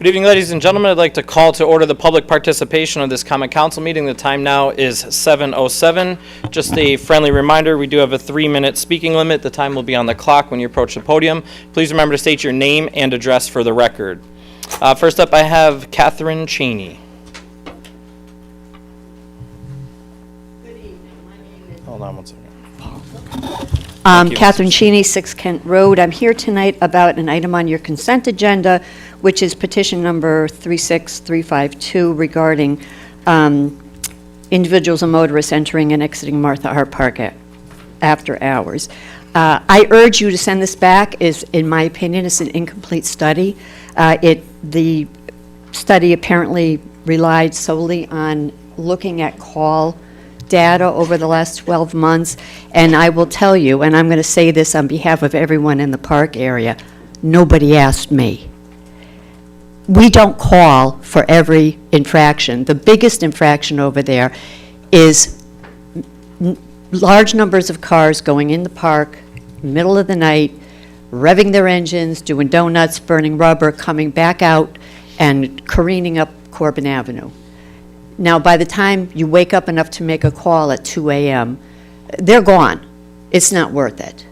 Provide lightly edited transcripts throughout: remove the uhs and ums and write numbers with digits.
Good evening, ladies and gentlemen. I'd like to call to order the public participation of this common council meeting. The time now is 7:07. Just a friendly reminder, we do have a 3-minute speaking limit. The time will be on the clock when you approach the podium. Please remember to state your name and address for the record. First up, I have Katherine Cheney. Good evening. My name is Hold on one second. Katherine Cheney, 6 Kent Road. I'm here tonight about an item on your consent agenda, which is petition number 36352 regarding individuals and motorists entering and exiting Martha Hart Park after hours. I urge you to send this back. In my opinion, it's an incomplete study. The study apparently relied solely on looking at call data over the last 12 months, and I will tell you, and I'm going to say this on behalf of everyone in the park area, nobody asked me. We don't call for every infraction. The biggest infraction over there is large numbers of cars going in the park, middle of the night, revving their engines, doing donuts, burning rubber, coming back out, and careening up Corbin Avenue. Now, by the time you wake up enough to make a call at 2 a.m., they're gone. It's not worth it.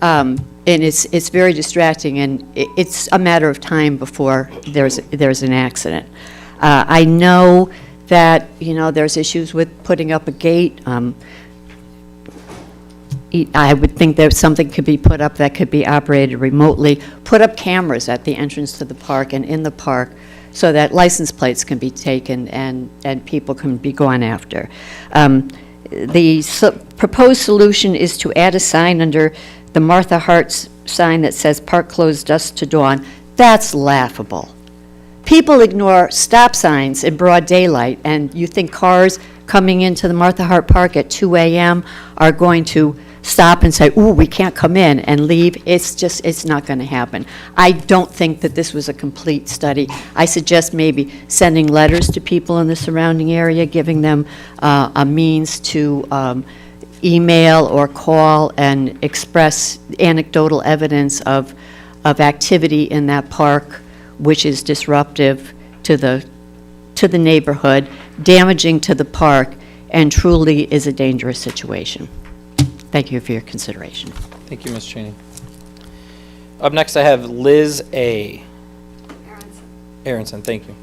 And it's very distracting, and it's a matter of time before there's an accident. I know that, there's issues with putting up a gate. I would think that something could be put up that could be operated remotely. Put up cameras at the entrance to the park and in the park, so that license plates can be taken and people can be gone after. The proposed solution is to add a sign under the Martha Hart's sign that says park closed dusk to dawn. That's laughable. People ignore stop signs in broad daylight, and you think cars coming into the Martha Hart Park at 2 a.m. are going to stop and say, ooh, we can't come in, and leave. It's not going to happen. I don't think that this was a complete study. I suggest maybe sending letters to people in the surrounding area, giving them a means to email or call and express anecdotal evidence of activity in that park, which is disruptive to the neighborhood, damaging to the park, and truly is a dangerous situation. Thank you for your consideration. Thank you, Ms. Cheney. Up next, I have Liz A. Aronson, thank you.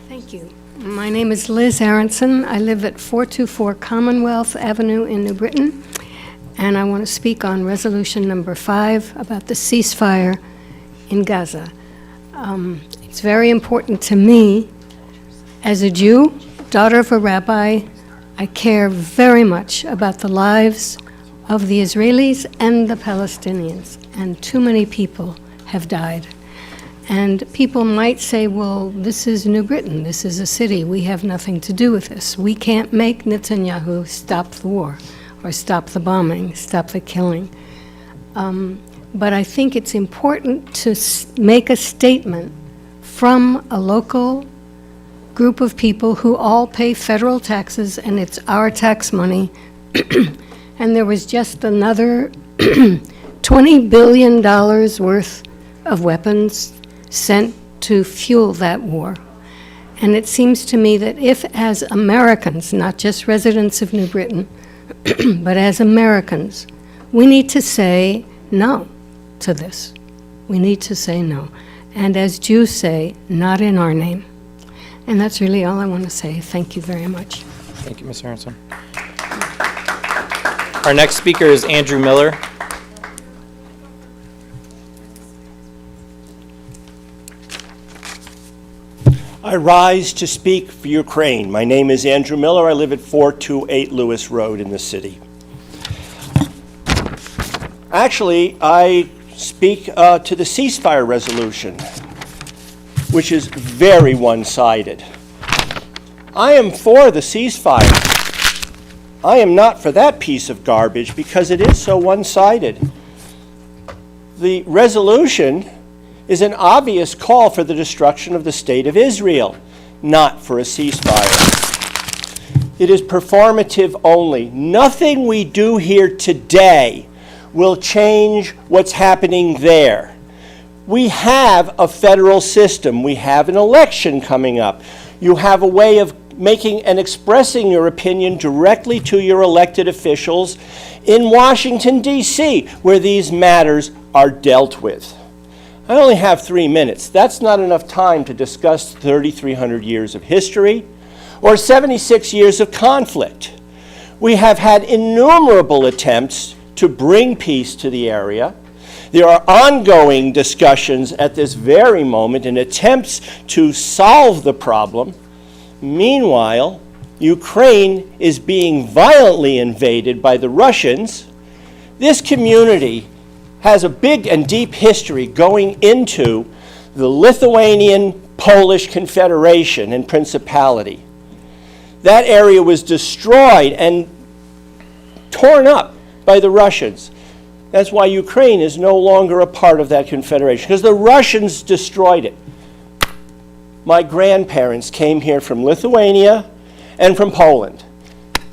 Thank you. My name is Liz Aronson. I live at 424 Commonwealth Avenue in New Britain, and I want to speak on resolution number 5 about the ceasefire in Gaza. It's very important to me. As a Jew, daughter of a rabbi, I care very much about the lives of the Israelis and the Palestinians, and too many people have died. And people might say, well, this is New Britain, this is a city, we have nothing to do with this. We can't make Netanyahu stop the war, or stop the bombing, stop the killing. But I think it's important to make a statement from a local group of people who all pay federal taxes, and it's our tax money. And there was just another $20 billion worth of weapons sent to fuel that war. And it seems to me that if, as Americans, not just residents of New Britain, but as Americans, we need to say no to this. We need to say no. And as Jews say, not in our name. And that's really all I want to say. Thank you very much. Thank you, Ms. Aronson. Our next speaker is Andrew Miller. I rise to speak for Ukraine. My name is Andrew Miller. I live at 428 Lewis Road in the city. Actually, I speak to the ceasefire resolution, which is very one-sided. I am for the ceasefire. I am not for that piece of garbage because it is so one-sided. The resolution is an obvious call for the destruction of the state of Israel, not for a ceasefire. It is performative only. Nothing we do here today will change what's happening there. We have a federal system. We have an election coming up. You have a way of making and expressing your opinion directly to your elected officials in Washington, D.C., where these matters are dealt with. I only have 3 minutes. That's not enough time to discuss 3,300 years of history or 76 years of conflict. We have had innumerable attempts to bring peace to the area. There are ongoing discussions at this very moment and attempts to solve the problem. Meanwhile, Ukraine is being violently invaded by the Russians. This community has a big and deep history going into the Lithuanian-Polish Confederation and Principality. That area was destroyed and torn up by the Russians. That's why Ukraine is no longer a part of that confederation, because the Russians destroyed it. My grandparents came here from Lithuania and from Poland.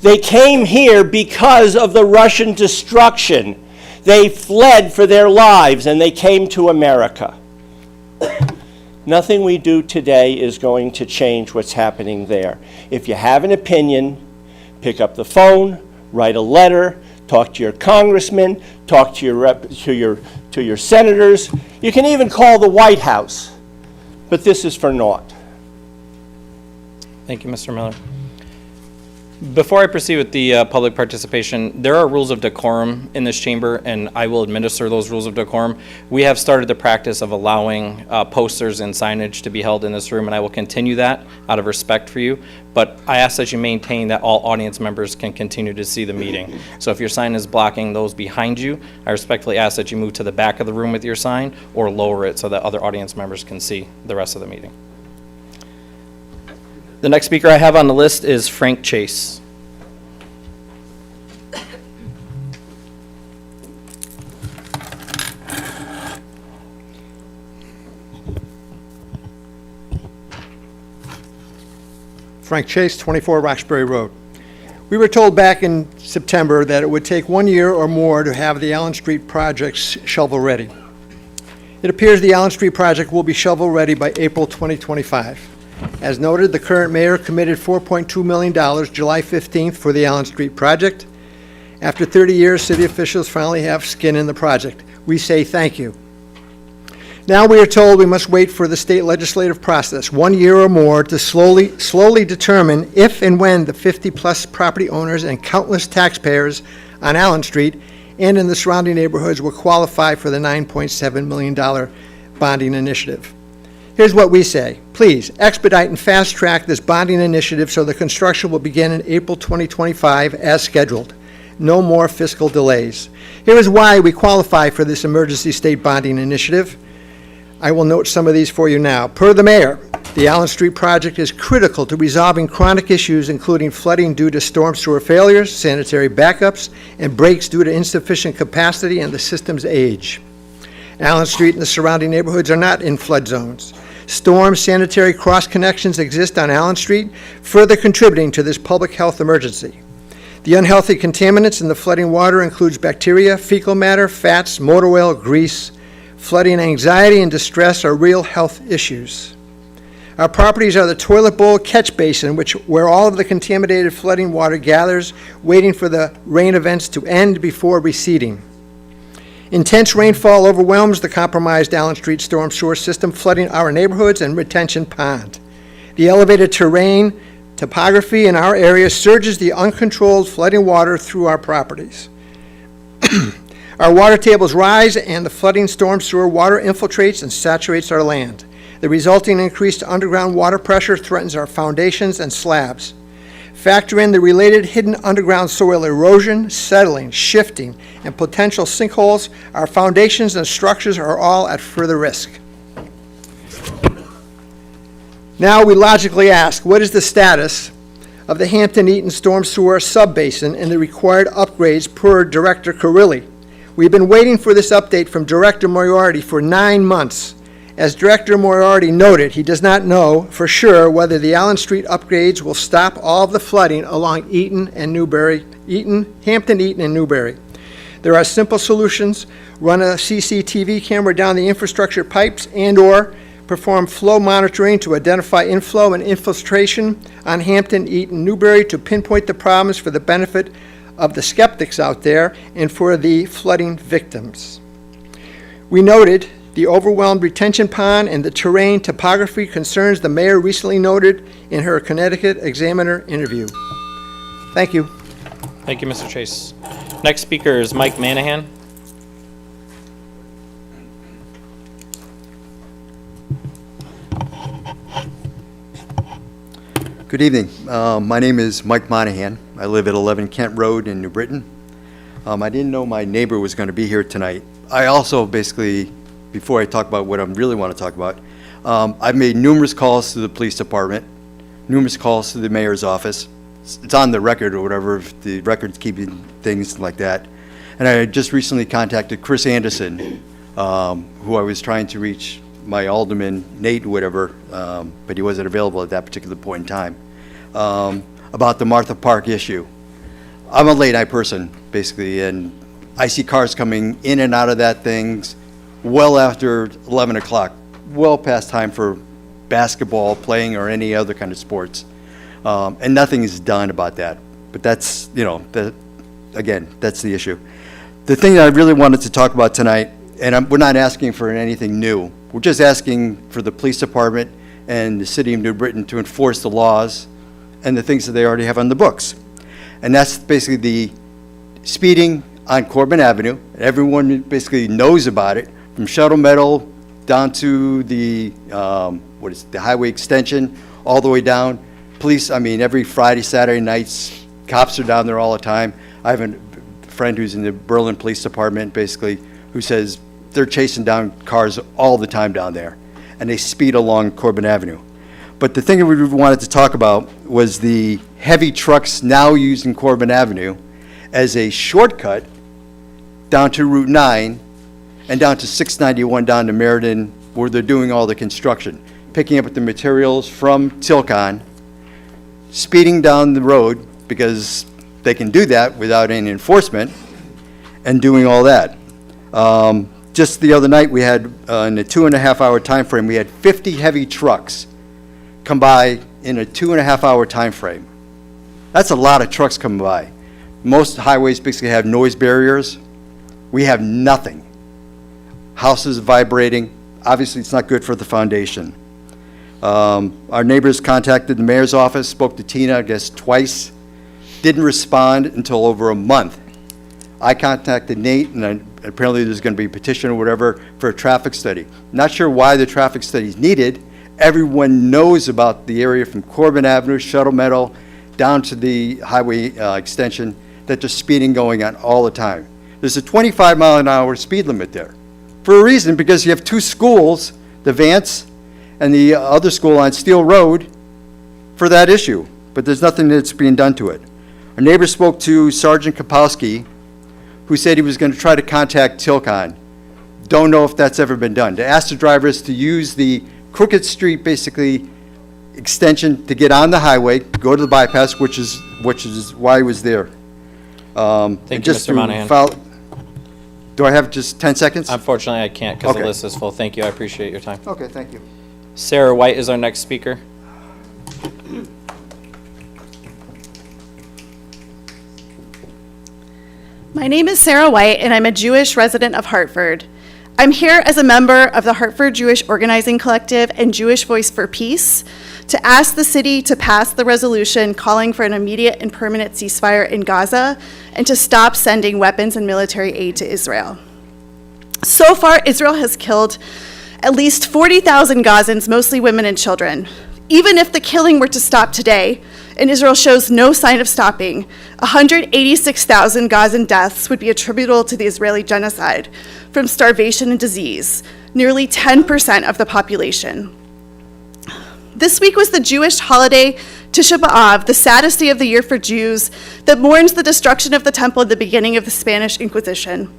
They came here because of the Russian destruction. They fled for their lives and they came to America. Nothing we do today is going to change what's happening there. If you have an opinion, pick up the phone, write a letter, talk to your congressman, talk to your senators. You can even call the White House. But this is for naught. Thank you, Mr. Miller. Before I proceed with the public participation, there are rules of decorum in this chamber, and I will administer those rules of decorum. We have started the practice of allowing posters and signage to be held in this room, and I will continue that out of respect for you. But I ask that you maintain that all audience members can continue to see the meeting. So if your sign is blocking those behind you, I respectfully ask that you move to the back of the room with your sign or lower it so that other audience members can see the rest of the meeting. The next speaker I have on the list is Frank Chase. Frank Chase, 24 Roxbury Road. We were told back in September that it would take 1 year or more to have the Allen Street projects shovel-ready. It appears the Allen Street project will be shovel-ready by April 2025. As noted, the current mayor committed $4.2 million July 15th for the Allen Street project. After 30 years, city officials finally have skin in the project. We say thank you. Now we are told we must wait for the state legislative process, 1 year or more, to slowly determine if and when the 50-plus property owners and countless taxpayers on Allen Street and in the surrounding neighborhoods will qualify for the $9.7 million bonding initiative. Here's what we say. Please expedite and fast-track this bonding initiative so the construction will begin in April 2025 as scheduled. No more fiscal delays. Here is why we qualify for this emergency state bonding initiative. I will note some of these for you now. Per the mayor, the Allen Street project is critical to resolving chronic issues including flooding due to storm sewer failures, sanitary backups, and breaks due to insufficient capacity and the system's age. Allen Street and the surrounding neighborhoods are not in flood zones. Storm sanitary cross connections exist on Allen Street, further contributing to this public health emergency. The unhealthy contaminants in the flooding water includes bacteria, fecal matter, fats, motor oil, grease. Flooding anxiety and distress are real health issues. Our properties are the toilet bowl catch basin where all of the contaminated flooding water gathers, waiting for the rain events to end before receding. Intense rainfall overwhelms the compromised Allen Street storm sewer system, flooding our neighborhoods and retention pond. The elevated terrain topography in our area surges the uncontrolled flooding water through our properties. Our water tables rise and the flooding storm sewer water infiltrates and saturates our land. The resulting increased underground water pressure threatens our foundations and slabs. Factor in the related hidden underground soil erosion, settling, shifting, and potential sinkholes. Our foundations and structures are all at further risk. Now we logically ask, what is the status of the Hampton-Eaton storm sewer subbasin and the required upgrades per Director Carilli? We've been waiting for this update from Director Moriarty for 9 months. As Director Moriarty noted, he does not know for sure whether the Allen Street upgrades will stop all of the flooding along Hampton, Eaton, and Newbury. There are simple solutions: run a CCTV camera down the infrastructure pipes and/or perform flow monitoring to identify inflow and infiltration on Hampton, Eaton, Newbury to pinpoint the problems for the benefit of the skeptics out there and for the flooding victims. We noted the overwhelmed retention pond and the terrain topography concerns the mayor recently noted in her Connecticut Examiner interview. Thank you. Thank you, Mr. Chase. Next speaker is Mike Monahan. Good evening. My name is Mike Monahan. I live at 11 Kent Road in New Britain. I didn't know my neighbor was going to be here tonight. I also basically, before I talk about what I really want to talk about, I've made numerous calls to the police department, numerous calls to the mayor's office. It's on the record or whatever, if the record's keeping things like that. And I just recently contacted Chris Anderson, who I was trying to reach, my alderman, Nate, whatever, but he wasn't available at that particular point in time, about the Martha Park issue. I'm a late night person, basically, and I see cars coming in and out of that thing well after 11 o'clock, well past time for basketball, playing, or any other kind of sports. And nothing is done about that. But that's, again, that's the issue. The thing that I really wanted to talk about tonight, and we're not asking for anything new, we're just asking for the police department and the city of New Britain to enforce the laws and the things that they already have on the books. And that's basically the speeding on Corbin Avenue. Everyone basically knows about it, from Shuttle Meadow down to the highway extension, all the way down. Police, every Friday, Saturday nights, cops are down there all the time. I have a friend who's in the Berlin Police Department, basically, who says they're chasing down cars all the time down there, and they speed along Corbin Avenue. But the thing that we wanted to talk about was the heavy trucks now using Corbin Avenue as a shortcut down to Route 9 and down to 691 down to Meriden, where they're doing all the construction, picking up the materials from Tilcon, speeding down the road because they can do that without any enforcement, and doing all that. Just the other night, we had, in a 2.5-hour time frame, we had 50 heavy trucks come by in a 2.5-hour time frame. That's a lot of trucks coming by. Most highways basically have noise barriers. We have nothing. Houses vibrating. Obviously, it's not good for the foundation. Our neighbors contacted the mayor's office, spoke to Tina, I guess, twice. Didn't respond until over a month. I contacted Nate, and apparently there's going to be a petition or whatever for a traffic study. Not sure why the traffic study is needed. Everyone knows about the area from Corbin Avenue, Shuttle Meadow, down to the highway extension, that there's speeding going on all the time. There's a 25-mile-an-hour speed limit there. For a reason, because you have two schools, the Vance and the other school on Steel Road, for that issue. But there's nothing that's being done to it. Our neighbor spoke to Sergeant Kapowski, who said he was going to try to contact Tilcon. Don't know if that's ever been done. To ask the drivers to use the Crooked Street, basically, extension to get on the highway, go to the bypass, which is why he was there. Thank you, Mr. Monahan. Do I have just 10 seconds? Unfortunately, I can't because Okay. the list is full. Thank you. I appreciate your time. Okay, thank you. Sarah White is our next speaker. My name is Sarah White, and I'm a Jewish resident of Hartford. I'm here as a member of the Hartford Jewish Organizing Collective and Jewish Voice for Peace to ask the city to pass the resolution calling for an immediate and permanent ceasefire in Gaza and to stop sending weapons and military aid to Israel. So far, Israel has killed at least 40,000 Gazans, mostly women and children. Even if the killing were to stop today, and Israel shows no sign of stopping, 186,000 Gazan deaths would be attributable to the Israeli genocide from starvation and disease, nearly 10% of the population. This week was the Jewish holiday Tisha B'Av, the saddest day of the year for Jews, that mourns the destruction of the temple at the beginning of the Spanish Inquisition.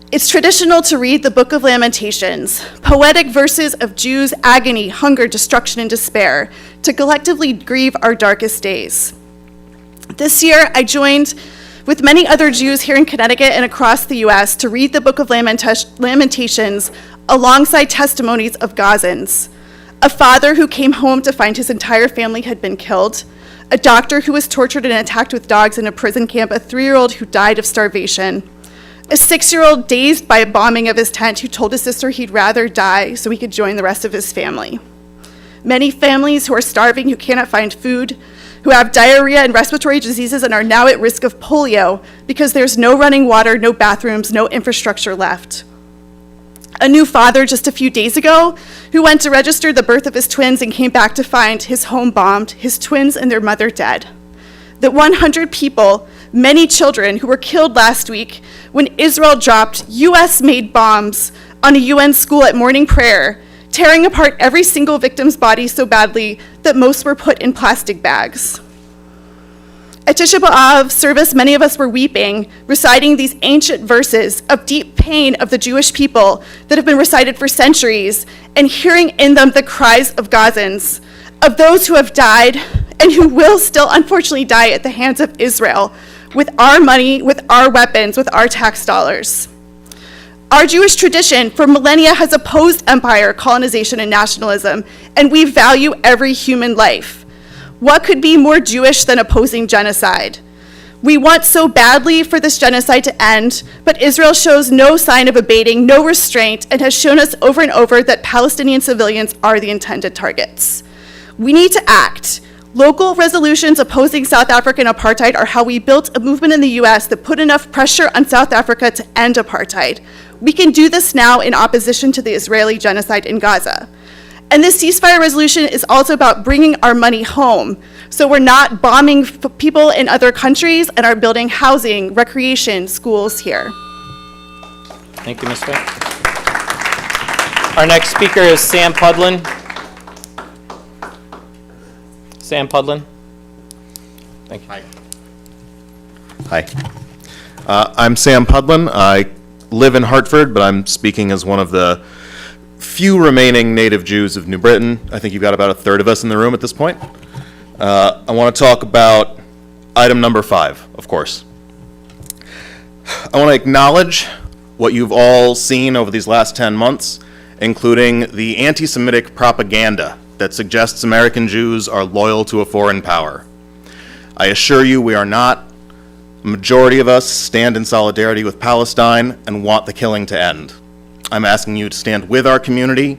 It's traditional to read the Book of Lamentations, poetic verses of Jews' agony, hunger, destruction, and despair, to collectively grieve our darkest days. This year, I joined with many other Jews here in Connecticut and across the U.S. to read the Book of Lamentations alongside testimonies of Gazans. A father who came home to find his entire family had been killed, a doctor who was tortured and attacked with dogs in a prison camp, a 3-year-old who died of starvation, a 6-year-old dazed by a bombing of his tent who told his sister he'd rather die so he could join the rest of his family. Many families who are starving, who cannot find food, who have diarrhea and respiratory diseases and are now at risk of polio because there's no running water, no bathrooms, no infrastructure left. A new father just a few days ago who went to register the birth of his twins and came back to find his home bombed, his twins and their mother dead. The 100 people, many children, who were killed last week when Israel dropped US-made bombs on a UN school at morning prayer, tearing apart every single victim's body so badly that most were put in plastic bags. At Tisha B'Av service, many of us were weeping, reciting these ancient verses of deep pain of the Jewish people that have been recited for centuries, and hearing in them the cries of Gazans, of those who have died and who will still unfortunately die at the hands of Israel, with our money, with our weapons, with our tax dollars. Our Jewish tradition for millennia has opposed empire, colonization, and nationalism, and we value every human life. What could be more Jewish than opposing genocide? We want so badly for this genocide to end, but Israel shows no sign of abating, no restraint, and has shown us over and over that Palestinian civilians are the intended targets. We need to act. Local resolutions opposing South African apartheid are how we built a movement in the US that put enough pressure on South Africa to end apartheid. We can do this now in opposition to the Israeli genocide in Gaza. And this ceasefire resolution is also about bringing our money home. So we're not bombing people in other countries and are building housing, recreation, schools here. Thank you, Ms. White. Our next speaker is Sam Pudlin. Sam Pudlin. Thank you. Hi. I'm Sam Pudlin. I live in Hartford, but I'm speaking as one of the few remaining native Jews of New Britain. I think you've got about a third of us in the room at this point. I want to talk about item number 5, of course. I want to acknowledge what you've all seen over these last 10 months, including the anti-Semitic propaganda that suggests American Jews are loyal to a foreign power. I assure you we are not. A majority of us stand in solidarity with Palestine and want the killing to end. I'm asking you to stand with our community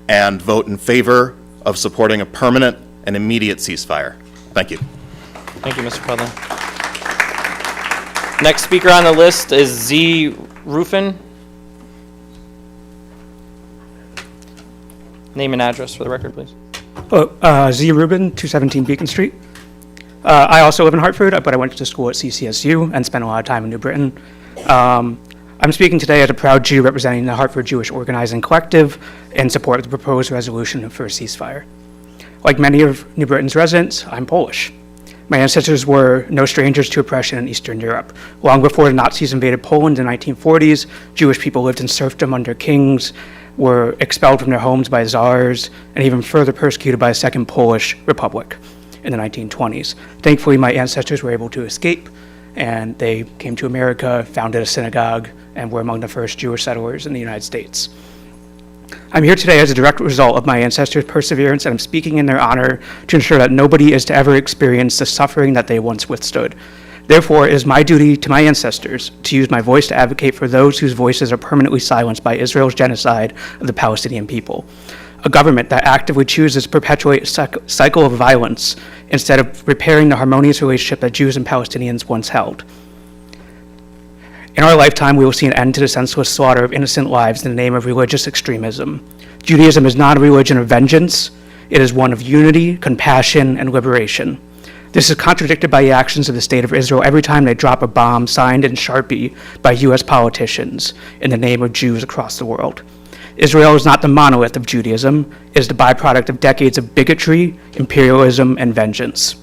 and vote in favor of supporting a permanent and immediate ceasefire. Thank you. Thank you, Mr. Pudlin. Next speaker on the list is Ziv Rubin. Name and address for the record, please. Ziv Rubin, 217 Beacon Street. I also live in Hartford, but I went to school at CCSU and spent a lot of time in New Britain. I'm speaking today as a proud Jew representing the Hartford Jewish Organizing Collective in support of the proposed resolution for a ceasefire. Like many of New Britain's residents, I'm Polish. My ancestors were no strangers to oppression in Eastern Europe. Long before the Nazis invaded Poland in the 1940s, Jewish people lived in serfdom under kings, were expelled from their homes by Azars, and even further persecuted by the Second Polish Republic in the 1920s. Thankfully, my ancestors were able to escape, and they came to America, founded a synagogue, and were among the first Jewish settlers in the United States. I'm here today as a direct result of my ancestors' perseverance, and I'm speaking in their honor to ensure that nobody is to ever experience the suffering that they once withstood. Therefore, it is my duty to my ancestors to use my voice to advocate for those whose voices are permanently silenced by Israel's genocide of the Palestinian people. A government that actively chooses to perpetuate a cycle of violence instead of repairing the harmonious relationship that Jews and Palestinians once held. In our lifetime, we will see an end to the senseless slaughter of innocent lives in the name of religious extremism. Judaism is not a religion of vengeance. It is one of unity, compassion, and liberation. This is contradicted by the actions of the State of Israel every time they drop a bomb signed in Sharpie by U.S. politicians in the name of Jews across the world. Israel is not the monolith of Judaism. It is the byproduct of decades of bigotry, imperialism, and vengeance.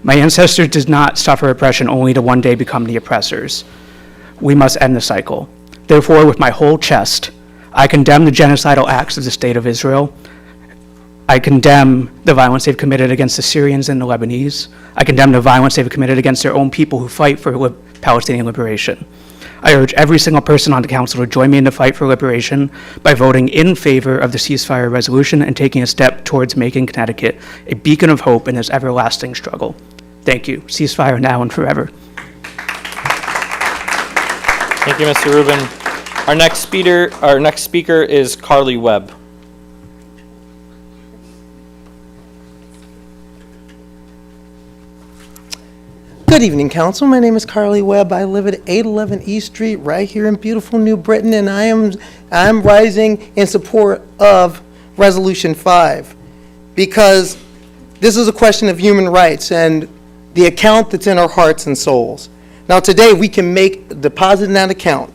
My ancestors did not suffer oppression only to one day become the oppressors. We must end the cycle. Therefore, with my whole chest, I condemn the genocidal acts of the State of Israel. I condemn the violence they've committed against the Syrians and the Lebanese. I condemn the violence they've committed against their own people who fight for Palestinian liberation. I urge every single person on the council to join me in the fight for liberation by voting in favor of the ceasefire resolution and taking a step towards making Connecticut a beacon of hope in this everlasting struggle. Thank you. Ceasefire now and forever. Thank you, Mr. Rubin. Our next speaker is Carly Webb. Good evening, Council. My name is Carly Webb. I live at 811 East Street, right here in beautiful New Britain, and I'm rising in support of Resolution 5 because this is a question of human rights and the account that's in our hearts and souls. Now, today we can make a deposit in that account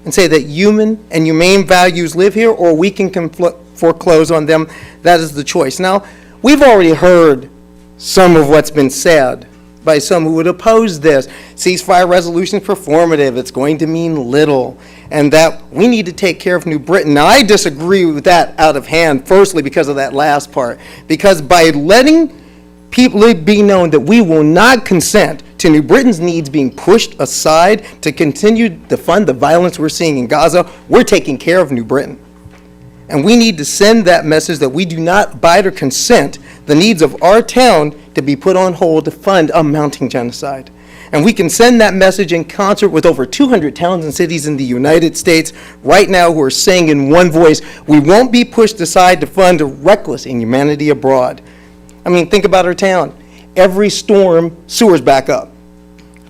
and say that human and humane values live here, or we can foreclose on them. That is the choice. Now, we've already heard some of what's been said by some who would oppose this. Ceasefire resolution is performative, it's going to mean little, and that we need to take care of New Britain. Now, I disagree with that out of hand, firstly because of that last part, because by letting people be known that we will not consent to New Britain's needs being pushed aside to continue to fund the violence we're seeing in Gaza, we're taking care of New Britain. And we need to send that message that we do not abide or consent the needs of our town to be put on hold to fund a mounting genocide. And we can send that message in concert with over 200 towns and cities in the United States right now who are saying in one voice, we won't be pushed aside to fund a reckless inhumanity abroad. I mean, think about our town. Every storm, sewers back up.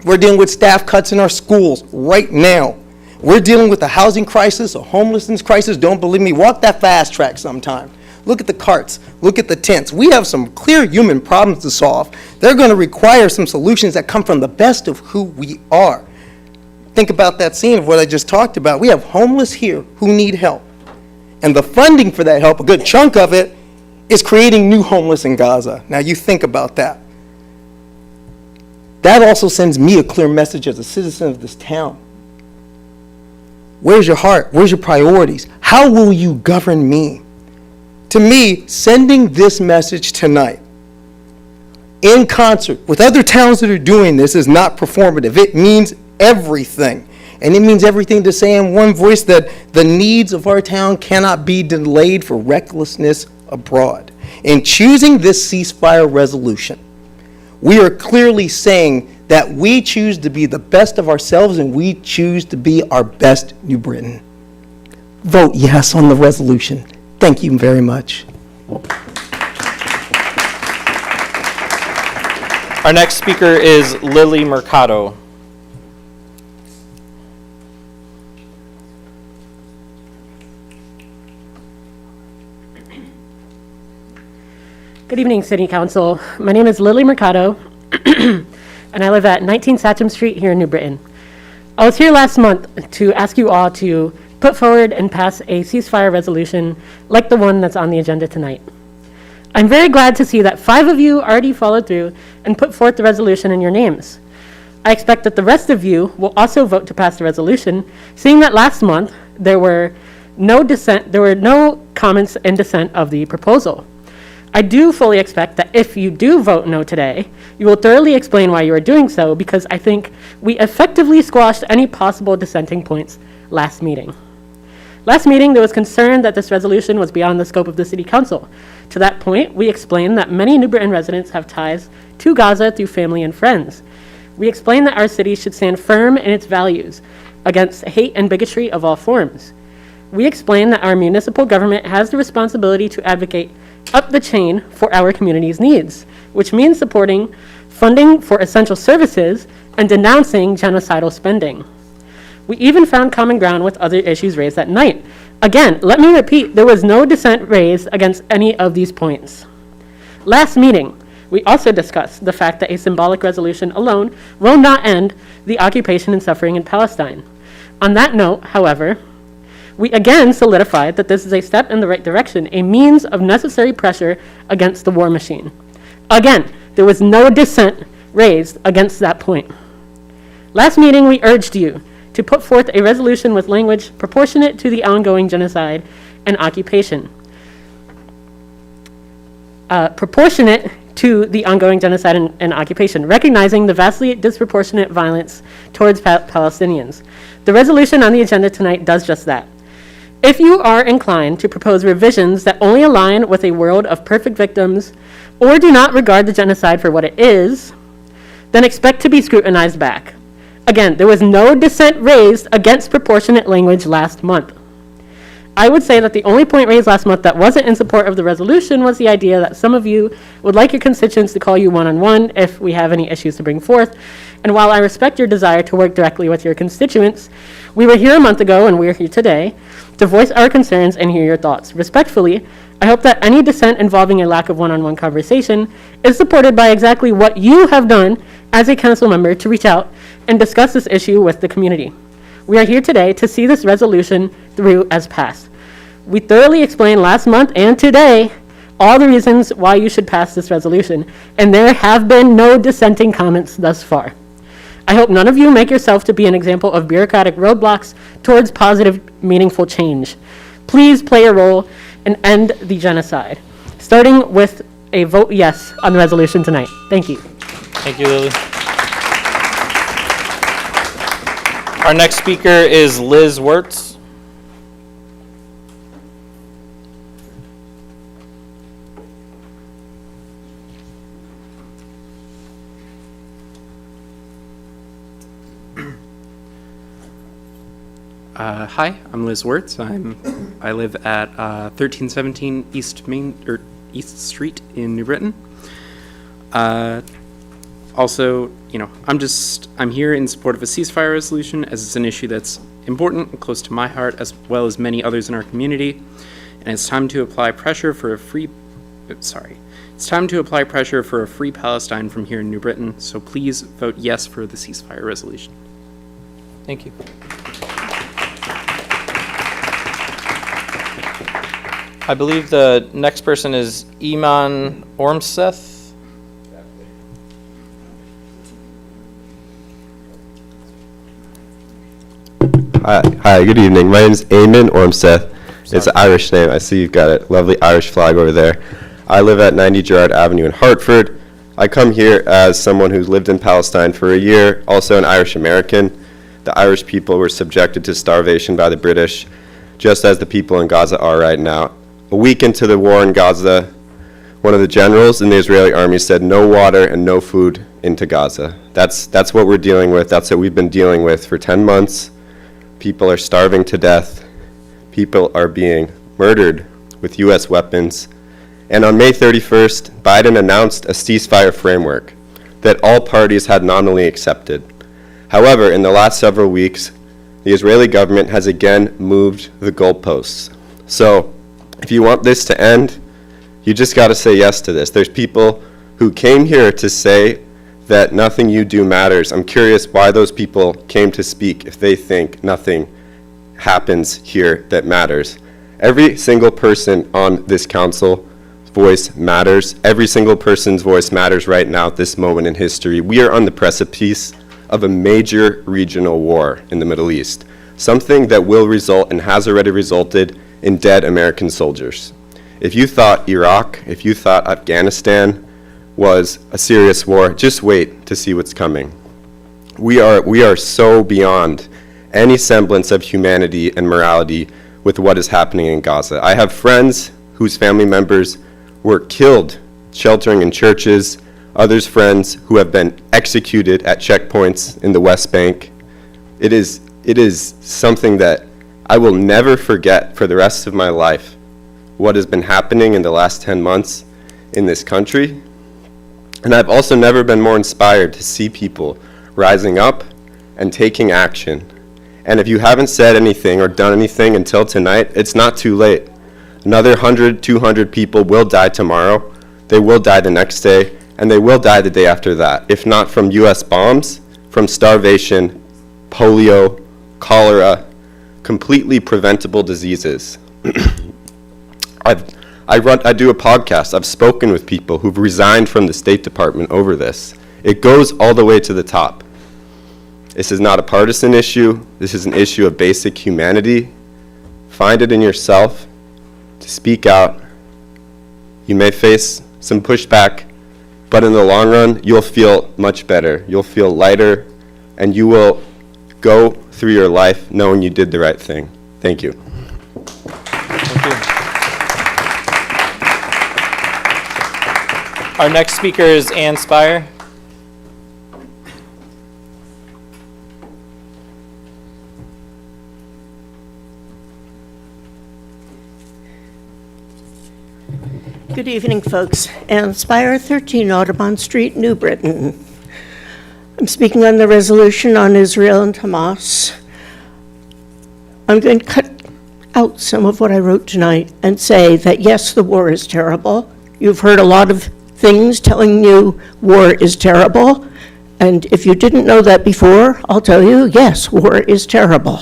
We're dealing with staff cuts in our schools right now. We're dealing with a housing crisis, a homelessness crisis. Don't believe me? Walk that fast track sometime. Look at the carts. Look at the tents. We have some clear human problems to solve. They're going to require some solutions that come from the best of who we are. Think about that scene of what I just talked about. We have homeless here who need help. And the funding for that help, a good chunk of it, is creating new homeless in Gaza. Now you think about that. That also sends me a clear message as a citizen of this town. Where's your heart? Where's your priorities? How will you govern me? To me, sending this message tonight in concert with other towns that are doing this is not performative. It means everything. And it means everything to say in one voice that the needs of our town cannot be delayed for recklessness abroad. In choosing this ceasefire resolution, we are clearly saying that we choose to be the best of ourselves and we choose to be our best New Britain. Vote yes on the resolution. Thank you very much. Our next speaker is Lily Marcato. Good evening, City Council. My name is Lily Marcato, and I live at 19 Satcham Street here in New Britain. I was here last month to ask you all to put forward and pass a ceasefire resolution like the one that's on the agenda tonight. I'm very glad to see that 5 of you already followed through and put forth the resolution in your names. I expect that the rest of you will also vote to pass the resolution, seeing that last month there were no comments in dissent of the proposal. I do fully expect that if you do vote no today, you will thoroughly explain why you are doing so, because I think we effectively squashed any possible dissenting points last meeting. Last meeting, there was concern that this resolution was beyond the scope of the City Council. To that point, we explained that many New Britain residents have ties to Gaza through family and friends. We explained that our city should stand firm in its values against hate and bigotry of all forms. We explained that our municipal government has the responsibility to advocate up the chain for our community's needs, which means supporting funding for essential services and denouncing genocidal spending. We even found common ground with other issues raised that night. Again, let me repeat, there was no dissent raised against any of these points. Last meeting, we also discussed the fact that a symbolic resolution alone will not end the occupation and suffering in Palestine. On that note, however, we again solidified that this is a step in the right direction, a means of necessary pressure against the war machine. Again, there was no dissent raised against that point. Last meeting, we urged you to put forth a resolution with language proportionate to the ongoing genocide and occupation. Proportionate to the ongoing genocide and occupation, recognizing the vastly disproportionate violence towards Palestinians. The resolution on the agenda tonight does just that. If you are inclined to propose revisions that only align with a world of perfect victims or do not regard the genocide for what it is, then expect to be scrutinized back. Again, there was no dissent raised against proportionate language last month. I would say that the only point raised last month that wasn't in support of the resolution was the idea that some of you would like your constituents to call you one-on-one if we have any issues to bring forth. And while I respect your desire to work directly with your constituents, we were here a month ago and we're here today to voice our concerns and hear your thoughts. Respectfully, I hope that any dissent involving a lack of one-on-one conversation is supported by exactly what you have done as a council member to reach out and discuss this issue with the community. We are here today to see this resolution through as passed. We thoroughly explained last month and today all the reasons why you should pass this resolution, and there have been no dissenting comments thus far. I hope none of you make yourself to be an example of bureaucratic roadblocks towards positive, meaningful change. Please play a role and end the genocide, starting with a vote yes on the resolution tonight. Thank you. Thank you, Lily. Our next speaker is Liz Wartz. Hi, I'm Liz Wartz. I live at 1317 East Street in New Britain. Also, I'm here in support of a ceasefire resolution, as it's an issue that's important and close to my heart, as well as many others in our community. And it's time to apply pressure for a free Palestine from here in New Britain. So please vote yes for the ceasefire resolution. Thank you. I believe the next person is Iman Orth. Hi, good evening. My name is Iman Orth. It's an Irish name. I see you've got a lovely Irish flag over there. I live at 90 Gerrard Avenue in Hartford. I come here as someone who's lived in Palestine for a year, also an Irish American. The Irish people were subjected to starvation by the British, just as the people in Gaza are right now. A week into the war in Gaza, one of the generals in the Israeli army said no water and no food into Gaza. That's what we're dealing with. That's what we've been dealing with for 10 months. People are starving to death. People are being murdered with U.S. weapons. And on May 31st, Biden announced a ceasefire framework that all parties had nominally accepted. However, in the last several weeks, the Israeli government has again moved the goalposts. So, if you want this to end, you just got to say yes to this. There's people who came here to say that nothing you do matters. I'm curious why those people came to speak if they think nothing happens here that matters. Every single person on this council's voice matters. Every single person's voice matters right now at this moment in history. We are on the precipice of a major regional war in the Middle East, something that will result and has already resulted in dead American soldiers. If you thought Iraq, if you thought Afghanistan was a serious war, just wait to see what's coming. We are so beyond any semblance of humanity and morality with what is happening in Gaza. I have friends whose family members were killed sheltering in churches, others friends who have been executed at checkpoints in the West Bank. It is something that I will never forget for the rest of my life, what has been happening in the last 10 months in this country. And I've also never been more inspired to see people rising up and taking action. And if you haven't said anything or done anything until tonight, it's not too late. Another 100, 200 people will die tomorrow. They will die the next day, and they will die the day after that, if not from U.S. bombs, from starvation, polio, cholera, completely preventable diseases. I do a podcast. I've spoken with people who've resigned from the State Department over this. It goes all the way to the top. This is not a partisan issue. This is an issue of basic humanity. Find it in yourself to speak out. You may face some pushback, but in the long run, you'll feel much better. You'll feel lighter, and you will go through your life knowing you did the right thing. Thank you. Thank you. Our next speaker is Ann Spire. Good evening, folks. Ann Spire, 13 Audubon Street, New Britain. I'm speaking on the resolution on Israel and Hamas. I'm going to cut out some of what I wrote tonight and say that, yes, the war is terrible. You've heard a lot of things telling you war is terrible. And if you didn't know that before, I'll tell you, yes, war is terrible.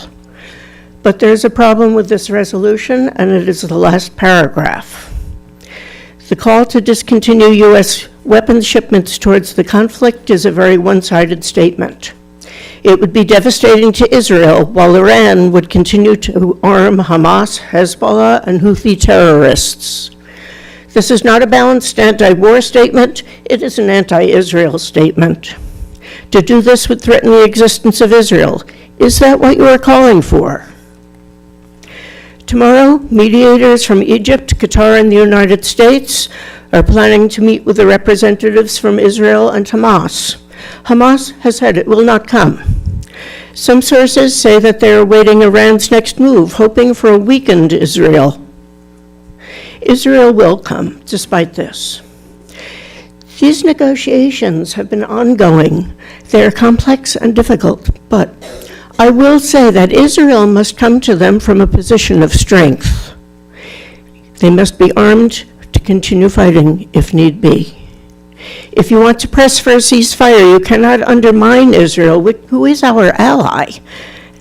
But there's a problem with this resolution, and it is the last paragraph. The call to discontinue U.S. weapons shipments towards the conflict is a very one-sided statement. It would be devastating to Israel, while Iran would continue to arm Hamas, Hezbollah, and Houthi terrorists. This is not a balanced anti-war statement, it is an anti-Israel statement. To do this would threaten the existence of Israel. Is that what you are calling for? Tomorrow, mediators from Egypt, Qatar, and the United States are planning to meet with the representatives from Israel and Hamas. Hamas has said it will not come. Some sources say that they are awaiting Iran's next move, hoping for a weakened Israel. Israel will come, despite this. These negotiations have been ongoing. They are complex and difficult, but I will say that Israel must come to them from a position of strength. They must be armed to continue fighting if need be. If you want to press for a ceasefire, you cannot undermine Israel, who is our ally,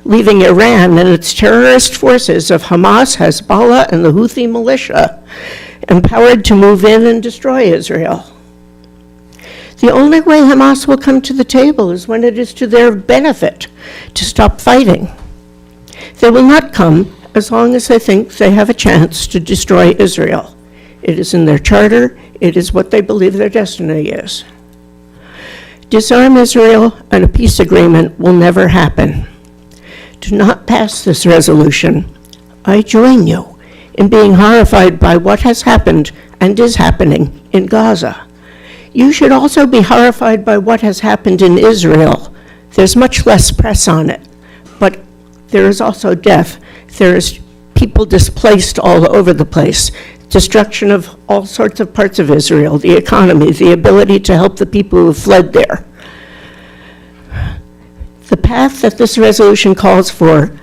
leaving Iran and its terrorist forces of Hamas, Hezbollah, and the Houthi militia empowered to move in and destroy Israel. The only way Hamas will come to the table is when it is to their benefit to stop fighting. They will not come as long as they think they have a chance to destroy Israel. It is in their charter. It is what they believe their destiny is. Disarm Israel and a peace agreement will never happen. Do not pass this resolution. I join you in being horrified by what has happened and is happening in Gaza. You should also be horrified by what has happened in Israel. There's much less press on it, but there is also death. There is people displaced all over the place, destruction of all sorts of parts of Israel, the economy, the ability to help the people who have fled there. The path that this resolution calls for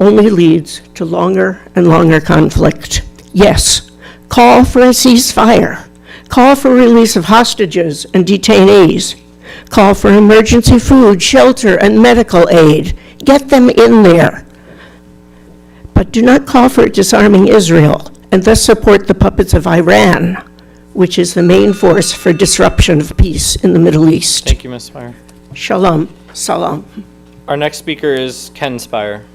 only leads to longer and longer conflict. Yes, call for a ceasefire. Call for release of hostages and detainees. Call for emergency food, shelter, and medical aid. Get them in there. But do not call for disarming Israel and thus support the puppets of Iran, which is the main force for disruption of peace in the Middle East. Thank you, Ms. Spire. Shalom. Salam. Our next speaker is Ken Spire.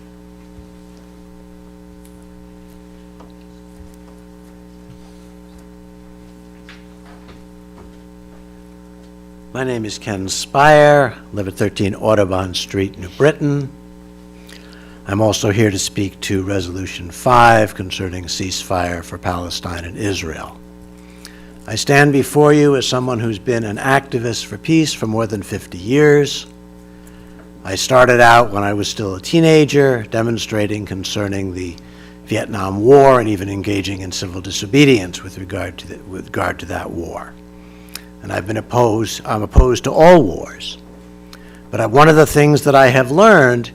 My name is Ken Spire, live at 13 Audubon Street, New Britain. I'm also here to speak to Resolution 5 concerning ceasefire for Palestine and Israel. I stand before you as someone who's been an activist for peace for more than 50 years. I started out when I was still a teenager, demonstrating concerning the Vietnam War and even engaging in civil disobedience with regard to that war. And I'm opposed to all wars. But one of the things that I have learned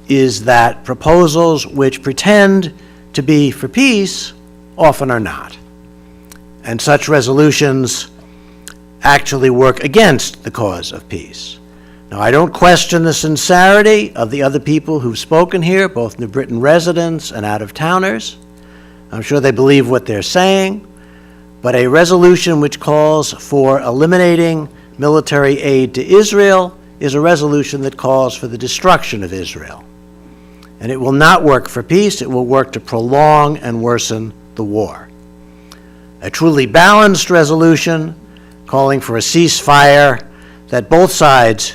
is that proposals which pretend to be for peace often are not. And such resolutions actually work against the cause of peace. Now, I don't question the sincerity of the other people who've spoken here, both New Britain residents and out-of-towners. I'm sure they believe what they're saying. But a resolution which calls for eliminating military aid to Israel is a resolution that calls for the destruction of Israel. And it will not work for peace, it will work to prolong and worsen the war. A truly balanced resolution calling for a ceasefire that both sides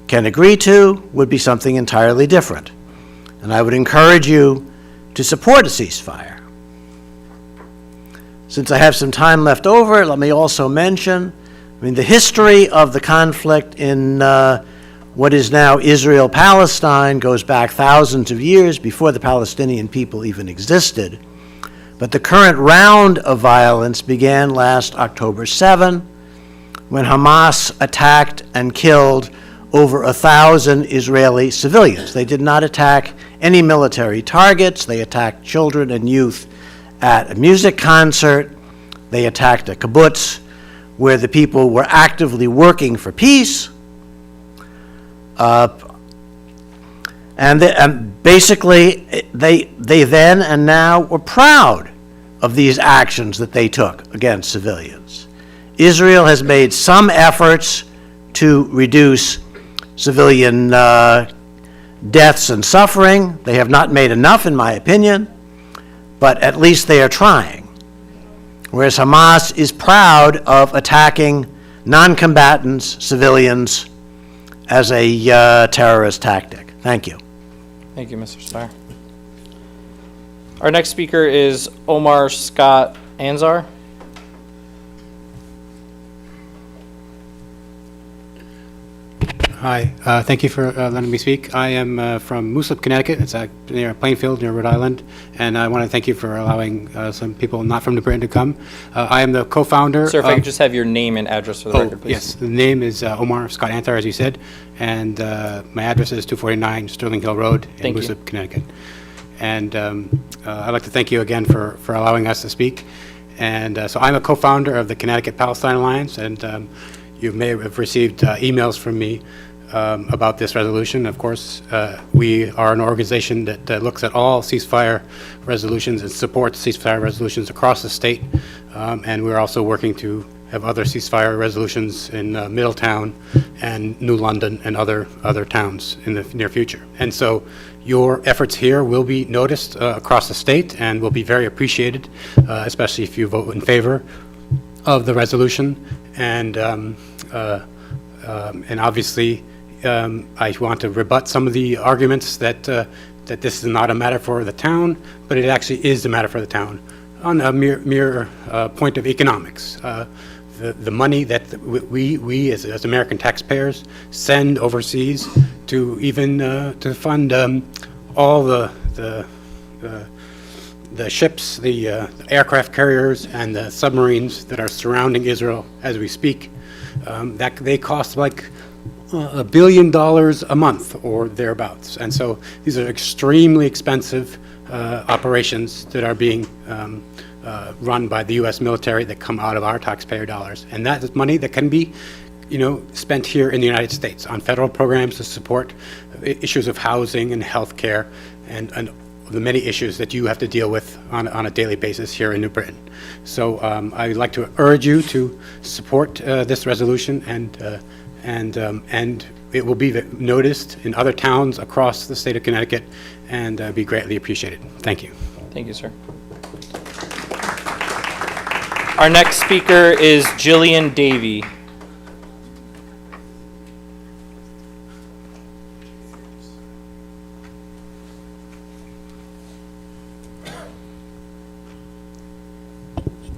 can agree to would be something entirely different. And I would encourage you to support a ceasefire. Since I have some time left over, let me also mention, the history of the conflict in what is now Israel-Palestine goes back thousands of years before the Palestinian people even existed. But the current round of violence began last October 7, when Hamas attacked and killed over 1,000 Israeli civilians. They did not attack any military targets. They attacked children and youth at a music concert. They attacked a kibbutz where the people were actively working for peace. And basically, they then and now were proud of these actions that they took against civilians. Israel has made some efforts to reduce civilian deaths and suffering. They have not made enough, in my opinion, but at least they are trying. Whereas Hamas is proud of attacking non-combatants, civilians, as a terrorist tactic. Thank you. Thank you, Mr. Spire. Our next speaker is Omar Scott Azar. Hi, thank you for letting me speak. I am from Moosup, Connecticut. It's near Plainfield, near Rhode Island, and I want to thank you for allowing some people not from New Britain to come. I am the co-founder. Sir, if I could just have your name and address for the record, please. Yes, the name is Omar Scott Azar, as you said, and my address is 249 Sterling Hill Road in Moosup, Connecticut. And I'd like to thank you again for allowing us to speak. And so I'm a co-founder of the Connecticut-Palestine Alliance, and you may have received emails from me about this resolution. Of course, we are an organization that looks at all ceasefire resolutions and supports ceasefire resolutions across the state, and we're also working to have other ceasefire resolutions in Middletown and New London and other towns in the near future. And so your efforts here will be noticed across the state and will be very appreciated, especially if you vote in favor of the resolution. And obviously, I want to rebut some of the arguments that this is not a matter for the town, but it actually is a matter for the town on a mere point of economics. The money that we as American taxpayers send overseas to even to fund all the ships, the aircraft carriers, and the submarines that are surrounding Israel as we speak, that they cost like $1 billion a month or thereabouts. And so these are extremely expensive operations that are being run by the U.S. military that come out of our taxpayer dollars. And that is money that can be, spent here in the United States on federal programs to support issues of housing and health care and the many issues that you have to deal with on a daily basis here in New Britain. So I would like to urge you to support this resolution, and it will be noticed in other towns across the state of Connecticut and be greatly appreciated. Thank you. Thank you, sir. Our next speaker is Jillian Davey.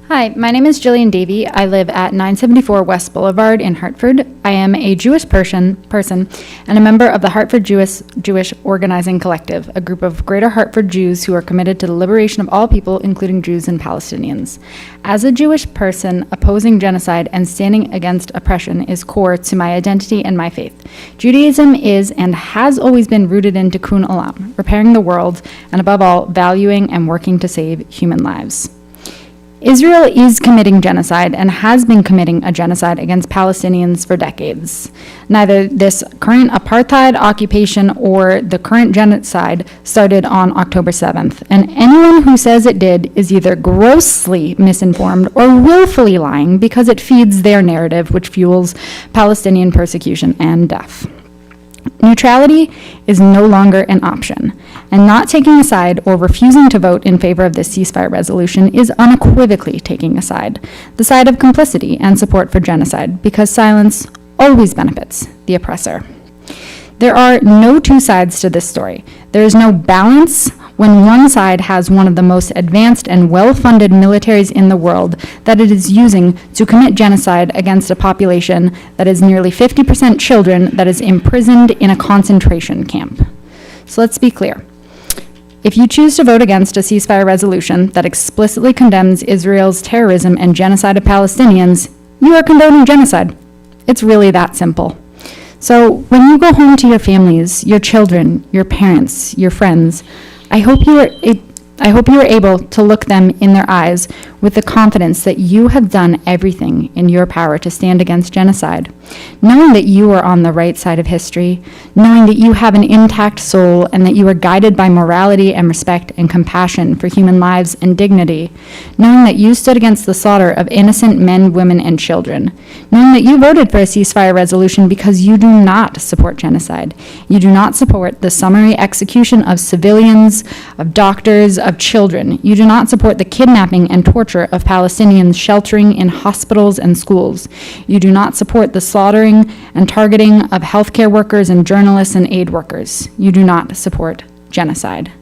Hi, my name is Jillian Davey. I live at 974 West Boulevard in Hartford. I am a Jewish person and a member of the Hartford Jewish Organizing Collective, a group of Greater Hartford Jews who are committed to the liberation of all people, including Jews and Palestinians. As a Jewish person, opposing genocide and standing against oppression is core to my identity and my faith. Judaism is and has always been rooted in tikkun olam, repairing the world, and above all, valuing and working to save human lives. Israel is committing genocide and has been committing a genocide against Palestinians for decades. Neither this current apartheid occupation or the current genocide started on October 7th, and anyone who says it did is either grossly misinformed or willfully lying because it feeds their narrative, which fuels Palestinian persecution and death. Neutrality is no longer an option, and not taking a side or refusing to vote in favor of this ceasefire resolution is unequivocally taking a side, the side of complicity and support for genocide, because silence always benefits the oppressor. There are no two sides to this story. There is no balance when one side has one of the most advanced and well-funded militaries in the world that it is using to commit genocide against a population that is nearly 50% children that is imprisoned in a concentration camp. So let's be clear. If you choose to vote against a ceasefire resolution that explicitly condemns Israel's terrorism and genocide of Palestinians, you are condoning genocide. It's really that simple. So when you go home to your families, your children, your parents, your friends, I hope you are able to look them in their eyes with the confidence that you have done everything in your power to stand against genocide, knowing that you are on the right side of history, knowing that you have an intact soul and that you are guided by morality and respect and compassion for human lives and dignity, knowing that you stood against the slaughter of innocent men, women, and children, knowing that you voted for a ceasefire resolution because you do not support genocide. You do not support the summary execution of civilians, of doctors, of children. You do not support the kidnapping and torture of Palestinians sheltering in hospitals and schools. You do not support the slaughtering and targeting of healthcare workers and journalists and aid workers. You do not support genocide.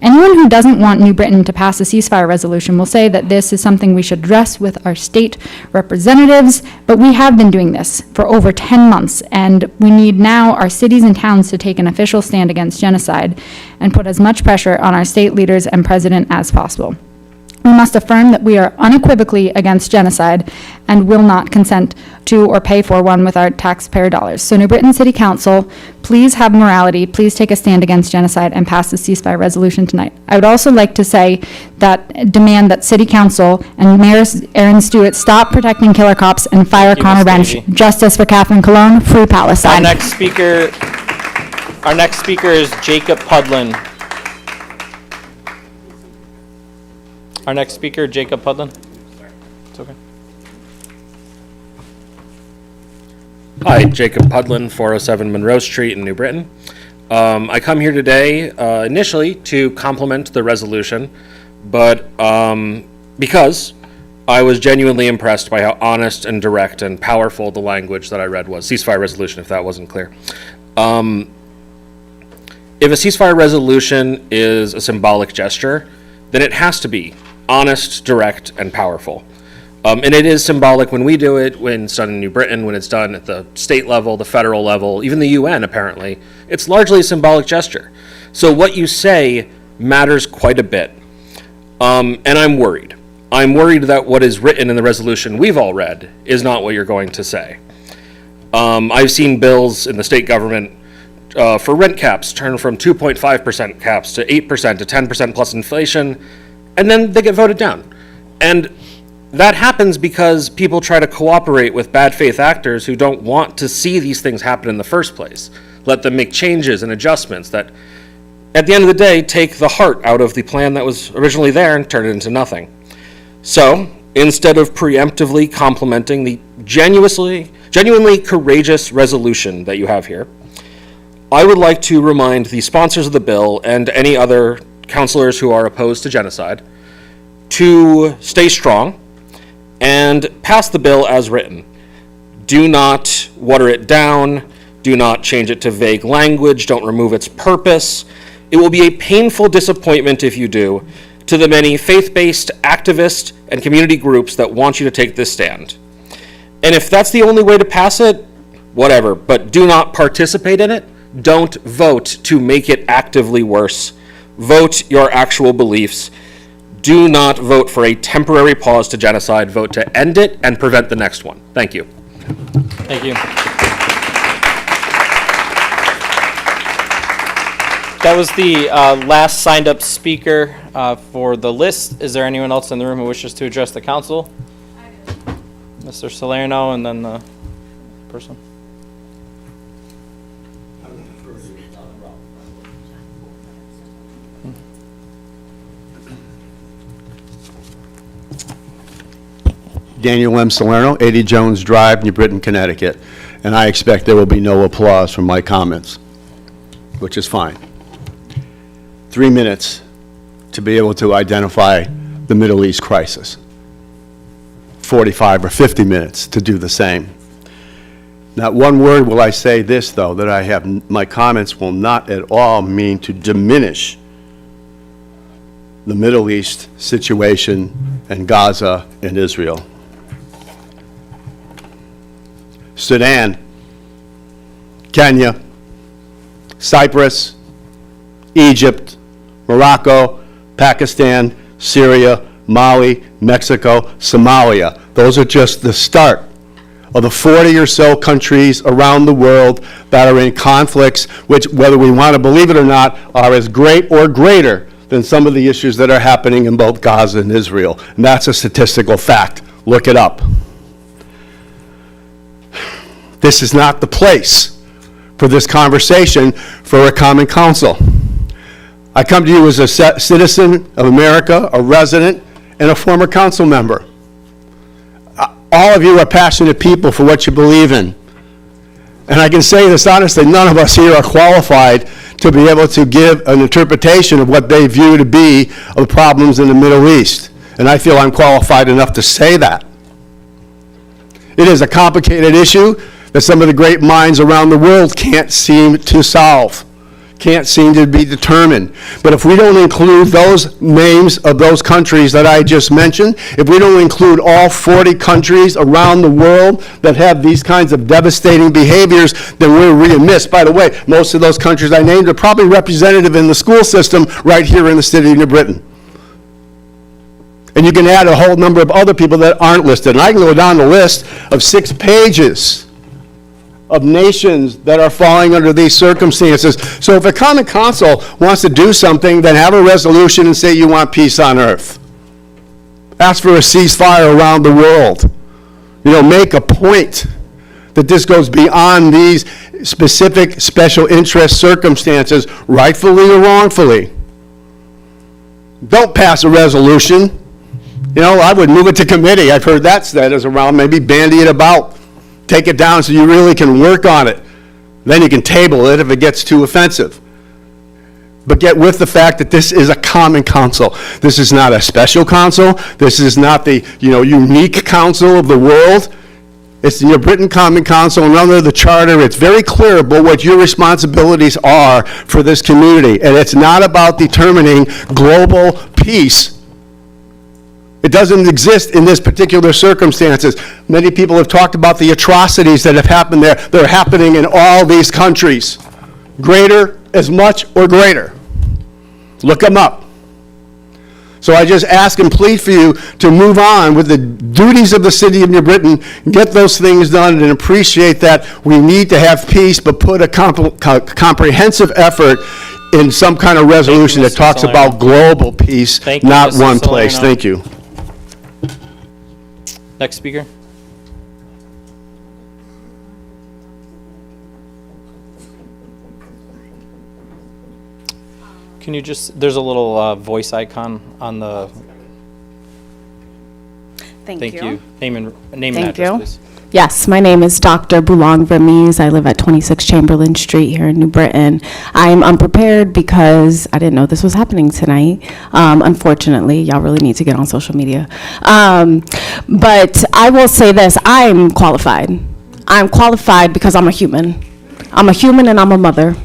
Anyone who doesn't want New Britain to pass a ceasefire resolution will say that this is something we should address with our state representatives, but we have been doing this for over 10 months, and we need now our cities and towns to take an official stand against genocide and put as much pressure on our state leaders and president as possible. We must affirm that we are unequivocally against genocide and will not consent to or pay for one with our taxpayer dollars. So New Britain City Council, please have morality, please take a stand against genocide and pass the ceasefire resolution tonight. I would also like to say that demand that City Council and Mayor Aron Stewart stop protecting killer cops and fire Connor Wrench. Justice for Catherine Cologne, free Palestine. Our next speaker is Jacob Pudlin. Our next speaker, Jacob Pudlin. It's okay. Hi, Jacob Pudlin, 407 Monroe Street in New Britain. I come here today initially to compliment the resolution, but because I was genuinely impressed by how honest and direct and powerful the language that I read was. Ceasefire resolution, if that wasn't clear. If a ceasefire resolution is a symbolic gesture, then it has to be honest, direct, and powerful. And it is symbolic when we do it, when it's done in New Britain, when it's done at the state level, the federal level, even the UN apparently. It's largely a symbolic gesture. So what you say matters quite a bit. And I'm worried. I'm worried that what is written in the resolution we've all read is not what you're going to say. I've seen bills in the state government for rent caps turn from 2.5% caps to 8% to 10% plus inflation, and then they get voted down. And that happens because people try to cooperate with bad faith actors who don't want to see these things happen in the first place. Let them make changes and adjustments that, at the end of the day, take the heart out of the plan that was originally there and turn it into nothing. So, instead of preemptively complimenting the genuinely courageous resolution that you have here, I would like to remind the sponsors of the bill and any other councilors who are opposed to genocide to stay strong and pass the bill as written. Do not water it down. Do not change it to vague language. Don't remove its purpose. It will be a painful disappointment if you do to the many faith-based activist and community groups that want you to take this stand. And if that's the only way to pass it, whatever, but do not participate in it. Don't vote to make it actively worse. Vote your actual beliefs. Do not vote for a temporary pause to genocide. Vote to end it and prevent the next one. Thank you. Thank you. That was the last signed-up speaker for the list. Is there anyone else in the room who wishes to address the council? Mr. Salerno, and then the person. Daniel M. Salerno, 80 Jones Drive, New Britain, Connecticut. And I expect there will be no applause for my comments, which is fine. 3 minutes to be able to identify the Middle East crisis. 45 or 50 minutes to do the same. Not one word will I say this, though, that I have, my comments will not at all mean to diminish the Middle East situation and Gaza and Israel. Sudan, Kenya, Cyprus, Egypt, Morocco, Pakistan, Syria, Mali, Mexico, Somalia. Those are just the start of the 40 or so countries around the world that are in conflicts which, whether we want to believe it or not, are as great or greater than some of the issues that are happening in both Gaza and Israel. And that's a statistical fact. Look it up. This is not the place for this conversation for a common council. I come to you as a citizen of America, a resident, and a former council member. All of you are passionate people for what you believe in. And I can say this honestly, none of us here are qualified to be able to give an interpretation of what they view to be of problems in the Middle East. And I feel I'm qualified enough to say that. It is a complicated issue that some of the great minds around the world can't seem to solve, can't seem to be determined. But if we don't include those names of those countries that I just mentioned, if we don't include all 40 countries around the world that have these kinds of devastating behaviors, then we're remiss. By the way, most of those countries I named are probably representative in the school system right here in the city of New Britain. And you can add a whole number of other people that aren't listed. And I can go down the list of 6 pages of nations that are falling under these circumstances. So if a common council wants to do something, then have a resolution and say you want peace on earth. Ask for a ceasefire around the world. You know, make a point that this goes beyond these specific special interest circumstances, rightfully or wrongfully. Don't pass a resolution. You know, I would move it to committee. I've heard that said as around, maybe bandy it about. Take it down so you really can work on it. Then you can table it if it gets too offensive. But get with the fact that this is a common council. This is not a special council. This is not the, unique council of the world. It's the New Britain Common Council, and under the charter, it's very clear about what your responsibilities are for this community. And it's not about determining global peace. It doesn't exist in this particular circumstances. Many people have talked about the atrocities that have happened there. They're happening in all these countries. Greater, as much, or greater. Look them up. So I just ask and plead for you to move on with the duties of the city of New Britain, get those things done, and appreciate that we need to have peace, but put a comprehensive effort in some kind of resolution that talks about global peace, not one place. Thank you. Next speaker. Can you just, there's a little voice icon on the. Thank you. Name and address, please. Yes, my name is Dr. Bulong Vargas. I live at 26 Chamberlain Street here in New Britain. I am unprepared because I didn't know this was happening tonight. Unfortunately, y'all really need to get on social media. But I will say this, I'm qualified. I'm qualified because I'm a human. I'm a human and I'm a mother.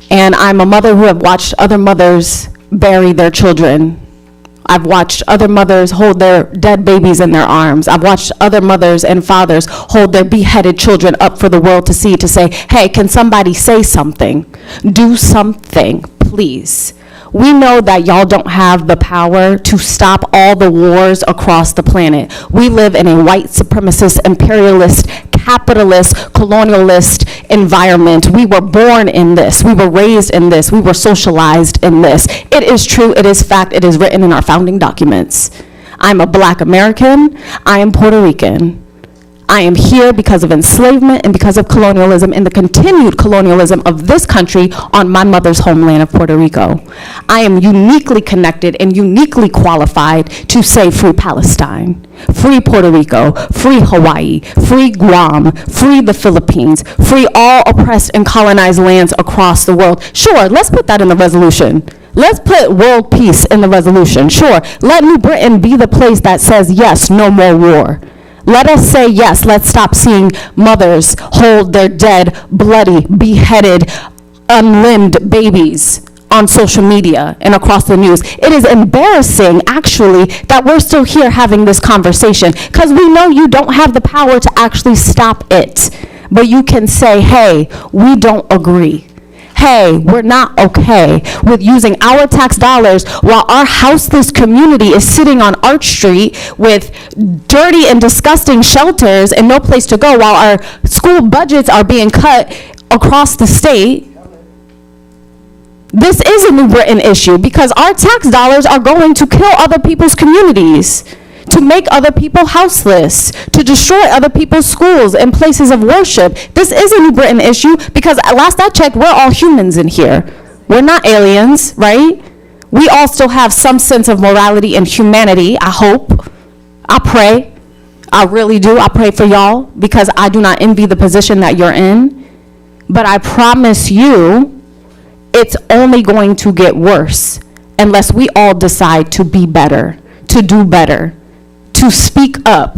And I'm a mother who have watched other mothers bury their children. I've watched other mothers hold their dead babies in their arms. I've watched other mothers and fathers hold their beheaded children up for the world to see, to say, hey, can somebody say something? Do something, please. We know that y'all don't have the power to stop all the wars across the planet. We live in a white supremacist, imperialist, capitalist, colonialist environment. We were born in this. We were raised in this. We were socialized in this. It is true. It is fact. It is written in our founding documents. I'm a Black American. I am Puerto Rican. I am here because of enslavement and because of colonialism and the continued colonialism of this country on my mother's homeland of Puerto Rico. I am uniquely connected and uniquely qualified to say free Palestine, free Puerto Rico, free Hawaii, free Guam, free the Philippines, free all oppressed and colonized lands across the world. Sure, let's put that in the resolution. Let's put world peace in the resolution. Sure, let New Britain be the place that says, yes, no more war. Let us say yes, let's stop seeing mothers hold their dead, bloody, beheaded, unlimbed babies on social media and across the news. It is embarrassing, actually, that we're still here having this conversation, because we know you don't have the power to actually stop it. But you can say, hey, we don't agree. Hey, we're not okay with using our tax dollars while our houseless community is sitting on Arch Street with dirty and disgusting shelters and no place to go, while our school budgets are being cut across the state. This is a New Britain issue because our tax dollars are going to kill other people's communities, to make other people houseless, to destroy other people's schools and places of worship. This is a New Britain issue because last I checked, we're all humans in here. We're not aliens, right? We all still have some sense of morality and humanity, I hope. I pray. I really do. I pray for y'all because I do not envy the position that you're in. But I promise you, it's only going to get worse unless we all decide to be better, to do better, to speak up.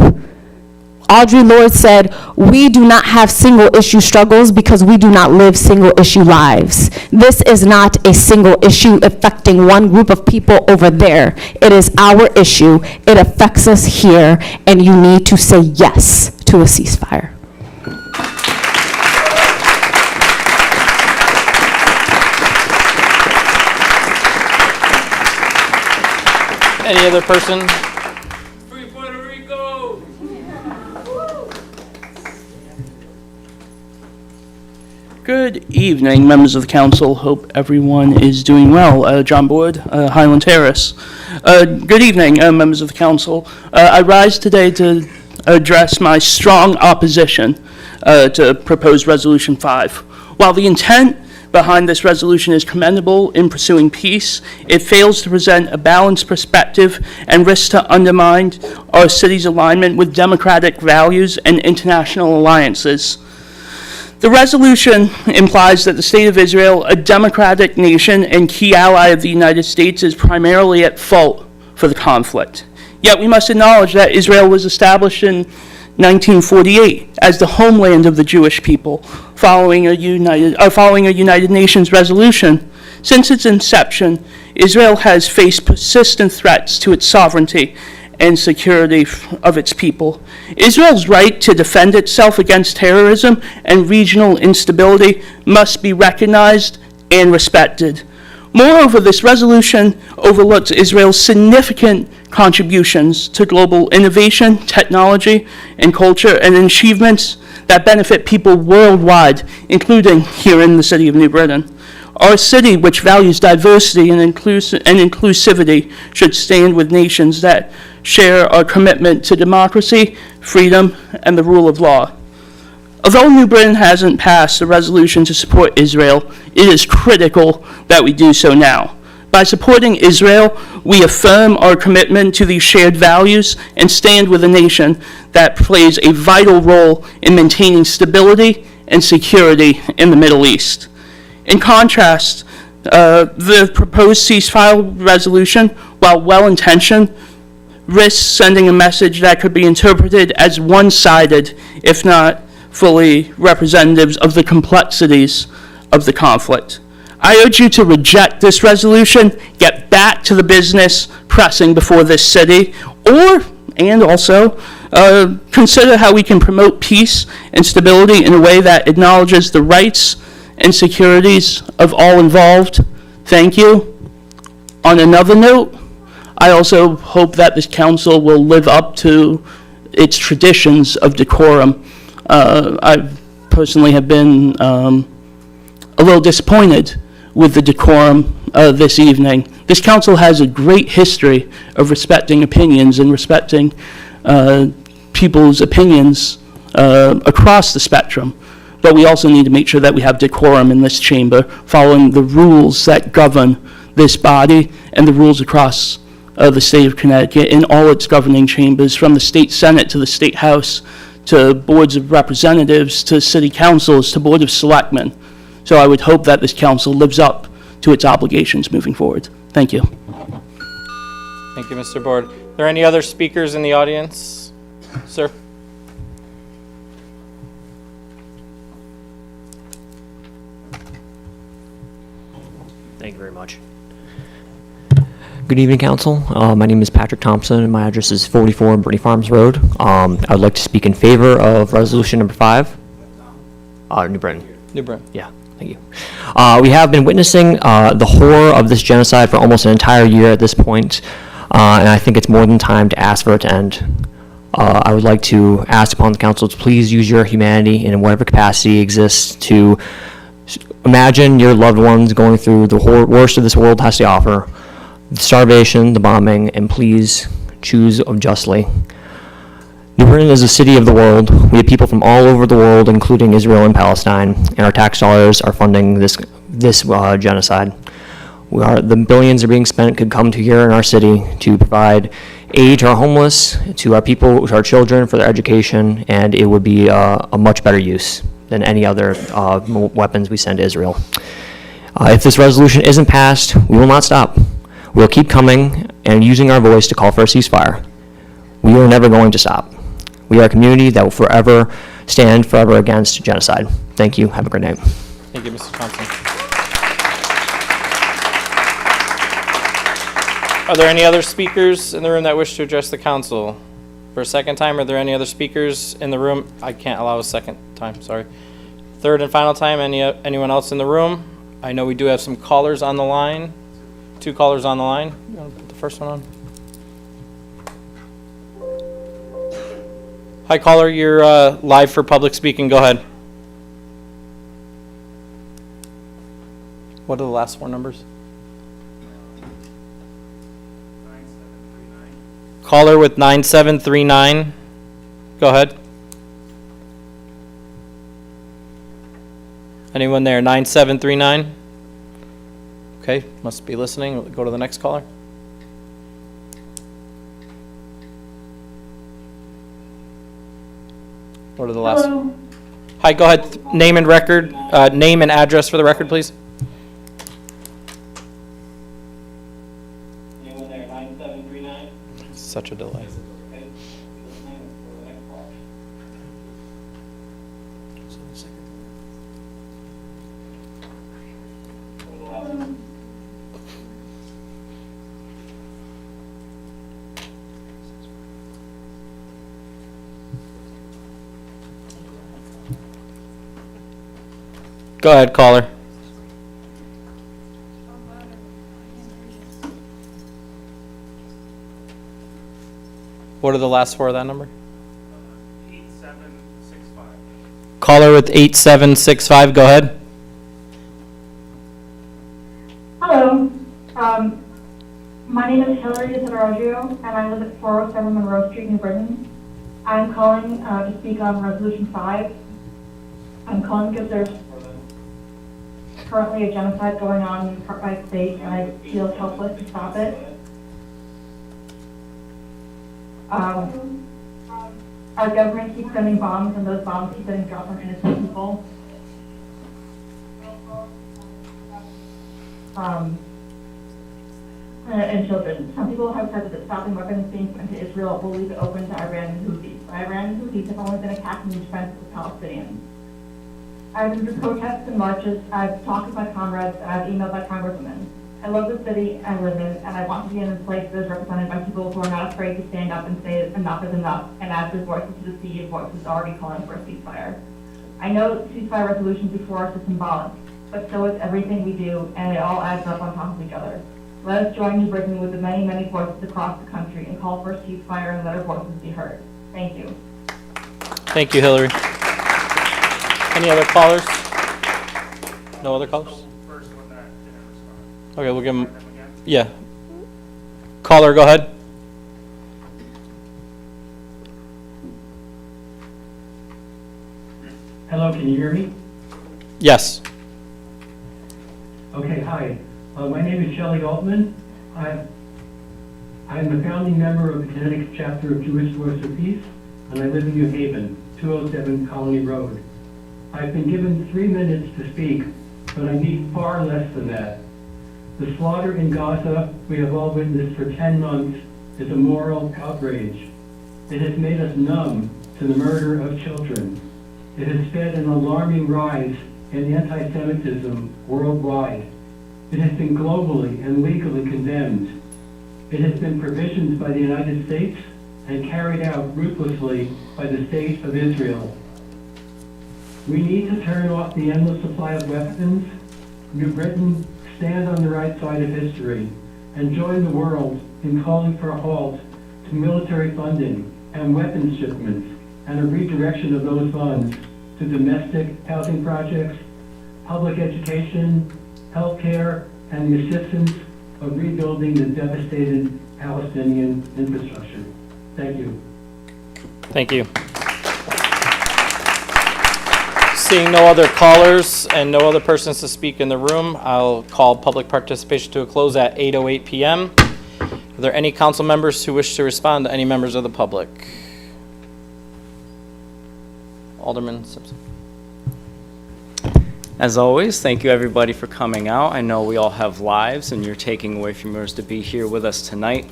Audre Lorde said, we do not have single issue struggles because we do not live single issue lives. This is not a single issue affecting one group of people over there. It is our issue. It affects us here, and you need to say yes to a ceasefire. Any other person? Good evening, members of the council. Hope everyone is doing well. John Board, Highland Terris. Good evening, members of the council. I rise today to address my strong opposition to proposed Resolution 5. While the intent behind this resolution is commendable in pursuing peace, it fails to present a balanced perspective and risks to undermine our city's alignment with democratic values and international alliances. The resolution implies that the state of Israel, a democratic nation and key ally of the United States, is primarily at fault for the conflict. Yet we must acknowledge that Israel was established in 1948 as the homeland of the Jewish people, following a United Nations resolution. Since its inception, Israel has faced persistent threats to its sovereignty and security of its people. Israel's right to defend itself against terrorism and regional instability must be recognized and respected. Moreover, this resolution overlooks Israel's significant contributions to global innovation, technology, and culture, and achievements that benefit people worldwide, including here in the city of New Britain. Our city, which values diversity and inclusivity, should stand with nations that share our commitment to democracy, freedom, and the rule of law. Although New Britain hasn't passed a resolution to support Israel, it is critical that we do so now. By supporting Israel, we affirm our commitment to these shared values and stand with a nation that plays a vital role in maintaining stability and security in the Middle East. In contrast, the proposed ceasefire resolution, while well-intentioned, risks sending a message that could be interpreted as one-sided, if not fully representatives of the complexities of the conflict. I urge you to reject this resolution, get back to the business pressing before this city, and also consider how we can promote peace and stability in a way that acknowledges the rights and securities of all involved. Thank you. On another note, I also hope that this council will live up to its traditions of decorum. I personally have been a little disappointed with the decorum this evening. This council has a great history of respecting opinions and respecting people's opinions across the spectrum. But we also need to make sure that we have decorum in this chamber, following the rules that govern this body and the rules across the state of Connecticut in all its governing chambers, from the state senate to the state house, to boards of representatives, to city councils, to board of selectmen. So I would hope that this council lives up to its obligations moving forward. Thank you. Thank you, Mr. Board. Are there any other speakers in the audience? Sir? Thank you very much. Good evening, Council. My name is Patrick Thompson, and my address is 44 Brittany Farms Road. I would like to speak in favor of Resolution Number 5. New Britain. New Britain. Yeah, thank you. We have been witnessing the horror of this genocide for almost an entire year at this point, and I think it's more than time to ask for it to end. I would like to ask upon the Council to please use your humanity in whatever capacity exists to imagine your loved ones going through the worst of this world has to offer, the starvation, the bombing, and please choose justly. New Britain is a city of the world. We have people from all over the world, including Israel and Palestine, and our tax dollars are funding this genocide. The billions are being spent could come to here in our city to provide aid to our homeless, to our people, to our children for their education, and it would be a much better use than any other weapons we send to Israel. If this resolution isn't passed, we will not stop. We'll keep coming and using our voice to call for a ceasefire. We are never going to stop. We are a community that will stand forever against genocide. Thank you. Have a great night. Thank you, Mr. Thompson. Are there any other speakers in the room that wish to address the council? For a second time, are there any other speakers in the room? I can't allow a second time, sorry. Third and final time, anyone else in the room? I know we do have some callers on the line. 2 callers on the line. You want to put the first one on? Hi, caller, you're live for public speaking. Go ahead. What are the last 4 numbers? Caller with 9739. Go ahead. Anyone there? 9739? Okay, must be listening. We'll go to the next caller. What are the last? Hello. Hi, go ahead. Name and record. Name and address for the record, please. Anyone there? 9739? Such a delay. Go ahead, caller. What are the last 4 of that number? 8765. Caller with 8765, go ahead. Hello. My name is Hillary Desarrojo, and I live at 407 Monroe Street, New Britain. I'm calling to speak on Resolution 5. I'm calling because there's currently a genocide going on in part by state, and I feel helpless to stop it. Our government keeps sending bombs, and those bombs keep getting dropped on innocent people. And children. Some people have said that stopping weapons being sent to Israel will leave it open to Iran and Houthis. But Iran and Houthis have only been attacking the defense of the Palestinians. I've been to protests and marches, I've talked with my comrades, and I've emailed my congresswomen. I love the city I live in, and I want to be in a place that is represented by people who are not afraid to stand up and say enough is enough, and add their voices to the sea of voices already calling for a ceasefire. I know that the ceasefire resolution before us is symbolic, but so is everything we do, and it all adds up on top of each other. Let us join New Britain with the many, many voices across the country and call for a ceasefire and let our voices be heard. Thank you. Thank you, Hillary. Any other callers? No other callers? Okay, we'll give them, yeah. Caller, go ahead. Hello, can you hear me? Yes. Okay, hi. My name is Shelley Altman. I'm the founding member of the Connecticut chapter of Jewish Voice for Peace, and I live in New Haven, 207 Colony Road. I've been given 3 minutes to speak, but I need far less than that. The slaughter in Gaza we have all witnessed for 10 months is a moral outrage. It has made us numb to the murder of children. It has fed an alarming rise in anti-Semitism worldwide. It has been globally and legally condemned. It has been provisioned by the United States and carried out ruthlessly by the State of Israel. We need to turn off the endless supply of weapons. New Britain, stand on the right side of history and join the world in calling for a halt to military funding and weapons shipments and a redirection of those funds to domestic housing projects, public education, healthcare, and the assistance of rebuilding the devastated Palestinian infrastructure. Thank you. Thank you. Seeing no other callers and no other persons to speak in the room, I'll call public participation to a close at 8:08 p.m. Are there any council members who wish to respond to any members of the public? Alderman Simpson. As always, thank you everybody for coming out. I know we all have lives and you're taking away from yours to be here with us tonight.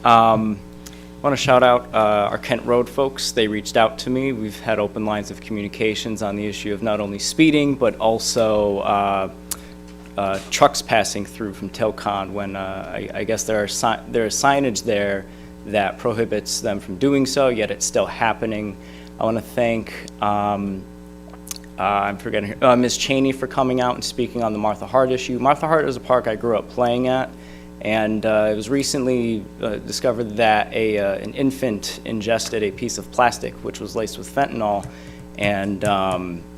I want to shout out our Kent Road folks. They reached out to me. We've had open lines of communications on the issue of not only speeding, but also trucks passing through from Tilcon when I guess there is signage there that prohibits them from doing so, yet it's still happening. I want to thank I'm forgetting her, Ms. Cheney for coming out and speaking on the Martha Hart issue. Martha Hart is a park I grew up playing at, and it was recently discovered that an infant ingested a piece of plastic which was laced with fentanyl, and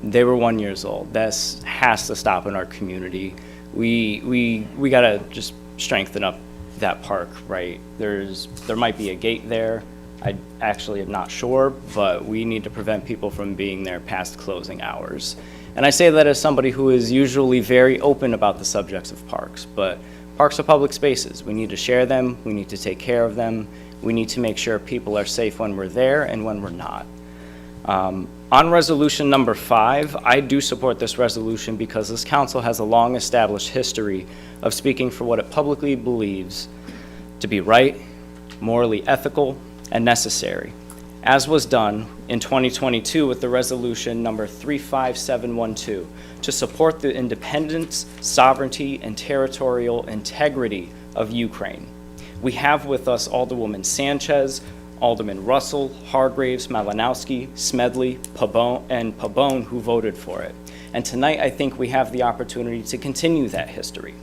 they were 1 year old. This has to stop in our community. We gotta just strengthen up that park, right? There might be a gate there. I actually am not sure, but we need to prevent people from being there past closing hours. And I say that as somebody who is usually very open about the subjects of parks, but parks are public spaces. We need to share them, we need to take care of them, we need to make sure people are safe when we're there and when we're not. On resolution number 5, I do support this resolution because this council has a long established history of speaking for what it publicly believes to be right, morally ethical, and necessary, as was done in 2022 with the resolution number 35712 to support the independence, sovereignty, and territorial integrity of Ukraine. We have with us Alderwoman Sanchez, Alderman Russell, Hargraves, Malinowski, Smedley, Pabon, who voted for it. And tonight I think we have the opportunity to continue that history.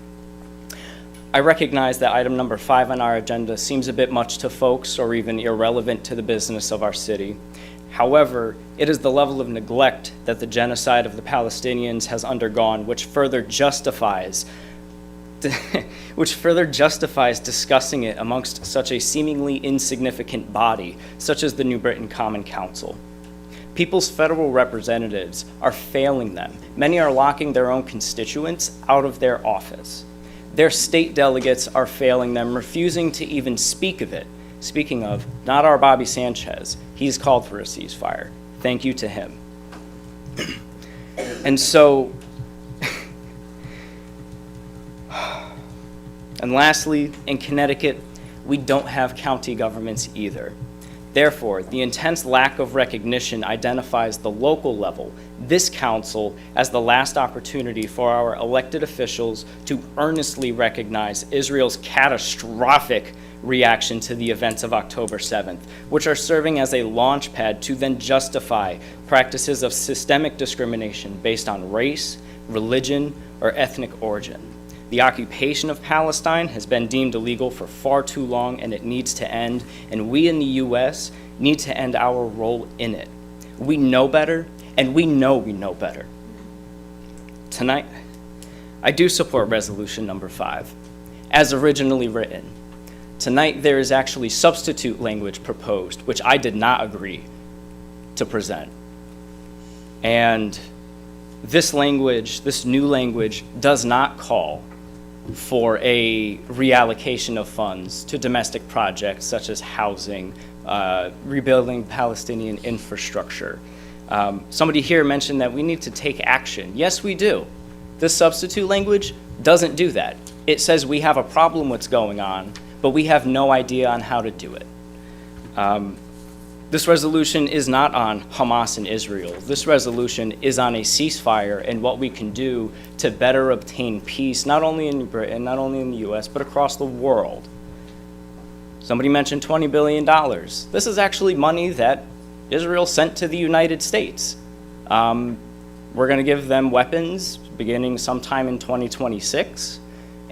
I recognize that item number 5 on our agenda seems a bit much to folks or even irrelevant to the business of our city. However, it is the level of neglect that the genocide of the Palestinians has undergone which further justifies discussing it amongst such a seemingly insignificant body, such as the New Britain Common Council. People's federal representatives are failing them. Many are locking their own constituents out of their office. Their state delegates are failing them, refusing to even speak of it. Speaking of, not our Bobby Sanchez. He's called for a ceasefire. Thank you to him. And so, and lastly, in Connecticut, we don't have county governments either. Therefore, the intense lack of recognition identifies the local level, this council, as the last opportunity for our elected officials to earnestly recognize Israel's catastrophic reaction to the events of October 7th, which are serving as a launch pad to then justify practices of systemic discrimination based on race, religion, or ethnic origin. The occupation of Palestine has been deemed illegal for far too long, and it needs to end, and we in the U.S. need to end our role in it. We know better, and we know better. Tonight, I do support resolution number 5, as originally written. Tonight, there is actually substitute language proposed, which I did not agree to present. And this language, this new language, does not call for a reallocation of funds to domestic projects such as housing, rebuilding Palestinian infrastructure. Somebody here mentioned that we need to take action. Yes, we do. This substitute language doesn't do that. It says we have a problem what's going on, but we have no idea on how to do it. This resolution is not on Hamas and Israel. This resolution is on a ceasefire and what we can do to better obtain peace, not only in Britain, not only in the US, but across the world. Somebody mentioned $20 billion. This is actually money that Israel sent to the United States. We're going to give them weapons beginning sometime in 2026.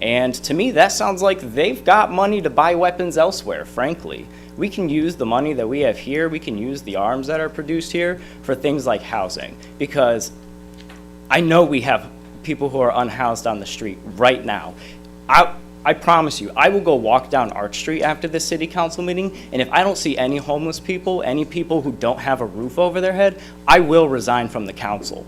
And to me, that sounds like they've got money to buy weapons elsewhere, frankly. We can use the money that we have here, we can use the arms that are produced here for things like housing. Because I know we have people who are unhoused on the street right now. I promise you, I will go walk down Arch Street after this city council meeting, and if I don't see any homeless people, any people who don't have a roof over their head, I will resign from the council.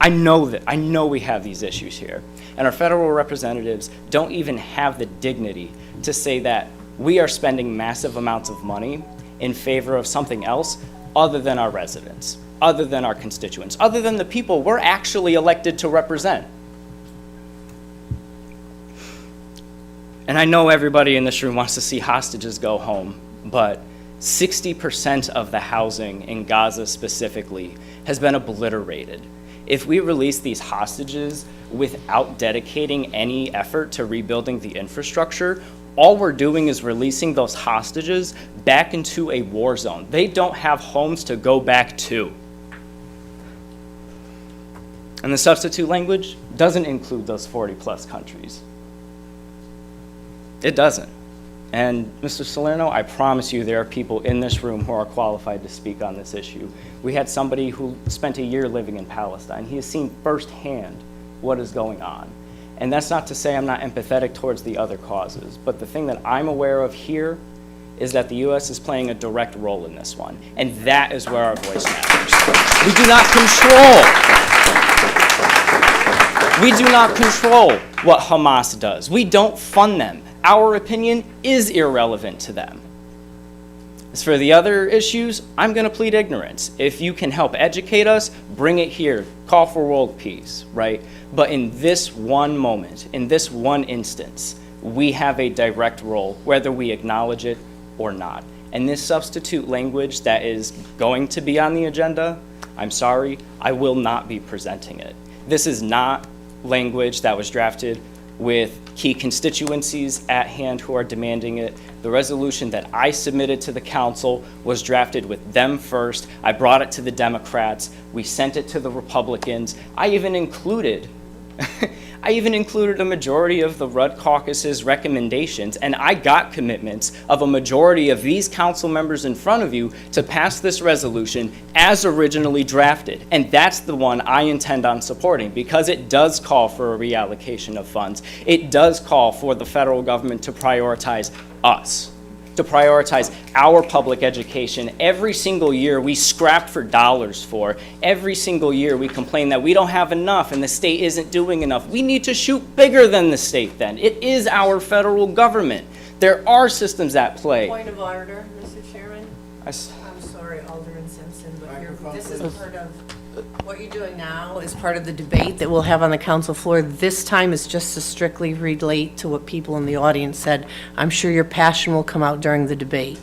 I know we have these issues here. And our federal representatives don't even have the dignity to say that we are spending massive amounts of money in favor of something else other than our residents, other than our constituents, other than the people we're actually elected to represent. And I know everybody in this room wants to see hostages go home, but 60% of the housing in Gaza specifically has been obliterated. If we release these hostages without dedicating any effort to rebuilding the infrastructure, all we're doing is releasing those hostages back into a war zone. They don't have homes to go back to. And the substitute language doesn't include those 40+ countries. It doesn't. And Mr. Salerno, I promise you there are people in this room who are qualified to speak on this issue. We had somebody who spent a year living in Palestine. He has seen firsthand what is going on. And that's not to say I'm not empathetic towards the other causes, but the thing that I'm aware of here is that the U.S. is playing a direct role in this one, and that is where our voice matters. We do not control what Hamas does. We don't fund them. Our opinion is irrelevant to them. As for the other issues, I'm going to plead ignorance. If you can help educate us, bring it here. Call for world peace, right? But in this one moment, in this one instance, we have a direct role, whether we acknowledge it or not. And this substitute language that is going to be on the agenda, I'm sorry, I will not be presenting it. This is not language that was drafted with key constituencies at hand who are demanding it. The resolution that I submitted to the council was drafted with them first. I brought it to the Democrats. We sent it to the Republicans. I even included a majority of the Rudd Caucus's recommendations, and I got commitments of a majority of these council members in front of you to pass this resolution as originally drafted. And that's the one I intend on supporting because it does call for a reallocation of funds. It does call for the federal government to prioritize us, to prioritize our public education. Every single year we scrap for dollars for. Every single year we complain that we don't have enough and the state isn't doing enough. We need to shoot bigger than the state then. It is our federal government. There are systems at play. Point of order, Mr. Chairman. I'm sorry, Alderman Simpson, but this is part of, what you're doing now is part of the debate that we'll have on the council floor. This time is just to strictly relate to what people in the audience said. I'm sure your passion will come out during the debate.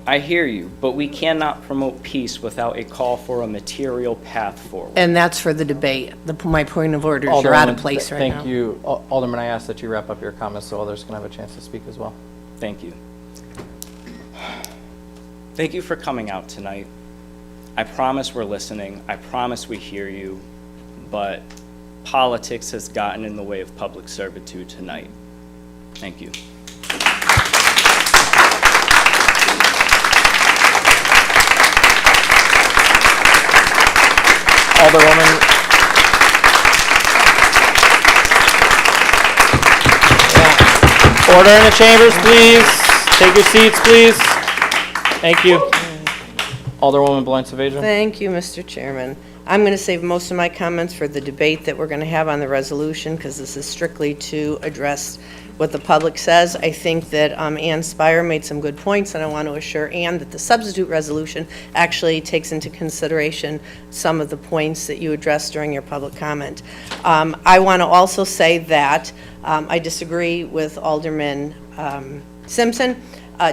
I hear you, but we cannot promote peace without a call for a material path forward. And that's for the debate. My point of order is you're out of place right now. Thank you. Alderman, I ask that you wrap up your comments so others can have a chance to speak as well. Thank you. Thank you for coming out tonight. I promise we're listening. I promise we hear you, but politics has gotten in the way of public servitude tonight. Thank you. Alderwoman. Yeah. Order in the chambers, please. Take your seats, please. Thank you. Alderwoman Blancevasion. Thank you, Mr. Chairman. I'm going to save most of my comments for the debate that we're going to have on the resolution, because this is strictly to address what the public says. I think that Ann Spire made some good points, and I want to assure Ann that the substitute resolution actually takes into consideration some of the points that you addressed during your public comment. I want to also say that I disagree with Alderman Simpson.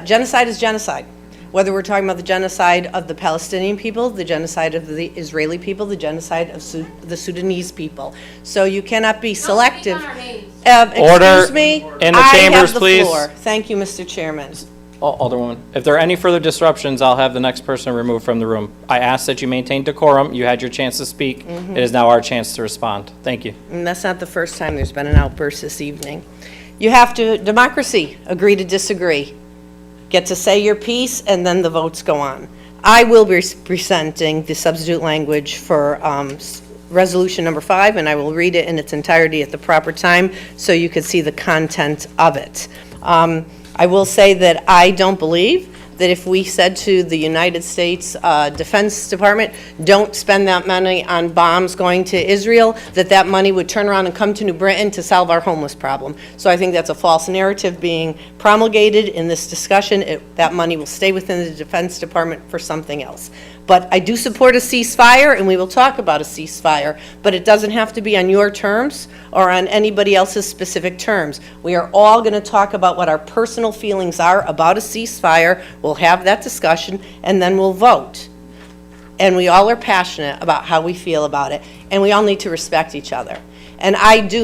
Genocide is genocide. Whether we're talking about the genocide of the Palestinian people, the genocide of the Israeli people, the genocide of the Sudanese people. So you cannot be selective. Order Excuse me. in the I chambers, have the please. floor. Thank you, Mr. Chairman. Alderwoman, if there are any further disruptions, I'll have the next person removed from the room. I ask that you maintain decorum. You had your chance to speak. It is now our chance to respond. Thank you. And that's not the first time there's been an outburst this evening. You have to, democracy, agree to disagree. Get to say your piece, and then the votes go on. I will be presenting the substitute language for resolution number 5, and I will read it in its entirety at the proper time so you can see the content of it. I will say that I don't believe that if we said to the United States Defense Department, don't spend that money on bombs going to Israel, that that money would turn around and come to New Britain to solve our homeless problem. So I think that's a false narrative being promulgated in this discussion. That money will stay within the Defense Department for something else. But I do support a ceasefire, and we will talk about a ceasefire, but it doesn't have to be on your terms or on anybody else's specific terms. We are all going to talk about what our personal feelings are about a ceasefire. We'll have that discussion, and then we'll vote. And we all are passionate about how we feel about it, and we all need to respect each other. And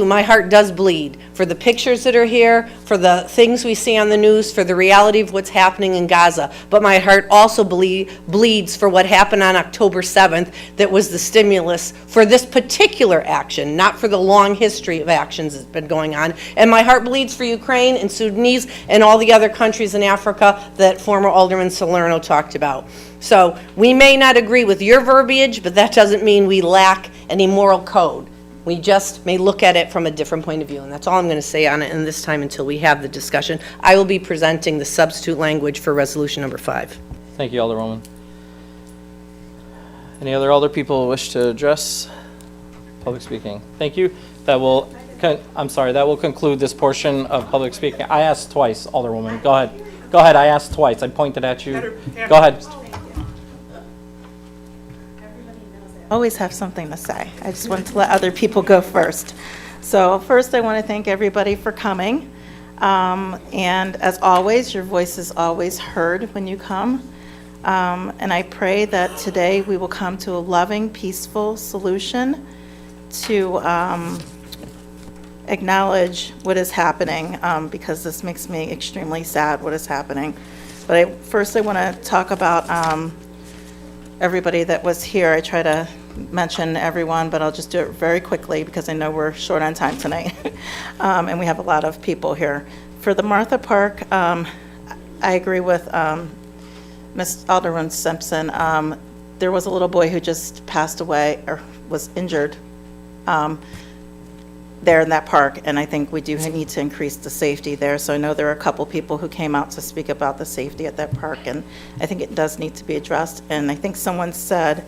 my heart does bleed for the pictures that are here, for the things we see on the news, for the reality of what's happening in Gaza. But my heart also bleeds for what happened on October 7th that was the stimulus for this particular action, not for the long history of actions that's been going on. And my heart bleeds for Ukraine and Sudanese and all the other countries in Africa that former Alderman Salerno talked about. So we may not agree with your verbiage, but that doesn't mean we lack any moral code. We just may look at it from a different point of view, and that's all I'm going to say on it in this time until we have the discussion. I will be presenting the substitute language for resolution number 5. Thank you, Alderwoman. Any other alder people wish to address public speaking? Thank you. That will conclude this portion of public speaking. I asked twice, Alderwoman. Go ahead. Go ahead. I asked twice. I pointed at you. Go ahead. Always have something to say. I just want to let other people go first. So first, I want to thank everybody for coming. And as always, your voice is always heard when you come. And I pray that today we will come to a loving, peaceful solution to acknowledge what is happening, because this makes me extremely sad what is happening. But first I want to talk about everybody that was here. I try to mention everyone, but I'll just do it very quickly because I know we're short on time tonight. And we have a lot of people here. For the Martha Park, I agree with Ms. Alderman Simpson. There was a little boy who just passed away or was injured there in that park, and I think we do need to increase the safety there. So I know there are a couple people who came out to speak about the safety at that park, and I think it does need to be addressed. And I think someone said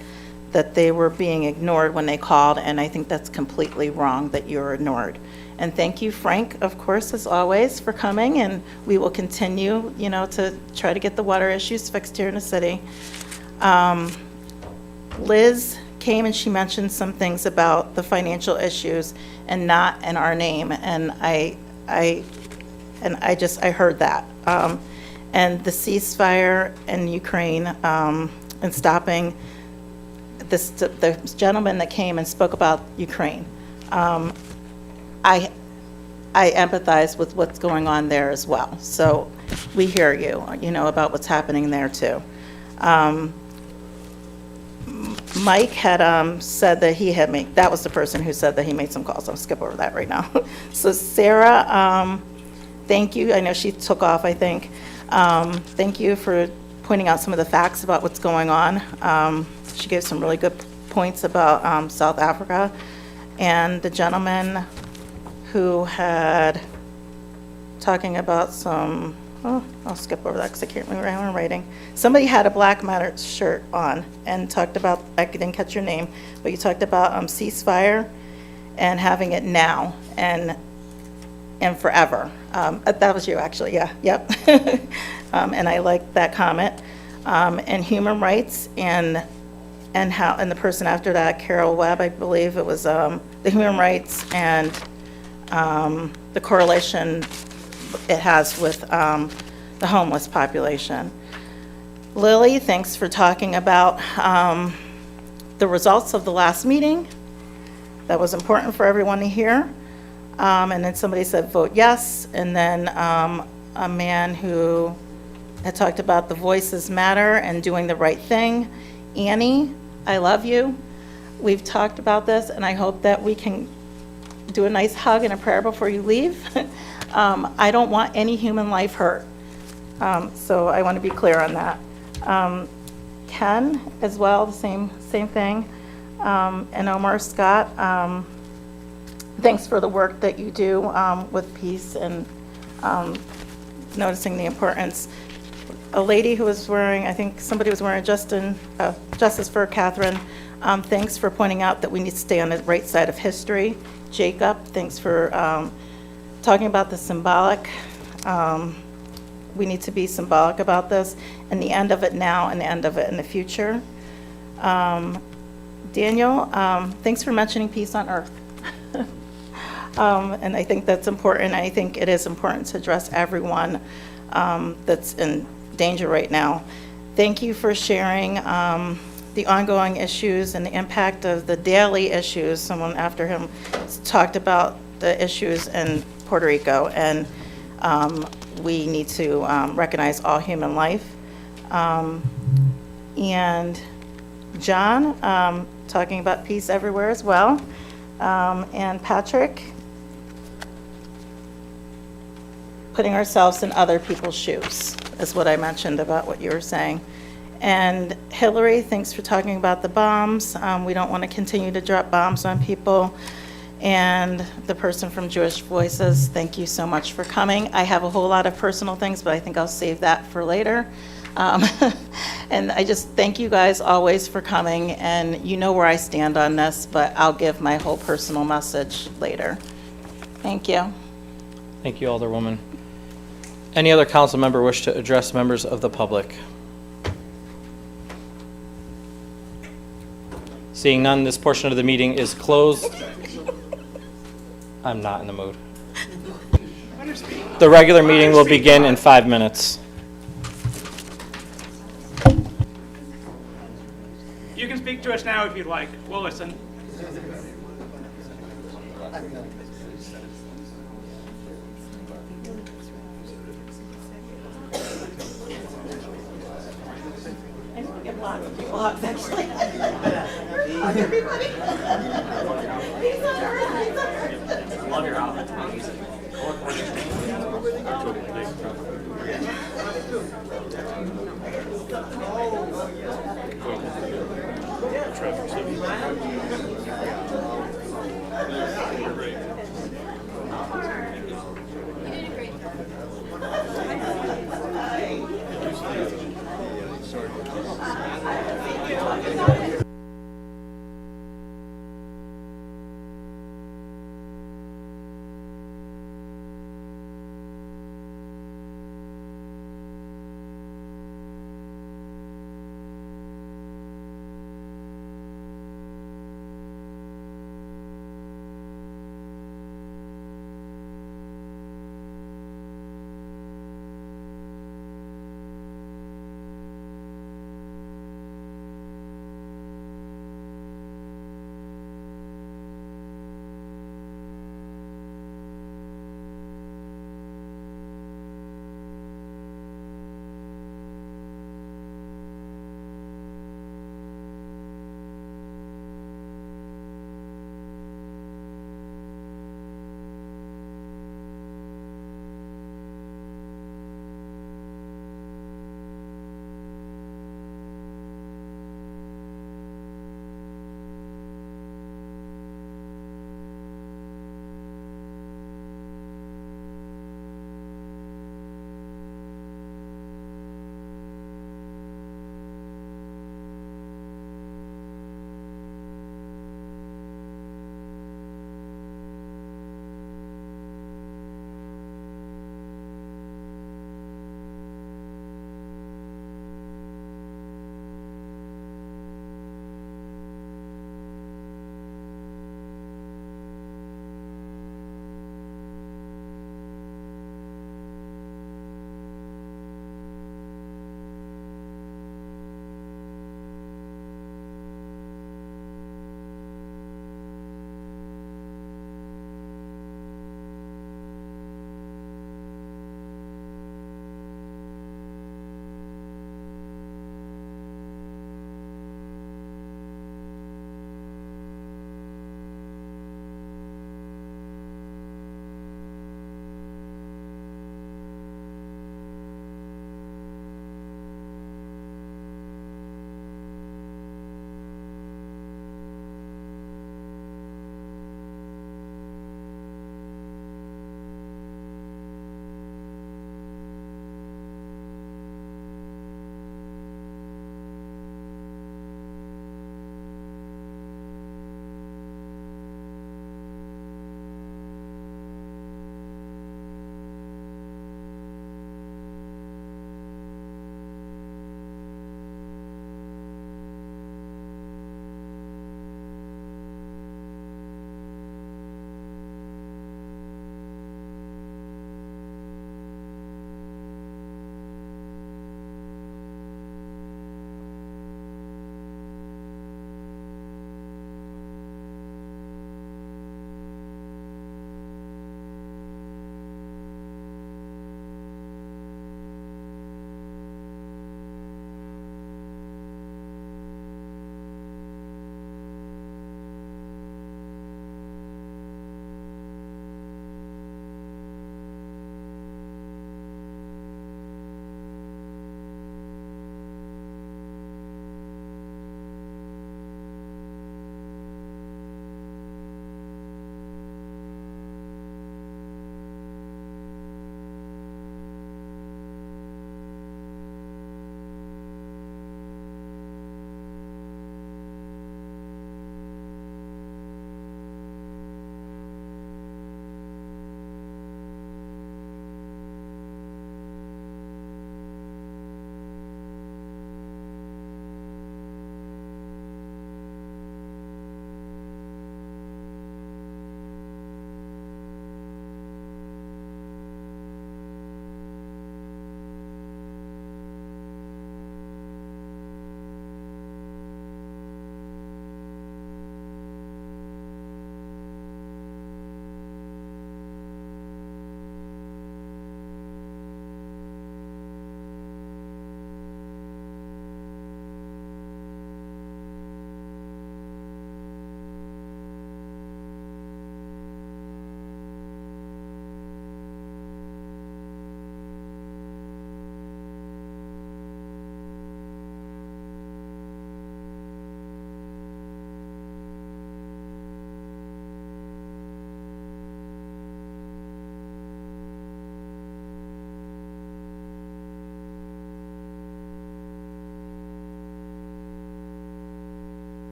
that they were being ignored when they called, and I think that's completely wrong, that you're ignored. And thank you, Frank, of course, as always, for coming, and we will continue, to try to get the water issues fixed here in the city. Liz came and she mentioned some things about the financial issues and not in our name, and I heard that. And the ceasefire in Ukraine and stopping the gentleman that came and spoke about Ukraine. I empathize with what's going on there as well. So we hear you, about what's happening there too. Mike had said that he had made, that was the person who said that he made some calls. I'll skip over that right now. So Sarah, thank you. I know she took off, I think. Thank you for pointing out some of the facts about what's going on. She gave some really good points about South Africa, and the gentleman who had talking about some, oh, I'll skip over that because I can't remember how I'm writing. Somebody had a Black Matter shirt on and talked about, I didn't catch your name, but you talked about ceasefire and having it now and forever. That was you, actually, yeah, yep. And I liked that comment. And human rights and the person after that, Carol Webb, I believe it was, the human rights and the correlation it has with the homeless population. Lily, thanks for talking about the results of the last meeting. That was important for everyone to hear. And then somebody said vote yes, and then a man who had talked about the voices matter and doing the right thing. Annie, I love you. We've talked about this, and I hope that we can do a nice hug and a prayer before you leave. I don't want any human life hurt, so I want to be clear on that. Ken, as well, the same thing. And Omar, Scott, thanks for the work that you do with peace and noticing the importance. A lady who was wearing, I think somebody was wearing Justice for Catherine, thanks for pointing out that we need to stay on the right side of history. Jacob, thanks for talking about the symbolic. We need to be symbolic about this, and the end of it now and the end of it in the future. Daniel, thanks for mentioning peace on earth. And I think that's important. I think it is important to address everyone that's in danger right now. Thank you for sharing the ongoing issues and the impact of the daily issues. Someone after him talked about the issues in Puerto Rico, and we need to recognize all human life. And John, talking about peace everywhere as well. And Patrick, putting ourselves in other people's shoes is what I mentioned about what you were saying. And Hillary, thanks for talking about the bombs. We don't want to continue to drop bombs on people. And the person from Jewish Voices, thank you so much for coming. I have a whole lot of personal things, but I think I'll save that for later. And I just thank you guys always for coming, and you know where I stand on this, but I'll give my whole personal message later. Thank you. Thank you, Alderwoman. Any other council member wish to address members of the public? Seeing none, this portion of the meeting is closed. I'm not in the mood. The regular meeting will begin in 5 minutes. You can speak to us now if you'd like. We'll listen.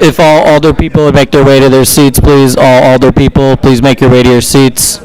If all Alder people would make their way to their seats, please. All Alder people, please make your way to your seats.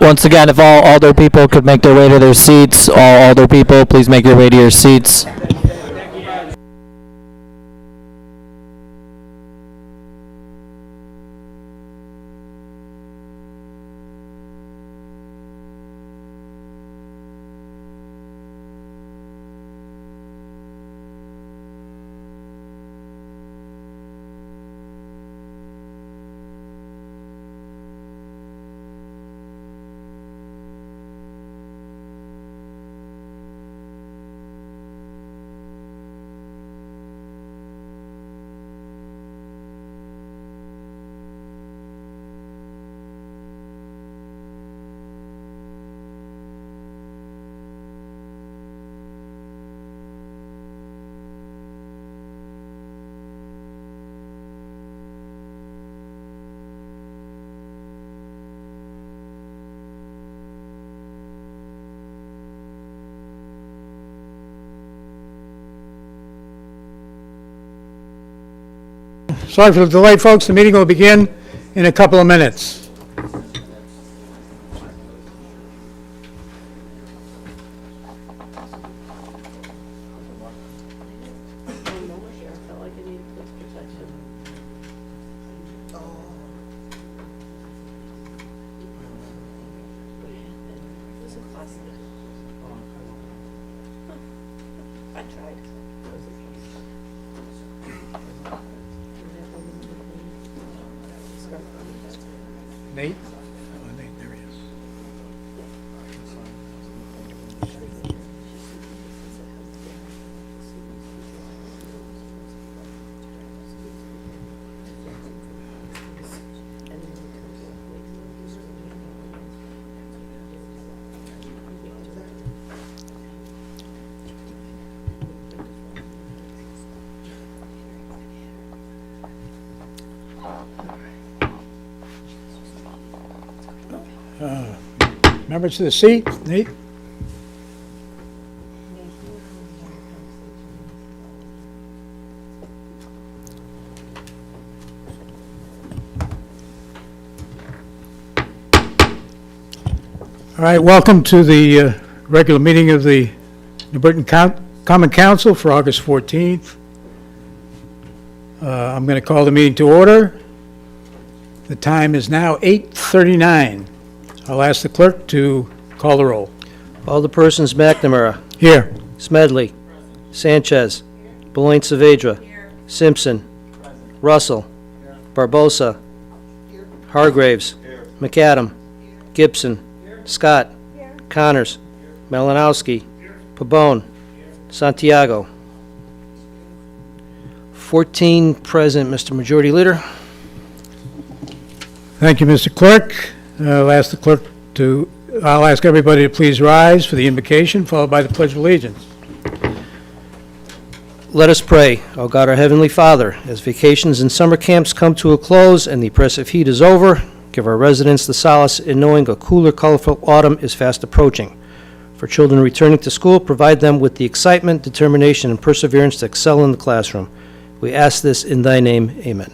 Once again, if all Alder people could make their way to their seats, all Alder people, please make your way to your seats. Sorry for the delay, folks. The meeting will begin in a couple of minutes. Nate? Oh, Nate, there he is. Members to the seat, Nate? All right, welcome to the regular meeting of the New Britain Common Council for August 14th. I'm going to call the meeting to order. The time is now 8:39. I'll ask the clerk to call the roll. Alderpersons McNamara. Here. Smedley. Sanchez. Belain Saavedra. Simpson. Russell. Barbosa. Hargraves. McAdam. Gibson. Scott. Connors. Malinowski. Pabon. Santiago. 14 present, Mr. Majority Leader. Thank you, Mr. Clerk. I'll ask everybody to please rise for the invocation, followed by the Pledge of Allegiance. Let us pray. O God, our Heavenly Father, as vacations and summer camps come to a close and the oppressive heat is over, give our residents the solace in knowing a cooler, colorful autumn is fast approaching. For children returning to school, provide them with the excitement, determination, and perseverance to excel in the classroom. We ask this in thy name. Amen.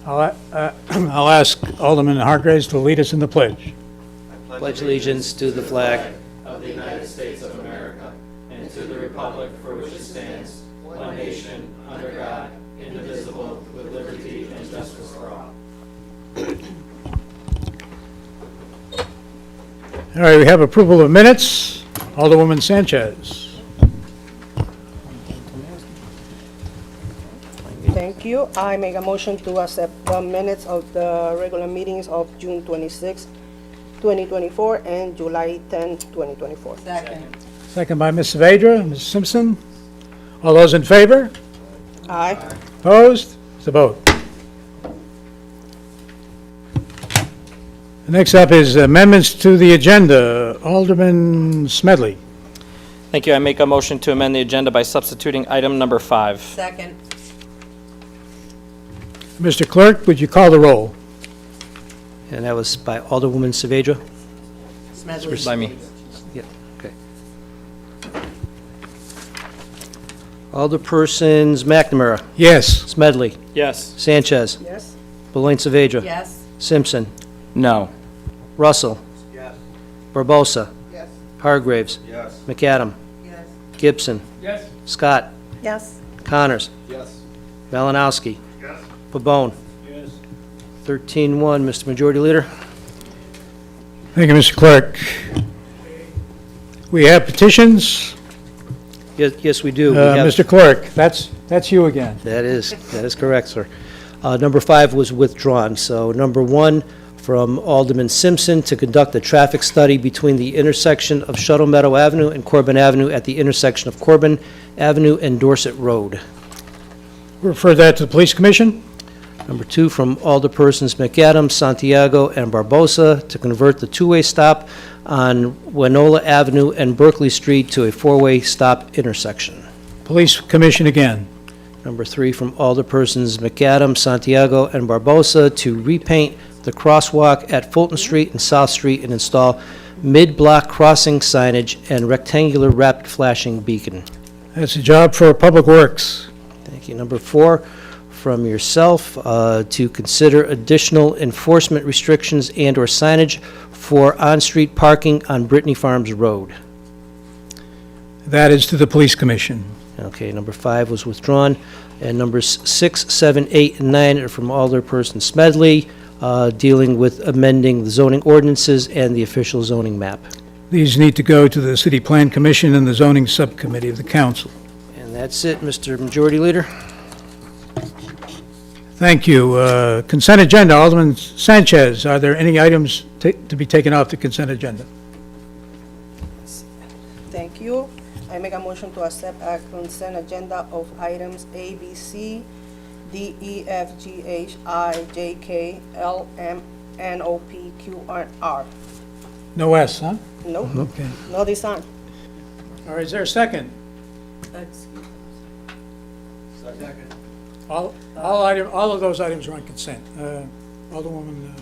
I'll ask Alderman Hargraves to lead us in the pledge. I pledge allegiance to the flag of the United States of America and to the republic for which it stands, one nation, under God, indivisible, with liberty and justice for all. All right, we have approval of minutes. Alderwoman Sanchez. Thank you. I make a motion to accept the minutes of the regular meetings of June 26, 2024 and July 10, 2024. Second. Second by Ms. Saavedra. Ms. Simpson. All those in favor? Aye. Opposed? It's a vote. Next up is amendments to the agenda. Alderman Smedley. Thank you. I make a motion to amend the agenda by substituting item number 5. Second. Mr. Clerk, would you call the roll? And that was by Alderwoman Saavedra? Smedley. By me. Yeah, okay. Alderpersons McNamara. Yes. Smedley. Yes. Sanchez. Yes. Belain Saavedra. Yes. Simpson. No. Russell. Yes. Barbosa. Yes. Hargraves. Yes. McAdam. Yes. Gibson. Yes. Scott. Yes. Connors. Yes. Malinowski. Yes. Pabon. Yes. 13-1, Mr. Majority Leader. Thank you, Mr. Clerk. We have petitions. Yes, we do. We have- Mr. Clerk, that's you again. That is correct, sir. Number 5 was withdrawn. So number 1, from Alderman Simpson to conduct a traffic study between the intersection of Shuttle Meadow Avenue and Corbin Avenue at the intersection of Corbin Avenue and Dorset Road. Refer that to the Police Commission. Number 2, from Alderpersons McAdam, Santiago, and Barbosa to convert the two-way stop on Winola Avenue and Berkeley Street to a four-way stop intersection. Police Commission again. Number 3, from Alderpersons McAdam, Santiago, and Barbosa to repaint the crosswalk at Fulton Street and South Street and install mid-block crossing signage and rectangular rapid flashing beacon. That's a job for Public Works. Thank you. Number 4, from yourself to consider additional enforcement restrictions and/or signage for on-street parking on Brittany Farms Road. That is to the Police Commission. Okay, number 5 was withdrawn, and numbers 6, 7, 8, and 9 are from Alderperson Smedley, dealing with amending the zoning ordinances and the official zoning map. These need to go to the City Plan Commission and the Zoning Subcommittee of the Council. And that's it, Mr. Majority Leader. Thank you. Consent agenda, Alderman Sanchez, are there any items to be taken off the consent agenda? Thank you. I make a motion to accept a consent agenda of items A, B, C, D, E, F, G, H, I, J, K, L, M, N, O, P, Q, R. No S, huh? No. Okay. No, this on. All right, is there a second? All of those items are on consent. Alderwoman,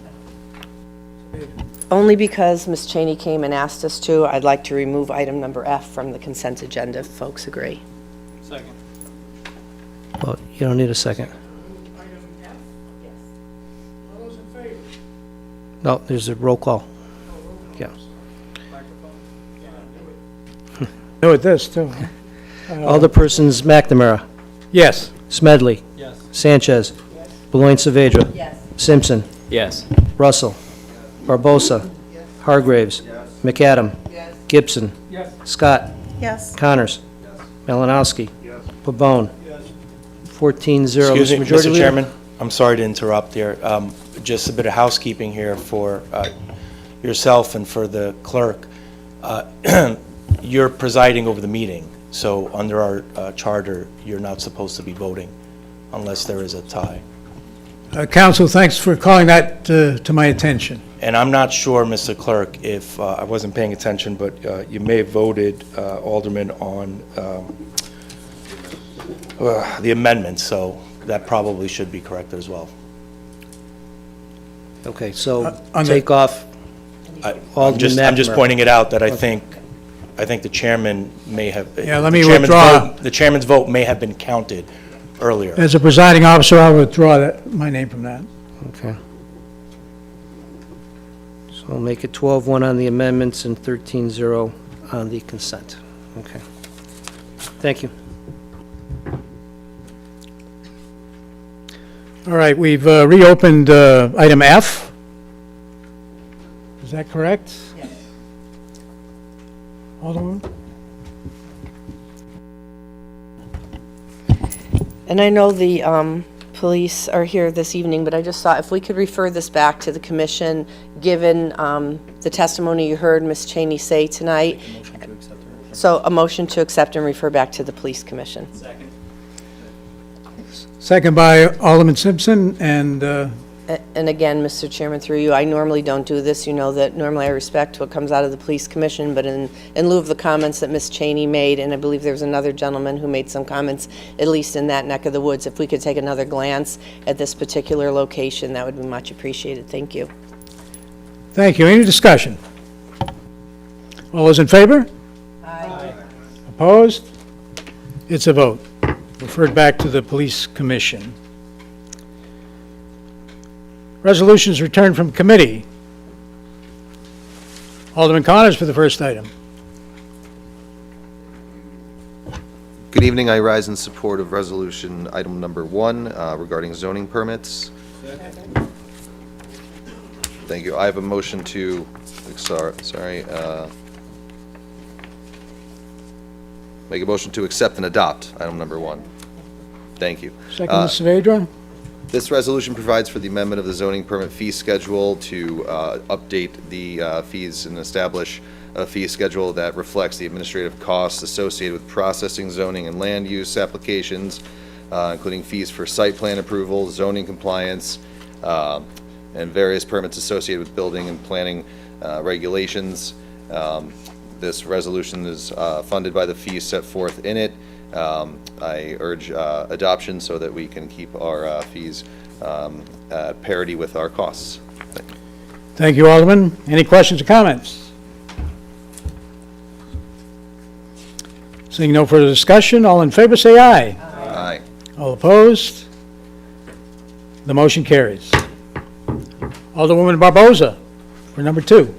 Only because Ms. Cheney came and asked us to, I'd like to remove item number F from the consent agenda, if folks agree. Second. Well, you don't need a second. all those in favor? No, there's a roll call. Yeah. Do it this, too. Alderpersons McNamara, Yes. Smedley. Yes. Sanchez. Beloin Saavedra. Yes. Simpson. Yes. Russell. Barbosa. Hargraves. McAdam. Gibson. Yes. Scott. Yes. Connors. Malinowski. Pabon. 14-0. Excuse me, Majority Mr. Leader? Chairman, I'm sorry to interrupt there. Just a bit of housekeeping here for yourself and for the clerk. You're presiding over the meeting, so under our charter, you're not supposed to be voting unless there is a tie. Council, thanks for calling that to my attention. And I'm not sure, Mr. Clerk, if I wasn't paying attention, but you may have voted, Alderman, on the amendment, so that probably should be corrected as well. Okay, so on the- take off I'm just McNamara. pointing it out that I think the chairman may have. Yeah, let me the chairman's withdraw. vote- The chairman's vote may have been counted earlier. As a presiding officer, I'll withdraw my name from that. Okay. So we'll make it 12-1 on the amendments and 13-0 on the consent. Okay. Thank you. All right, we've reopened item F. Is that correct? Yes. Alderman? And I know the police are here this evening, but I just thought if we could refer this back to the commission, given the testimony you heard Ms. Cheney say tonight. So a motion to accept and refer back to the police commission. Second by Alderman Simpson, and And again, Mr. Chairman, through you, I normally don't do this. You know that normally I respect what comes out of the police commission, but in lieu of the comments that Ms. Cheney made, and I believe there was another gentleman who made some comments, at least in that neck of the woods, if we could take another glance at this particular location, that would be much appreciated. Thank you. thank you. Any discussion? All those in favor? Aye. Opposed? It's a vote. Referred back to the police commission. Resolutions returned from committee. Alderman Connors for the first item. Good evening. I rise in support of resolution item number 1 regarding zoning permits. Thank you. I have a motion to, make a motion to accept and adopt item number 1. Thank you. Second, Ms. Saavedra. This resolution provides for the amendment of the zoning permit fee schedule to update the fees and establish a fee schedule that reflects the administrative costs associated with processing zoning and land use applications, including fees for site plan approval, zoning compliance, and various permits associated with building and planning regulations. This resolution is funded by the fees set forth in it. I urge adoption so that we can keep our fees at parity with our costs. Thank you, Alderman. Any questions or comments? Seeing no further discussion, all in favor say aye. Aye. All opposed? The motion carries. Alderwoman Barboza for number 2.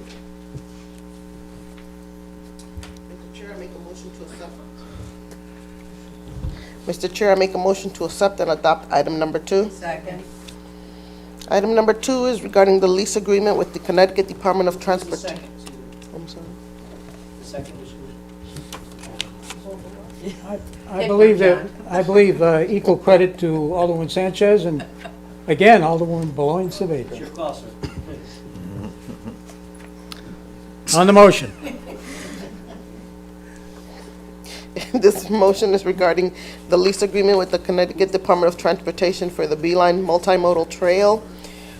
Mr. Chair, I make a motion to accept and adopt item number 2. Second. Item number 2 is regarding the lease agreement with the Connecticut Department of Transportation. I'm sorry. I believe equal credit to Alderwoman Sanchez and, again, Alderwoman Bulong Vargas. On the motion. This motion is regarding the lease agreement with the Connecticut Department of Transportation for the Beeline Multimodal Trail.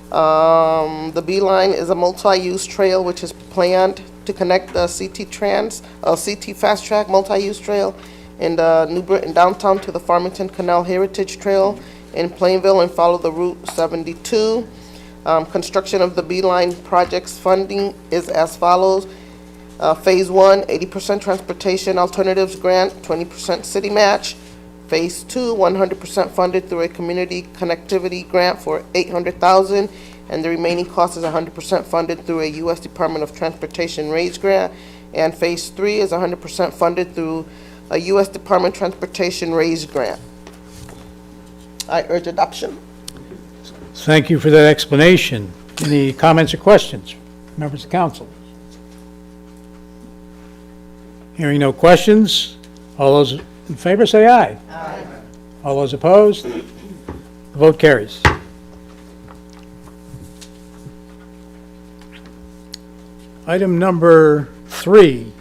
The Beeline is a multi-use trail which is planned to connect the CT Fast Track multi-use trail in New Britain downtown to the Farmington Canal Heritage Trail in Plainville and follow the Route 72. Construction of the Beeline project's funding is as follows. Phase 1, 80% Transportation Alternatives Grant, 20% City Match. Phase 2, 100% funded through a Community Connectivity Grant for $800,000, and the remaining cost is 100% funded through a U.S. Department of Transportation RAISE Grant. And Phase 3 is 100% funded through a U.S. Department of Transportation RAISE Grant. I urge adoption. Thank you for that explanation. Any comments or questions, members of council? Hearing no questions, all those in favor say aye. Aye. All those opposed? The vote carries. Item number 3.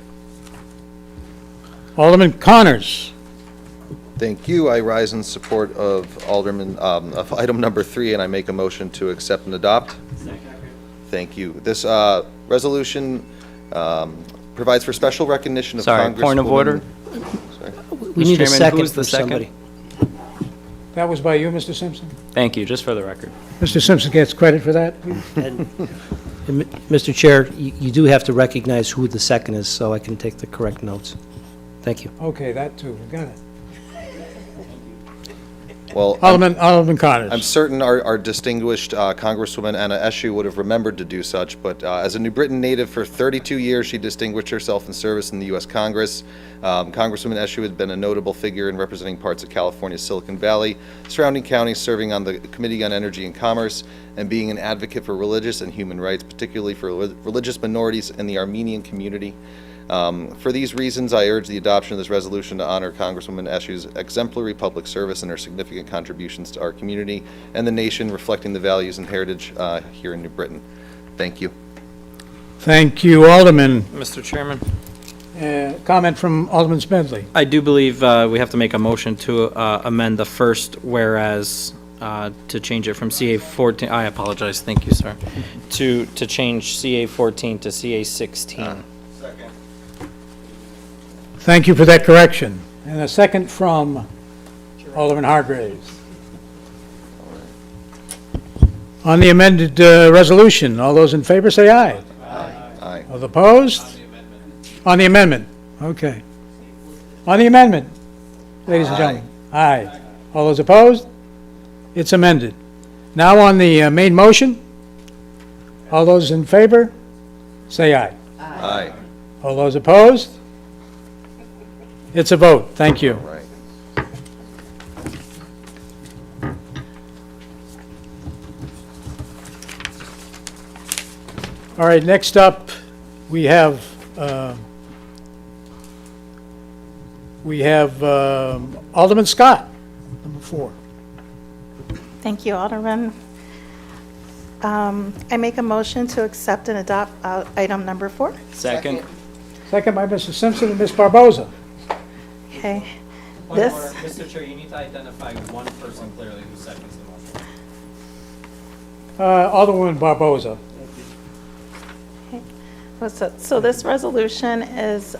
Alderman Connors. Thank you. I rise in support of of item number 3, and I make a motion to accept and adopt. Thank you. This resolution provides for special recognition of Sorry, point of order. Sorry. We need a Chairman, second who's the from second? somebody. That was by you, Mr. Simpson? Thank you, just for the record. Mr. Simpson gets credit for that? And Mr. Chair, you do have to recognize who the second is, so I can take the correct notes. Thank you. Okay, that too, got it. Well, Alderman Connors. I'm certain our distinguished Congresswoman Anna Eshoo would have remembered to do such, but as a New Britain native for 32 years, she distinguished herself in service in the U.S. Congress. Congresswoman Eshoo has been a notable figure in representing parts of California's Silicon Valley, surrounding counties, serving on the Committee on Energy and Commerce, and being an advocate for religious and human rights, particularly for religious minorities and the Armenian community. For these reasons, I urge the adoption of this resolution to honor Congresswoman Eshoo's exemplary public service and her significant contributions to our community and the nation, reflecting the values and heritage here in New Britain. Thank you. Thank you, Alderman. Mr. Chairman, Comment from Alderman Smedley. I do believe we have to make a motion to amend the first whereas to change it from CA 14, I apologize, thank you, sir, to change CA 14 to CA 16. Thank you for that correction. And a second from Alderman Hargraves. On the amended resolution, all those in favor say aye. Aye. All opposed? On the amendment. Okay. On the amendment, ladies and gentlemen. Aye. All those opposed? It's amended. Now on the main motion, all those in favor say aye. Aye. All those opposed? It's a vote. Thank you. Right. All right, next up, we have Alderman Scott, number 4. Thank you, Alderman. I make a motion to accept and adopt item number 4. Second. Second by Mr. Simpson and Ms. Barboza. Okay. Mr. Chair, you need to identify one person clearly who seconds the motion. Alderwoman Barboza. So this resolution is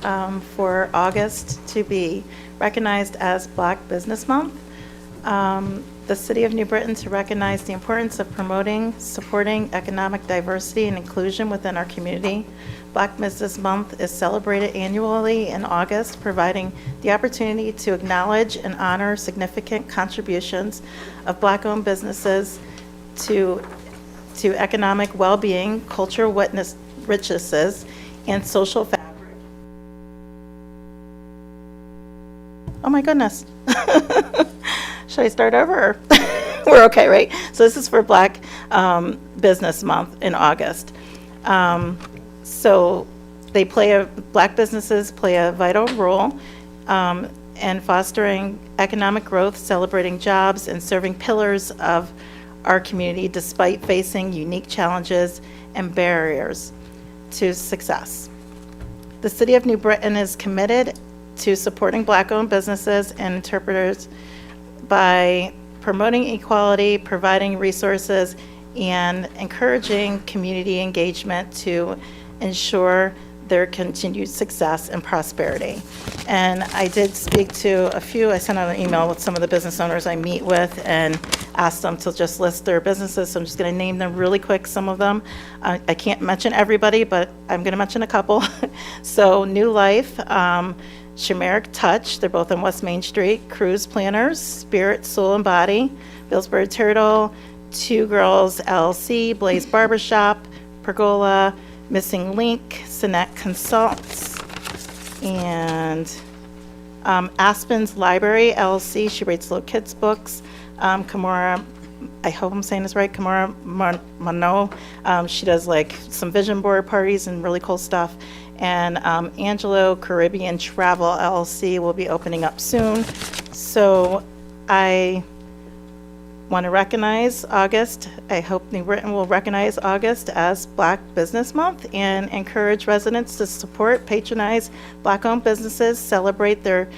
for August to be recognized as Black Business Month. The City of New Britain to recognize the importance of promoting, supporting economic diversity and inclusion within our community. Black Business Month is celebrated annually in August, providing the opportunity to acknowledge and honor significant contributions of Black-owned businesses to economic well-being, cultural richnesses, and social fabric. Oh my goodness. Should I start over? Or we're okay, right? So this is for Black Business Month in August. So Black businesses play a vital role in fostering economic growth, celebrating jobs, and serving pillars of our community despite facing unique challenges and barriers to success. The City of New Britain is committed to supporting Black-owned businesses and interpreters by promoting equality, providing resources, and encouraging community engagement to ensure their continued success and prosperity. And I did speak to a few. I sent out an email with some of the business owners I meet with and asked them to just list their businesses. So I'm just going to name them really quick, some of them. I can't mention everybody, but I'm going to mention a couple. So New Life, Shameric Touch, they're both on West Main Street, Cruise Planners, Spirit, Soul and Body, Billsbury Turtle, Two Girls LLC, Blaze Barbershop, Pergola, Missing Link, Sinet Consults, and Aspen's Library LLC. She writes little kids' books. Kimura, I hope I'm saying this right, Kimura Mano. She does like some vision board parties and really cool stuff. And Angelo Caribbean Travel LLC will be opening up soon. So I want to recognize August. I hope New Britain will recognize August as Black Business Month and encourage residents to support, patronize Black-owned businesses, celebrate their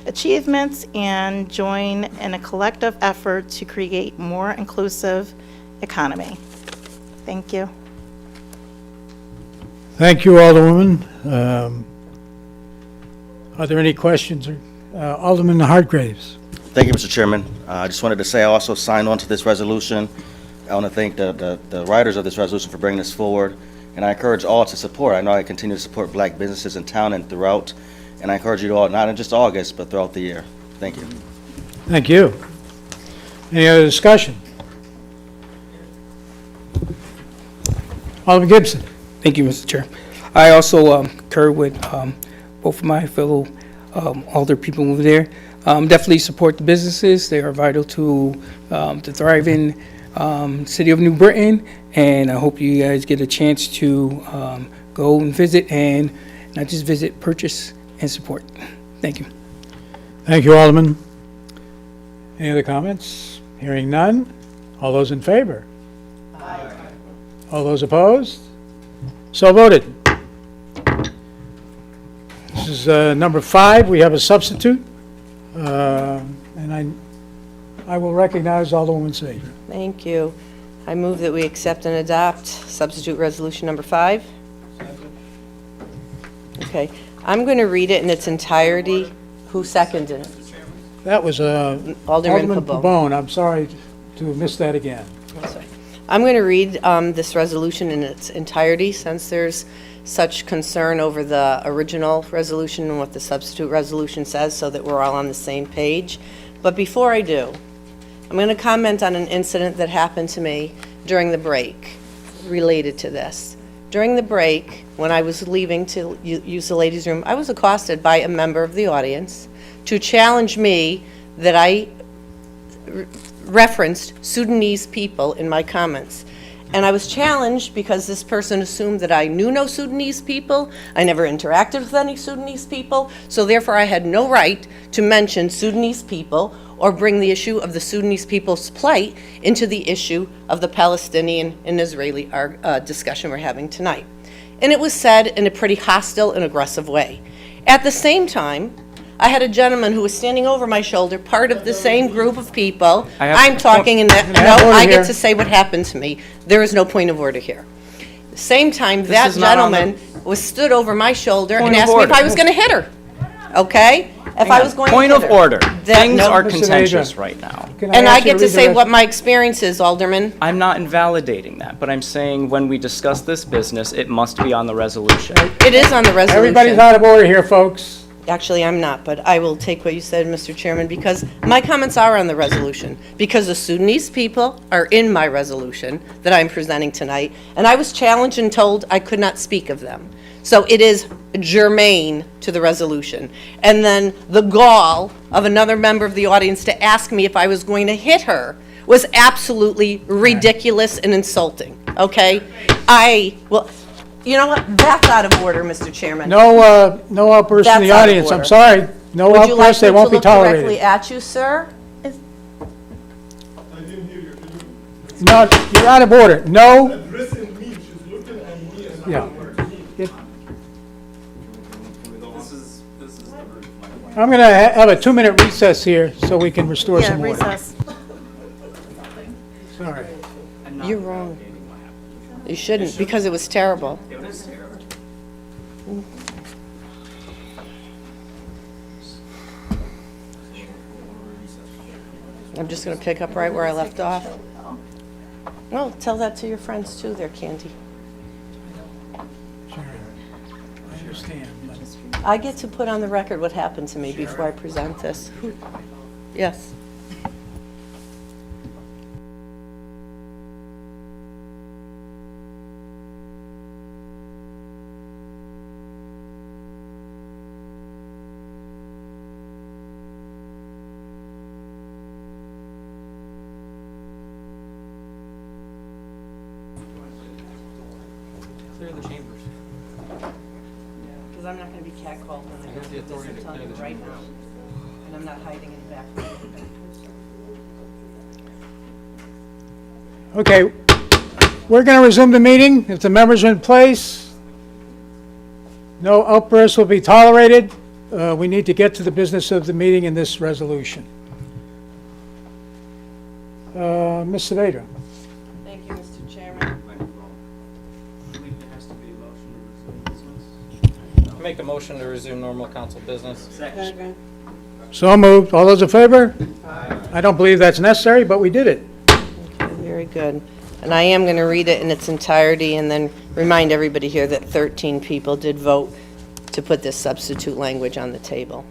achievements, and join in a collective effort to create more inclusive economy. Thank you. Thank you, Alderwoman. Are there any questions? Alderman Hartgraves. Thank you, Mr. Chairman. I just wanted to say I also signed on to this resolution. I want to thank the writers of this resolution for bringing this forward, and I encourage all to support. I know I continue to support Black businesses in town and throughout, and I encourage you to all, not in just August, but throughout the year. Thank you. Thank you. Any other discussion? Alderman Gibson. Thank you, Mr. Chair. I also concur with both of my fellow alder people over there. Definitely support the businesses. They are vital to the thriving city of New Britain, and I hope you guys get a chance to go and visit, and not just visit, purchase, and support. Thank you. Thank you, Alderman. Any other comments? Hearing none. All those in favor? Aye. All those opposed? So voted. This is number 5. We have a substitute. And I will recognize Alderwoman Sager. Thank you. I move that we accept and adopt substitute resolution number 5. Okay. I'm going to read it in its entirety. Who seconded it? That was Alderman Pabon. I'm sorry to have missed that again. I'm going to read this resolution in its entirety since there's such concern over the original resolution and what the substitute resolution says, so that we're all on the same page. But before I do, I'm going to comment on an incident that happened to me during the break related to this. During the break, when I was leaving to use the ladies' room, I was accosted by a member of the audience to challenge me that I referenced Sudanese people in my comments. And I was challenged because this person assumed that I knew no Sudanese people. I never interacted with any Sudanese people, so therefore I had no right to mention Sudanese people or bring the issue of the Sudanese people's plight into the issue of the Palestinian and Israeli discussion we're having tonight. And it was said in a pretty hostile and aggressive way. At the same time, I had a gentleman who was standing over my shoulder, part of the same group of people. I'm talking in that, no, I get to say what happened to me. There is no point of order here. The same time, that gentleman was stood over my shoulder and asked me if I was going to hit her. Okay? If I was going to hit her. Point of order. Things are contentious right now. And I get to say what my experience is, Alderman. I'm not invalidating that, but I'm saying when we discuss this business, it must be on the resolution. It is on the resolution. Everybody's out of order here, folks. Actually, I'm not, but I will take what you said, Mr. Chairman, because my comments are on the resolution, because the Sudanese people are in my resolution that I'm presenting tonight, and I was challenged and told I could not speak of them. So it is germane to the resolution. And then the gall of another member of the audience to ask me if I was going to hit her was absolutely ridiculous and insulting, okay? Well, you know what? That's out of order, Mr. Chairman. No outbursts in the That's out of audience. I'm order. sorry. No Would you like outbursts, they me won't to be look directly tolerated. at you, sir? No, you're out of order. No. Yeah. I'm going to have a 2-minute recess here so we can restore some order. recess. Sorry. You're wrong. You shouldn't, because it was terrible. I'm just going to pick up right where I left off. Well, tell that to your friends too there, Candy. I understand. I get to put on the record what happened to me before I present this. Yes. Clear the chambers. Because I'm not going to be catcalled when I go to this, I'm telling you right now. And I'm not hiding in the back. Okay, we're going to resume the meeting. If the members are in place, no outbursts will be tolerated. We need to get to the business of the meeting in this resolution. Ms. Saavedra. Thank you, Mr. Chairman. Make a motion to resume normal council business. Second. So moved. All those in favor? I don't believe that's necessary, but we did it. Very good. And I am going to read it in its entirety and then remind everybody here that 13 people did vote to put this substitute language on the table.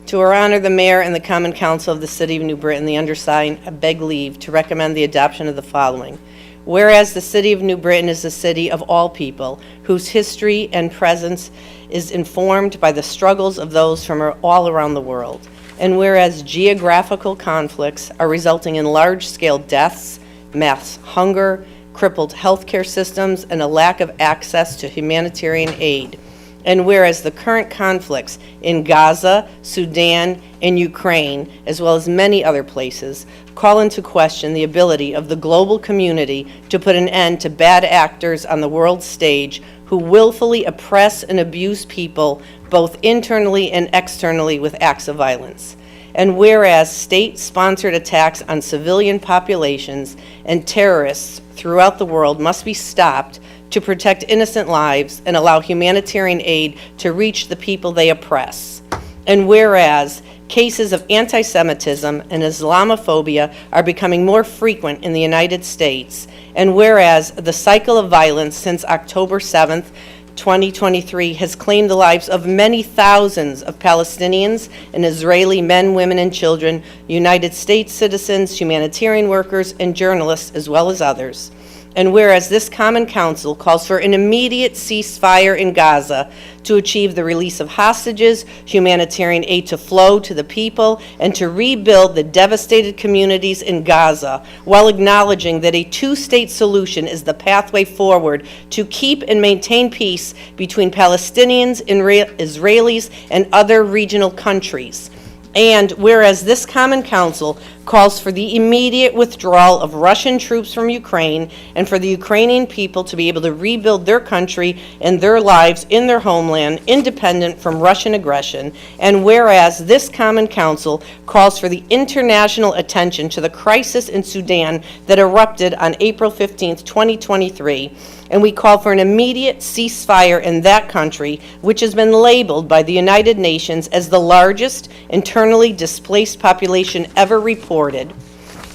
To our honor, the mayor and the common council of the city of New Britain, the undersigned beg leave to recommend the adoption of the following. Whereas the city of New Britain is a city of all people, whose history and presence is informed by the struggles of those from all around the world. And whereas geographical conflicts are resulting in large-scale deaths, mass hunger, crippled healthcare systems, and a lack of access to humanitarian aid. And whereas the current conflicts in Gaza, Sudan, and Ukraine, as well as many other places, call into question the ability of the global community to put an end to bad actors on the world stage who willfully oppress and abuse people both internally and externally with acts of violence. And whereas state-sponsored attacks on civilian populations and terrorists throughout the world must be stopped to protect innocent lives and allow humanitarian aid to reach the people they oppress. And whereas cases of anti-Semitism and Islamophobia are becoming more frequent in the United States, and whereas the cycle of violence since October 7th, 2023 has claimed the lives of many thousands of Palestinians and Israeli men, women, and children, United States citizens, humanitarian workers, and journalists, as well as others. And whereas this common council calls for an immediate ceasefire in Gaza to achieve the release of hostages, humanitarian aid to flow to the people, and to rebuild the devastated communities in Gaza, while acknowledging that a two-state solution is the pathway forward to keep and maintain peace between Palestinians, Israelis, and other regional countries. And whereas this common council calls for the immediate withdrawal of Russian troops from Ukraine and for the Ukrainian people to be able to rebuild their country and their lives in their homeland, independent from Russian aggression. And whereas this common council calls for the international attention to the crisis in Sudan that erupted on April 15th, 2023, and we call for an immediate ceasefire in that country, which has been labeled by the United Nations as the largest internally displaced population ever reported.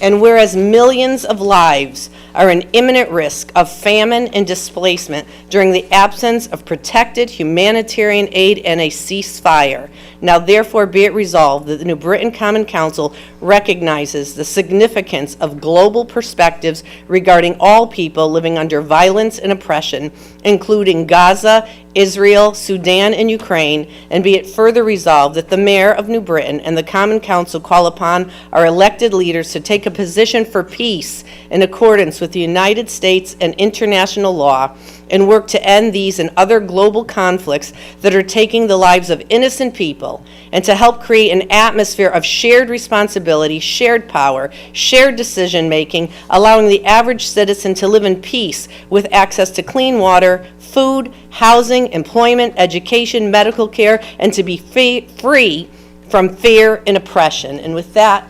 And whereas millions of lives are in imminent risk of famine and displacement during the absence of protected humanitarian aid and a ceasefire, now therefore be it resolved that the New Britain Common Council recognizes the significance of global perspectives regarding all people living under violence and oppression, including Gaza, Israel, Sudan, and Ukraine, and be it further resolved that the Mayor of New Britain and the Common Council call upon our elected leaders to take a position for peace in accordance with the United States and international law, and work to end these and other global conflicts that are taking the lives of innocent people, and to help create an atmosphere of shared responsibility, shared power, shared decision-making, allowing the average citizen to live in peace with access to clean water, food, housing, employment, education, medical care, and to be free from fear and oppression. And with that,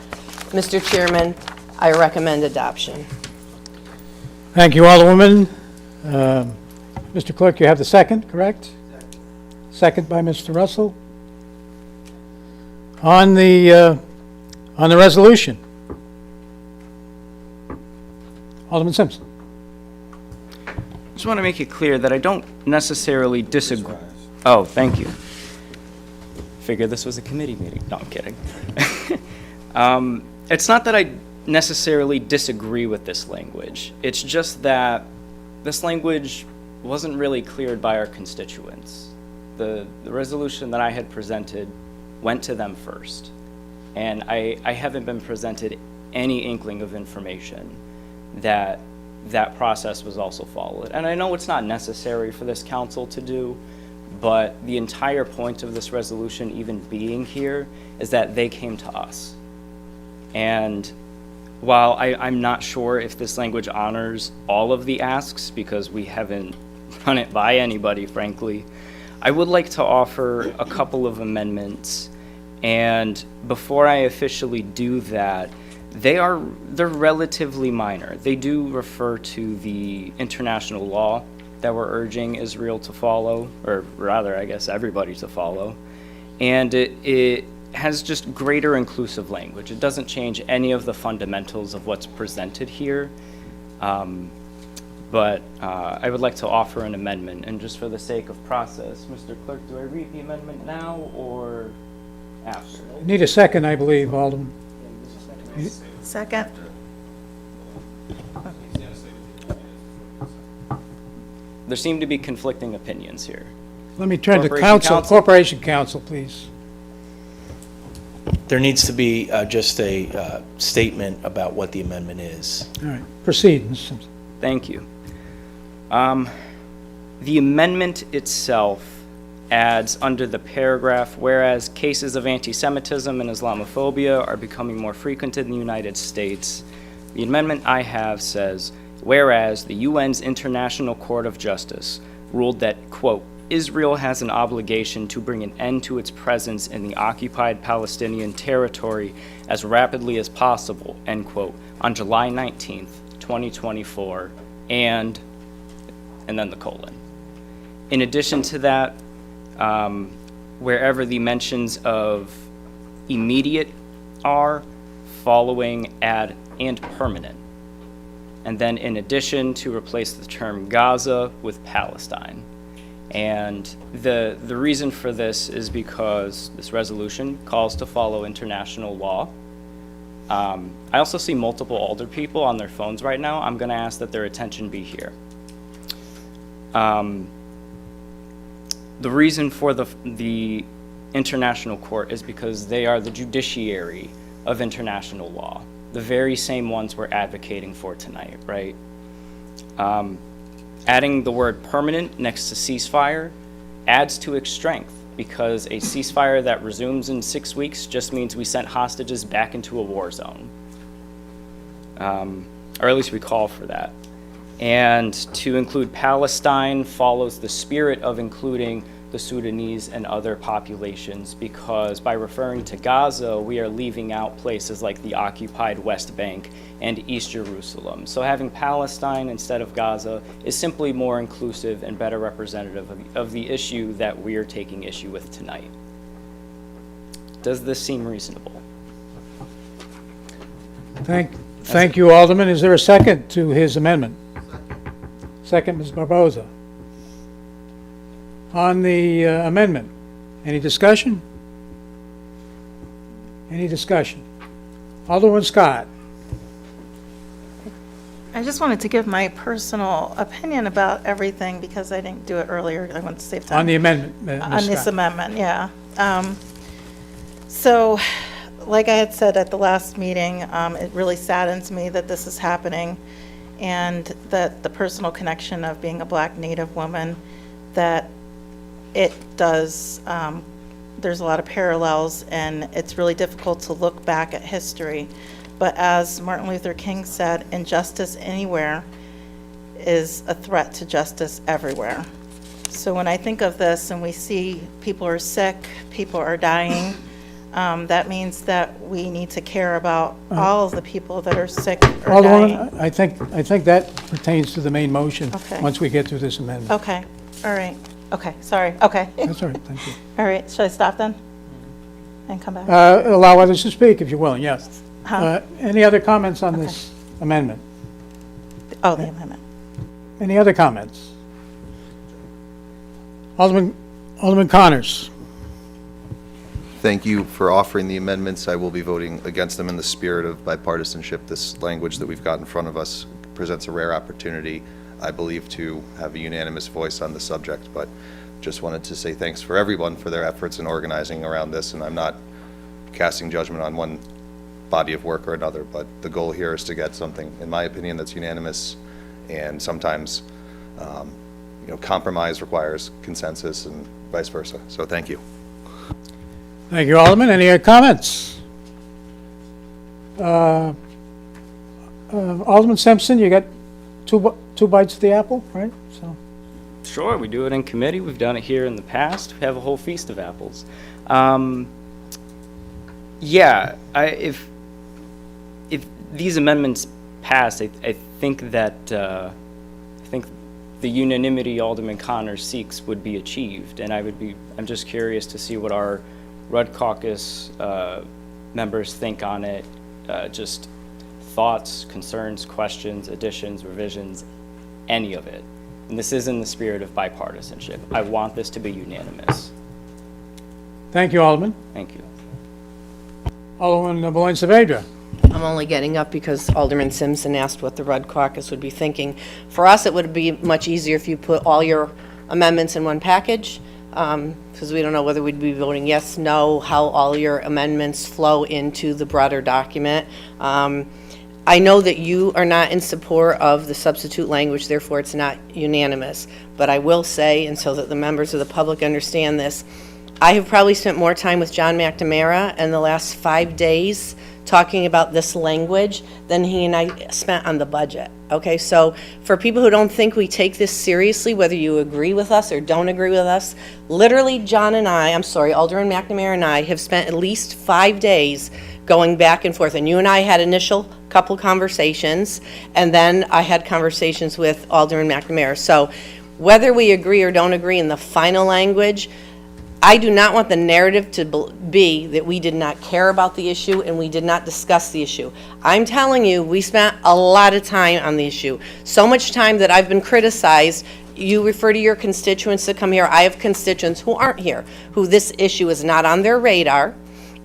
Mr. Chairman, I recommend adoption. Thank you, Alderwoman. Mr. Clerk, you have the second, correct? Second by Mr. Russell. On the resolution. Alderman Simpson. Just want to make it clear that I don't necessarily disagree. Oh, thank you. Figured this was a committee meeting. No, I'm kidding. It's not that I necessarily disagree with this language. It's just that this language wasn't really cleared by our constituents. The resolution that I had presented went to them first, and I haven't been presented any inkling of information that that process was also followed. And I know it's not necessary for this council to do, but the entire point of this resolution even being here is that they came to us. And while I'm not sure if this language honors all of the asks, because we haven't run it by anybody, frankly, I would like to offer a couple of amendments. And before I officially do that, they're relatively minor. They do refer to the international law that we're urging Israel to follow, or rather, I guess, everybody to follow. And it has just greater inclusive language. It doesn't change any of the fundamentals of what's presented here. But I would like to offer an amendment, and just for the sake of process, Mr. Clerk, do I read the amendment now or after? Need a second, I believe, Alderman. Second. There seem to be conflicting opinions here. Let me turn to Corporation Corporation Counsel, please. There needs to be just a statement about what the amendment is. All right, proceed, Mr. Simpson. Thank you. The amendment itself adds under the paragraph, whereas cases of anti-Semitism and Islamophobia are becoming more frequent in the United States, the amendment I have says, whereas the UN's International Court of Justice ruled that, quote, Israel has an obligation to bring an end to its presence in the occupied Palestinian territory as rapidly as possible, end quote, on July 19th, 2024, and then the colon. In addition to that, wherever the mentions of immediate are, following, add, and permanent. And then in addition, to replace the term Gaza with Palestine. And the reason for this is because this resolution calls to follow international law. I also see multiple older people on their phones right now. I'm going to ask that their attention be here. The reason for the International Court is because they are the judiciary of international law, the very same ones we're advocating for tonight, right? Adding the word permanent next to ceasefire adds to its strength, because a ceasefire that resumes in 6 weeks just means we sent hostages back into a war zone. Or at least we call for that. And to include Palestine follows the spirit of including the Sudanese and other populations, because by referring to Gaza, we are leaving out places like the occupied West Bank and East Jerusalem. So having Palestine instead of Gaza is simply more inclusive and better representative of the issue that we are taking issue with tonight. Does this seem reasonable? Thank Thank you, Alderman. Is there a second to his amendment? Second, Ms. Barboza. On the amendment, any discussion? Any discussion? Alderman Scott. I just wanted to give my personal opinion about everything because I didn't do it earlier. I want to save time. On the amendment, Ms. On this Scott. amendment, yeah. So, like I had said at the last meeting, it really saddens me that this is happening and that the personal connection of being a Black Native woman, that it does, there's a lot of parallels, and it's really difficult to look back at history. But as Martin Luther King said, injustice anywhere is a threat to justice everywhere. So when I think of this and we see people are sick, people are dying, that means that we need to care about all of the people that are sick or dying. Alderman, I think that pertains to the main motion. Okay. Once we get through this amendment. Okay, all right, okay, sorry, okay. That's all right, thank you. All right, should I stop then? And come back? Allow others to speak if you're willing, yes. Huh? Any other comments on this amendment? Oh, the amendment. Any other comments? Alderman Connors. Thank you for offering the amendments. I will be voting against them in the spirit of bipartisanship. This language that we've got in front of us presents a rare opportunity, I believe, to have a unanimous voice on the subject, but just wanted to say thanks for everyone for their efforts in organizing around this, and I'm not casting judgment on one body of work or another, but the goal here is to get something, in my opinion, that's unanimous, and sometimes compromise requires consensus and vice versa. So thank you. Thank you, Alderman. Any other comments? Alderman Simpson, you got two bites of the apple, right? So. Sure, we do it in committee. We've done it here in the past. We have a whole feast of apples. Yeah, if these amendments pass, I think that the unanimity Alderman Connors seeks would be achieved, and I'm just curious to see what our Red Caucus members think on it. Just thoughts, concerns, questions, additions, revisions, any of it. And this is in the spirit of bipartisanship. I want this to be unanimous. Thank you, Alderman. Thank you. Alderman Bulong Vargas. I'm only getting up because Alderman Simpson asked what the Red Caucus would be thinking. For us, it would be much easier if you put all your amendments in one package, because we don't know whether we'd be voting yes, no, how all your amendments flow into the broader document. I know that you are not in support of the substitute language, therefore it's not unanimous. But I will say, and so that the members of the public understand this, I have probably spent more time with John McNamara in the last 5 days talking about this language than he and I spent on the budget. Okay, so for people who don't think we take this seriously, whether you agree with us or don't agree with us, literally Alderman McNamara and I have spent at least 5 days going back and forth. And you and I had initial couple conversations, and then I had conversations with Alderman McNamara. So whether we agree or don't agree in the final language, I do not want the narrative to be that we did not care about the issue and we did not discuss the issue. I'm telling you, we spent a lot of time on the issue. So much time that I've been criticized. You refer to your constituents that come here. I have constituents who aren't here, who this issue is not on their radar.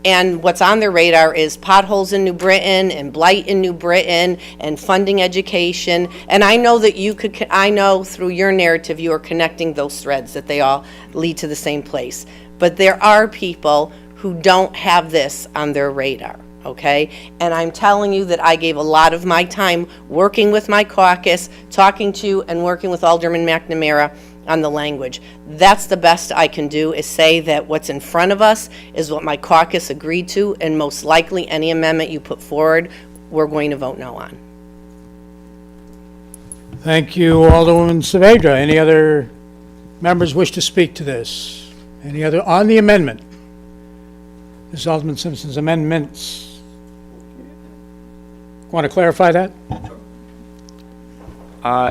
And what's on their radar is potholes in New Britain and blight in New Britain and funding education. And I know that I know through your narrative you are connecting those threads, that they all lead to the same place. But there are people who don't have this on their radar, okay? And I'm telling you that I gave a lot of my time working with my caucus, talking to and working with Alderman McNamara on the language. That's the best I can do, is say that what's in front of us is what my caucus agreed to, and most likely any amendment you put forward, we're going to vote no on. Thank you, Alderwoman Saavedra. Any other members wish to speak to this? Any other on the amendment? This is Alderman Simpson's amendments. Want to clarify that?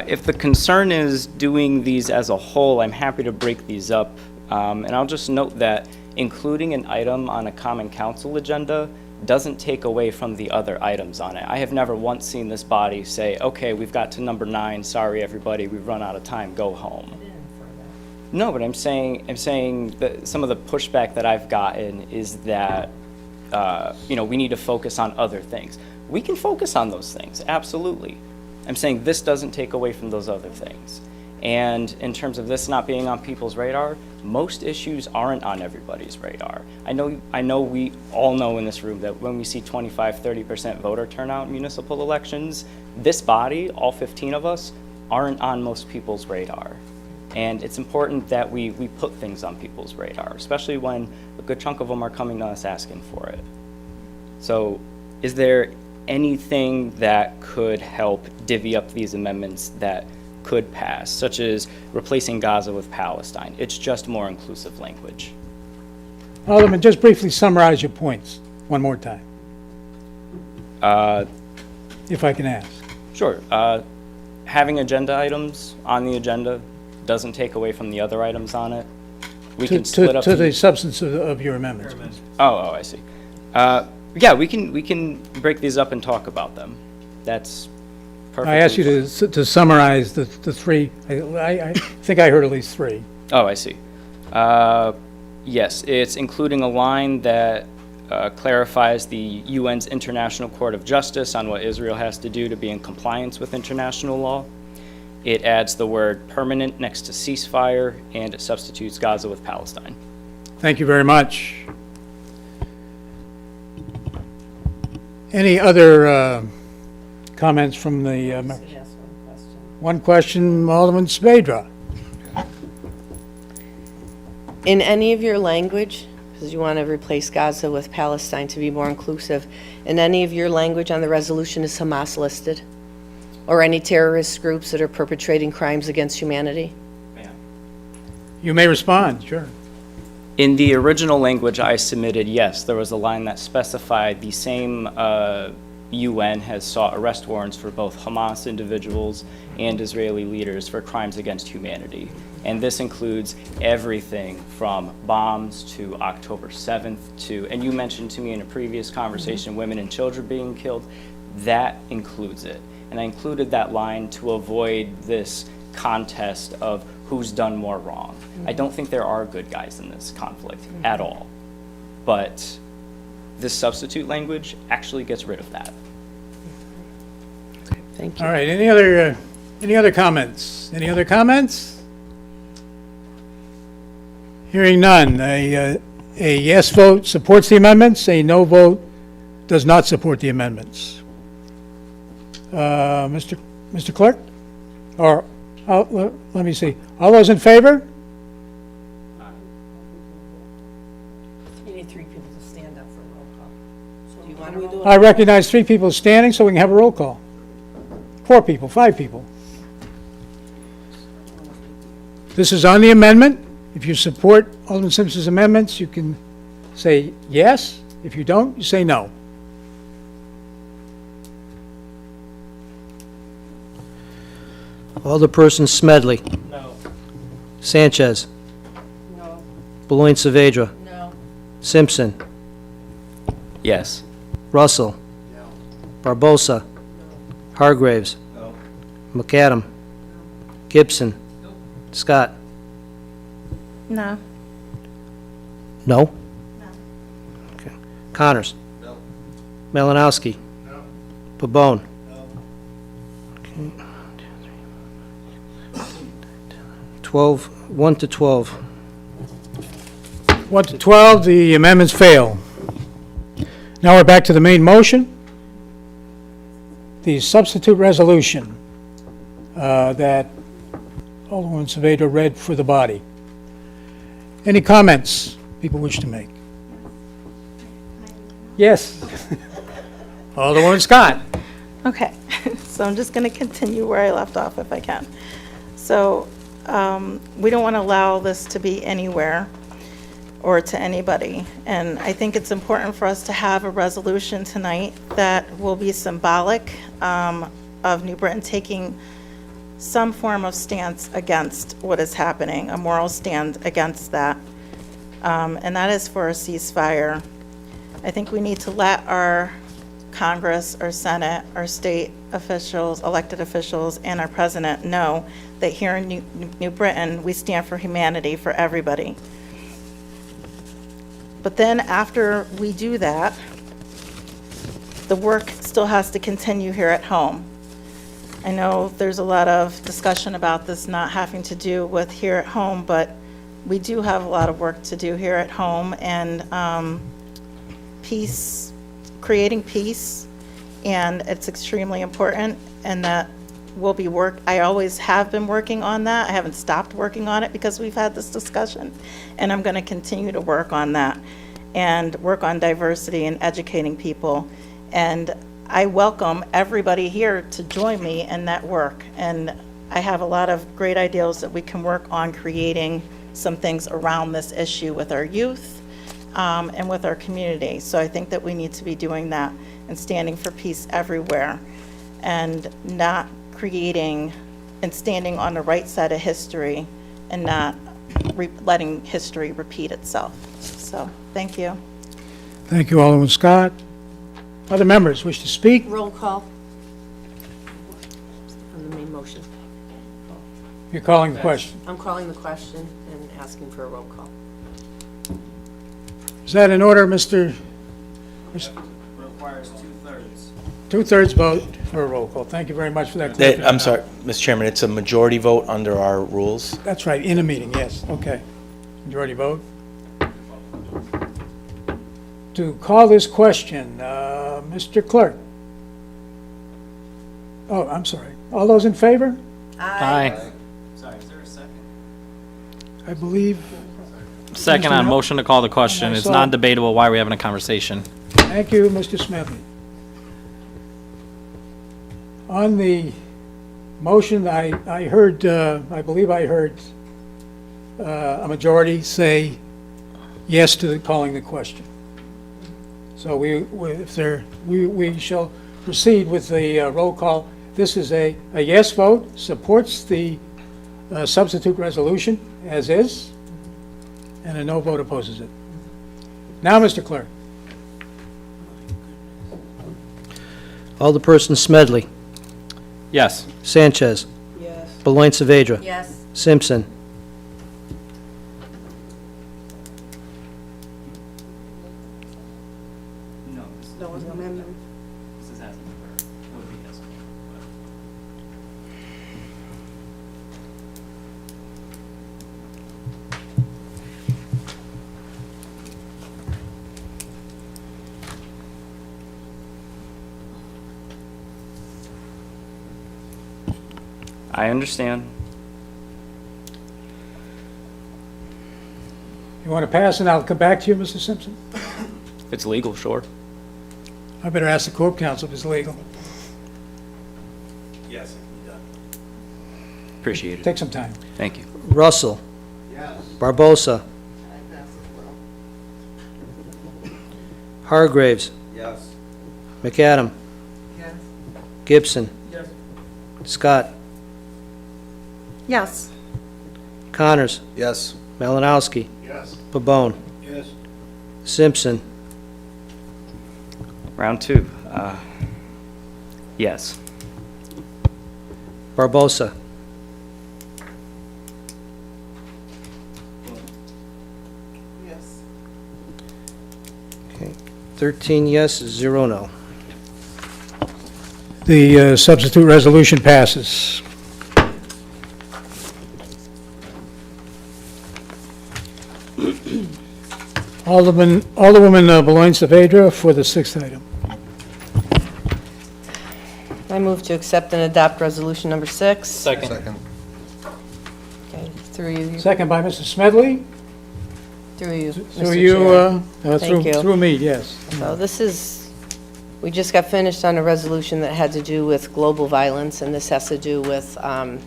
If the concern is doing these as a whole, I'm happy to break these up. And I'll just note that including an item on a common council agenda doesn't take away from the other items on it. I have never once seen this body say, okay, we've got to number 9, sorry everybody, we've run out of time, go home. No, but I'm saying that some of the pushback that I've gotten is that, we need to focus on other things. We can focus on those things, absolutely. I'm saying this doesn't take away from those other things. And in terms of this not being on people's radar, most issues aren't on everybody's radar. I know we all know in this room that when we see 25-30% voter turnout in municipal elections, this body, all 15 of us, aren't on most people's radar. And it's important that we put things on people's radar, especially when a good chunk of them are coming to us asking for it. So is there anything that could help divvy up these amendments that could pass, such as replacing Gaza with Palestine? It's just more inclusive language. Alderman, just briefly summarize your points one more time, if I can ask. Sure. Having agenda items on the agenda doesn't take away from the other items on it. We can split up to the substance of your amendments. Oh, I see. Yeah, we can break these up and talk about them. That's perfect. I asked you to summarize the three. I think I heard at least three. Oh, I see. Yes, it's including a line that clarifies the UN's International Court of Justice on what Israel has to do to be in compliance with international law. It adds the word permanent next to ceasefire, and it substitutes Gaza with Palestine. Thank you very much. Any other comments from the members? One question, Alderman Spadra. In any of your language, because you want to replace Gaza with Palestine to be more inclusive, in any of your language on the resolution is Hamas listed? Or any terrorist groups that are perpetrating crimes against humanity? You may respond, sure. In the original language I submitted, yes, there was a line that specified the same UN has sought arrest warrants for both Hamas individuals and Israeli leaders for crimes against humanity. And this includes everything from bombs to October 7th to, and you mentioned to me in a previous conversation, women and children being killed. That includes it. And I included that line to avoid this contest of who's done more wrong. I don't think there are good guys in this conflict at all. But this substitute language actually gets rid of that. Thank you. All right, any other comments? Any other comments? Hearing none, a yes vote supports the amendments, a no vote does not support the amendments. Mr. Clerk? Or, let me see. All those in favor? You need 3 people to stand up for a roll call. So do you want to do it? I recognize 3 people standing, so we can have a roll call. 4 people, 5 people. This is on the amendment. If you support Alderman Simpson's amendments, you can say yes. If you don't, you say no. Alderperson Smedley. No. Sanchez. No. Beloin Saavedra. No. Simpson. Yes. Russell. Barbosa. Hargraves. McAdam. Gibson. Scott. No. No? Okay. Connors. Malinowski. Pabon. 12, 1 to 12. 1 to 12, the amendments fail. Now we're back to the main motion. The substitute resolution that Alderman Saavedra read for the body. Any comments people wish to make? Yes. Alderman Scott. Okay, so I'm just going to continue where I left off if I can. So we don't want to allow this to be anywhere or to anybody. And I think it's important for us to have a resolution tonight that will be symbolic of New Britain taking some form of stance against what is happening, a moral stand against that. And that is for a ceasefire. I think we need to let our Congress, our Senate, our state officials, elected officials, and our president know that here in New Britain, we stand for humanity for everybody. But then after we do that, the work still has to continue here at home. I know there's a lot of discussion about this not having to do with here at home, but we do have a lot of work to do here at home, and peace, creating peace, and it's extremely important, and that I always have been working on that. I haven't stopped working on it because we've had this discussion, and I'm going to continue to work on that and work on diversity and educating people. And I welcome everybody here to join me in that work. And I have a lot of great ideas that we can work on creating some things around this issue with our youth and with our community. So I think that we need to be doing that and standing for peace everywhere and not creating and standing on the right side of history and not letting history repeat itself. So thank you. Thank you, Alderman Scott. Other members wish to speak? Roll call on the main motion. You're calling the question. I'm calling the question and asking for a roll call. Is that in order, Mr.? Requires two-thirds. Two-thirds vote for a roll call. Thank you very much for that clarification. I'm sorry, Mr. Chairman, it's a majority vote under our rules. That's right, in a meeting, yes, okay. Majority vote. To call this question, Mr. Clerk. Oh, I'm sorry. All those in favor? Aye. Sorry, is there a second? I believe. Second on motion to call the question. It's non-debatable. Why are we having a conversation? Thank you, Mr. Smedley. On the motion, I believe I heard a majority say yes to calling the question. So we shall proceed with the roll call. This is a yes vote, supports the substitute resolution as is, and a no vote opposes it. Now, Mr. Clerk. Alderperson Smedley. Yes. Sanchez. Yes. Beloin Saavedra. Yes. Simpson. No. There was an amendment. This is asking for, it would be yes. I understand. You want to pass, and I'll come back to you, Mr. Simpson? If it's legal, sure. I better ask the Corp Counsel if it's legal. Yes. Appreciate it. Take some time. Thank you. Russell. Yes. Barbosa. Hargraves. Yes. McAdam. Yes. Gibson. Yes. Scott. Yes. Connors. Yes. Malinowski. Yes. Pabon. Yes. Simpson. Round two. Yes. Barbosa. Yes. Okay. 13 yes, 0 no. The substitute resolution passes. Alderwoman Beloin Saavedra for the sixth item. I move to accept and adopt resolution number 6. Second. Okay, through you. Second by Mr. Smedley. Through you, Through Mr. you, Chair. Thank you. through me, yes. So this is, we just got finished on a resolution that had to do with global violence, and this has to do with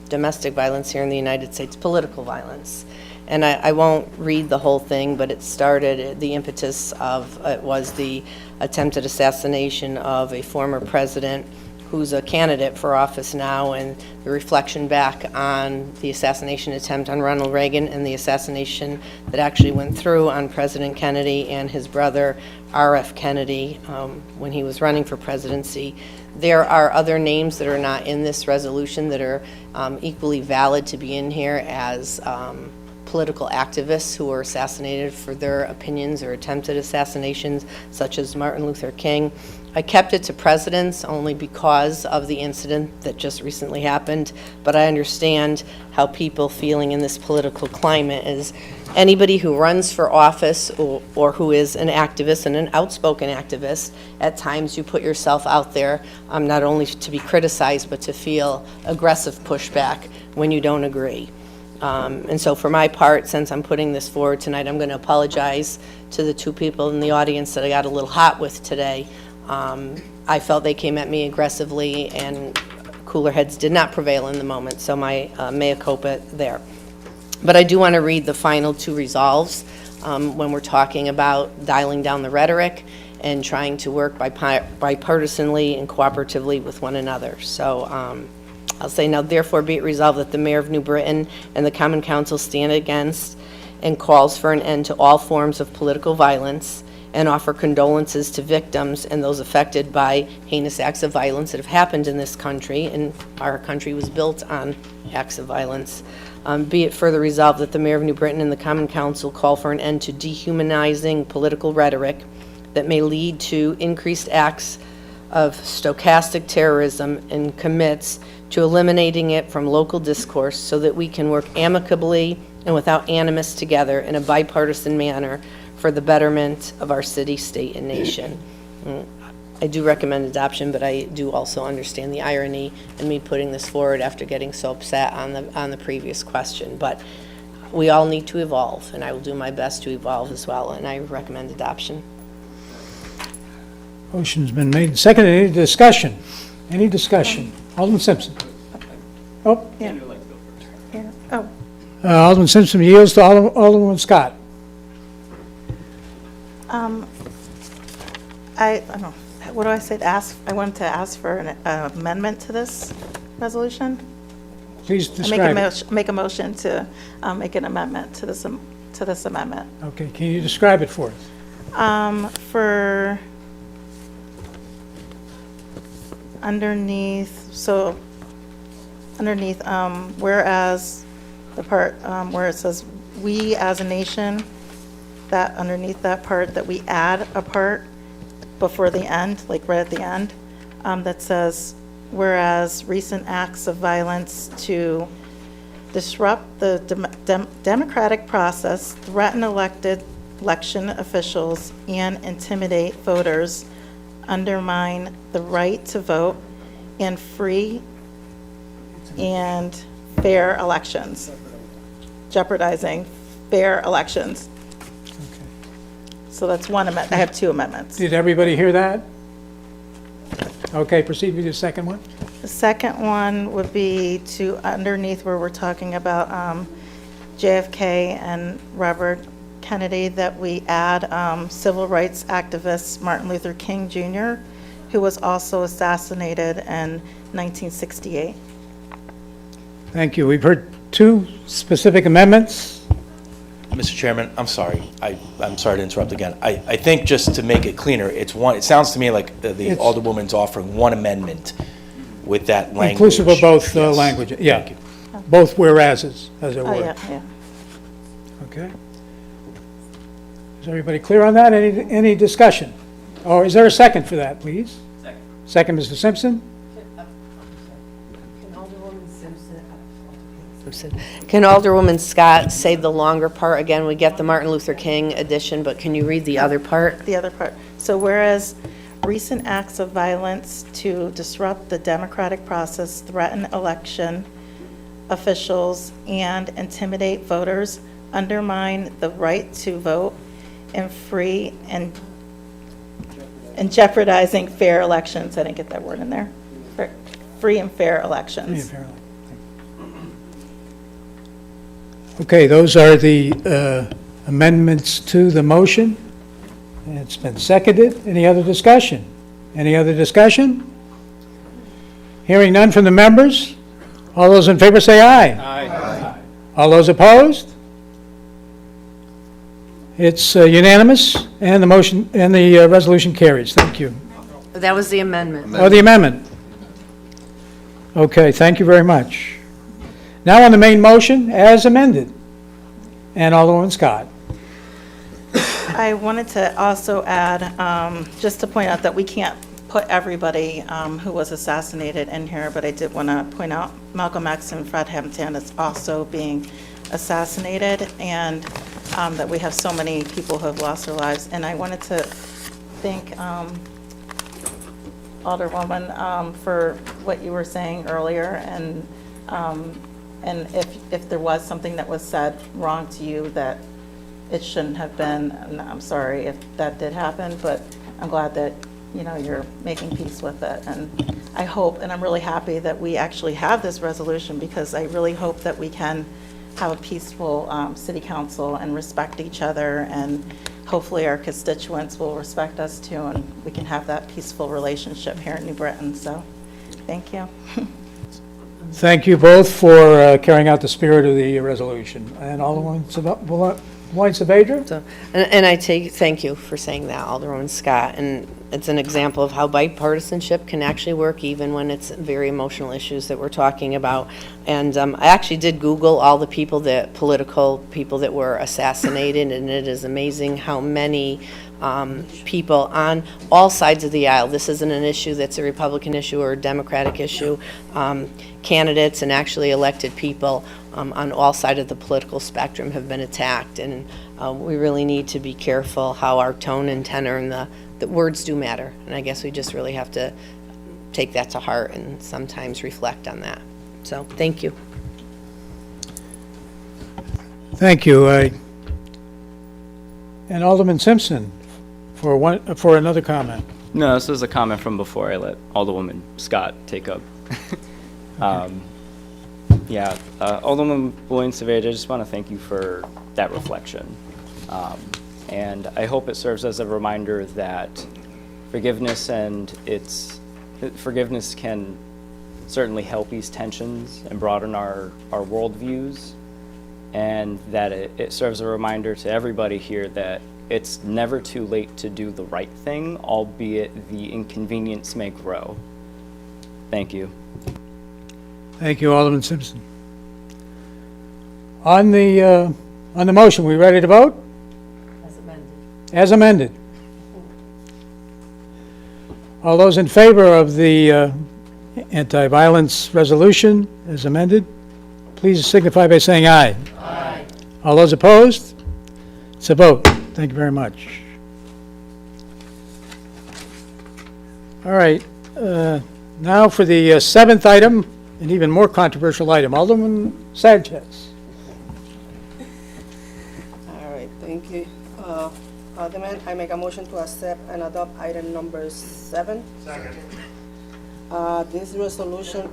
domestic violence here in the United States, political violence. And I won't read the whole thing, but it started, the impetus of it was the attempted assassination of a former president who's a candidate for office now, and the reflection back on the assassination attempt on Ronald Reagan and the assassination that actually went through on President Kennedy and his brother, R.F. Kennedy, when he was running for presidency. There are other names that are not in this resolution that are equally valid to be in here as political activists who were assassinated for their opinions or attempted assassinations, such as Martin Luther King. I kept it to presidents only because of the incident that just recently happened, but I understand how people feeling in this political climate is anybody who runs for office or who is an activist and an outspoken activist. At times you put yourself out there not only to be criticized, but to feel aggressive pushback when you don't agree. And so for my part, since I'm putting this forward tonight, I'm going to apologize to the two people in the audience that I got a little hot with today. I felt they came at me aggressively, and cooler heads did not prevail in the moment, so my mea culpa there. But I do want to read the final two resolves when we're talking about dialing down the rhetoric and trying to work bipartisanly and cooperatively with one another. So I'll say, now therefore be it resolved that the Mayor of New Britain and the Common Council stand against and calls for an end to all forms of political violence, and offer condolences to victims and those affected by heinous acts of violence that have happened in this country, and our country was built on acts of violence. Be it further resolved that the Mayor of New Britain and the Common Council call for an end to dehumanizing political rhetoric that may lead to increased acts of stochastic terrorism, and commits to eliminating it from local discourse so that we can work amicably and without animus together in a bipartisan manner for the betterment of our city, state, and nation. I do recommend adoption, but I do also understand the irony in me putting this forward after getting so upset on the previous question. But we all need to evolve, and I will do my best to evolve as well, and I recommend adoption. Motion's been made and seconded. Any discussion? Any discussion? Alderman Simpson. Oh. Yeah. Yeah. Oh. Alderman Simpson yields to Alderman Scott. I don't know, what do I say, I wanted to ask for an amendment to this resolution. Please describe it. Make a motion to make an amendment to this amendment. Okay, can you describe it for us? For underneath, whereas the part where it says "we as a nation," that underneath that part, that we add a part before the end, like right at the end, that says, whereas recent acts of violence to disrupt the democratic process, threaten election officials, and intimidate voters, undermine the right to vote, and free and fair elections, jeopardizing fair elections. So that's one amendment. I have two amendments. Did everybody hear that? Okay, proceed with your second one. The second one would be to underneath where we're talking about JFK and Robert Kennedy, that we add civil rights activist Martin Luther King Jr., who was also assassinated in 1968. Thank you. We've heard two specific amendments. Mr. Chairman, I'm sorry. I'm sorry to interrupt again. I think just to make it cleaner, it's one, it sounds to me like the Alderwoman's offering one amendment with that language. Inclusive of both languages, yeah. Thank you. Both whereases, as it were. Oh, yeah. Okay. Is everybody clear on that? Any discussion? Or is there a second for that, please? Second. Second, Mr. Simpson? Can Alderwoman Scott say the longer part again? We get the Martin Luther King edition, but can you read the other part? The other part. So whereas recent acts of violence to disrupt the democratic process, threaten election officials, and intimidate voters, undermine the right to vote, and free and jeopardizing fair elections. I didn't get that word in there. Free and fair elections. Okay, those are the amendments to the motion. It's been seconded. Any other discussion? Any other discussion? Hearing none from the members, all those in favor say aye. Aye. All those opposed? It's unanimous, and the motion, and the resolution carries. Thank you. That was the amendment. Oh, the amendment. Okay, thank you very much. Now on the main motion, as amended. And Alderwoman Scott. I wanted to also add, just to point out that we can't put everybody who was assassinated in here, but I did want to point out Malcolm X and Fred Hampton is also being assassinated, and that we have so many people who have lost their lives. And I wanted to thank Alderwoman for what you were saying earlier, and if there was something that was said wrong to you that it shouldn't have been, and I'm sorry if that did happen, but I'm glad that, you know, you're making peace with it. And I hope, and I'm really happy that we actually have this resolution, because I really hope that we can have a peaceful city council and respect each other, and hopefully our constituents will respect us too, and we can have that peaceful relationship here in New Britain. So, thank you. Thank you both for carrying out the spirit of the resolution. And Alderwoman Saavedra? And I thank you for saying that, Alderwoman Scott. And it's an example of how bipartisanship can actually work, even when it's very emotional issues that we're talking about. And I actually did Google all the political people that were assassinated, and it is amazing how many people on all sides of the aisle. This isn't an issue that's a Republican issue or a Democratic issue. Candidates and actually elected people on all sides of the political spectrum have been attacked, and we really need to be careful how our tone and tenor and the words do matter. And I guess we just really have to take that to heart and sometimes reflect on that. So, thank you. Thank you. And Alderman Simpson for another comment. No, this is a comment from before I let Alderwoman Scott take up. Alderwoman Saavedra, I just want to thank you for that reflection. And I hope it serves as a reminder that forgiveness can certainly help ease tensions and broaden our worldviews, and that it serves a reminder to everybody here that it's never too late to do the right thing, albeit the inconvenience may grow. Thank you. Thank you, Alderman Simpson. On the motion, we ready to vote? As amended. As amended. All those in favor of the anti-violence resolution as amended, please signify by saying aye. Aye. All those opposed? It's a vote. Thank you very much. All right. Now for the seventh item, an even more controversial item. Alderman Sanchez. All right, thank you. Alderman, I make a motion to accept and adopt item number 7. Second. This resolution.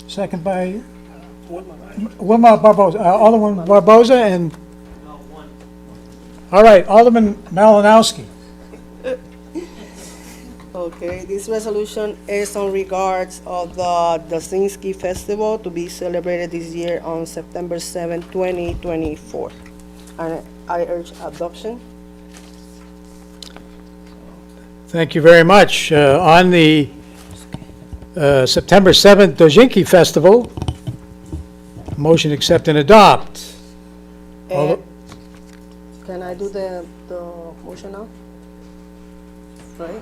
Second by Wilma Barboza. Alderman Barboza and... All right, Alderman Malinowski. Okay, this resolution is on regards of the Dazinski Festival to be celebrated this year on September 7, 2024. And I urge adoption. Thank you very much. On the September 7th Dazinski Festival, motion accept and adopt. And can I do the motion now? Right?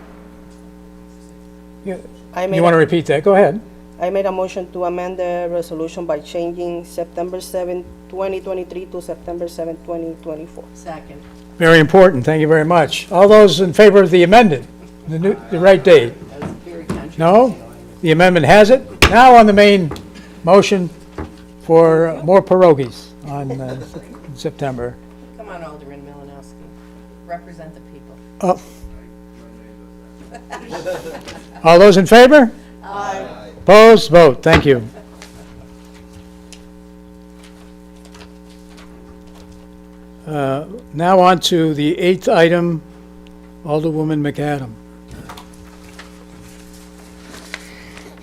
Yeah. I You want to repeat that? Go ahead. I made a motion to amend the resolution by changing September 7, 2023 to September 7, 2024. Second. Very important. Thank you very much. All those in favor of the amended, the right date? No? The amendment has it. Now on the main motion for more pierogies on September. Come on, Alderman Malinowski. Represent the people. Oh. All those in favor? Aye. Opposed? Vote. Thank you. Now on to the 8th item, Alderwoman McAdam.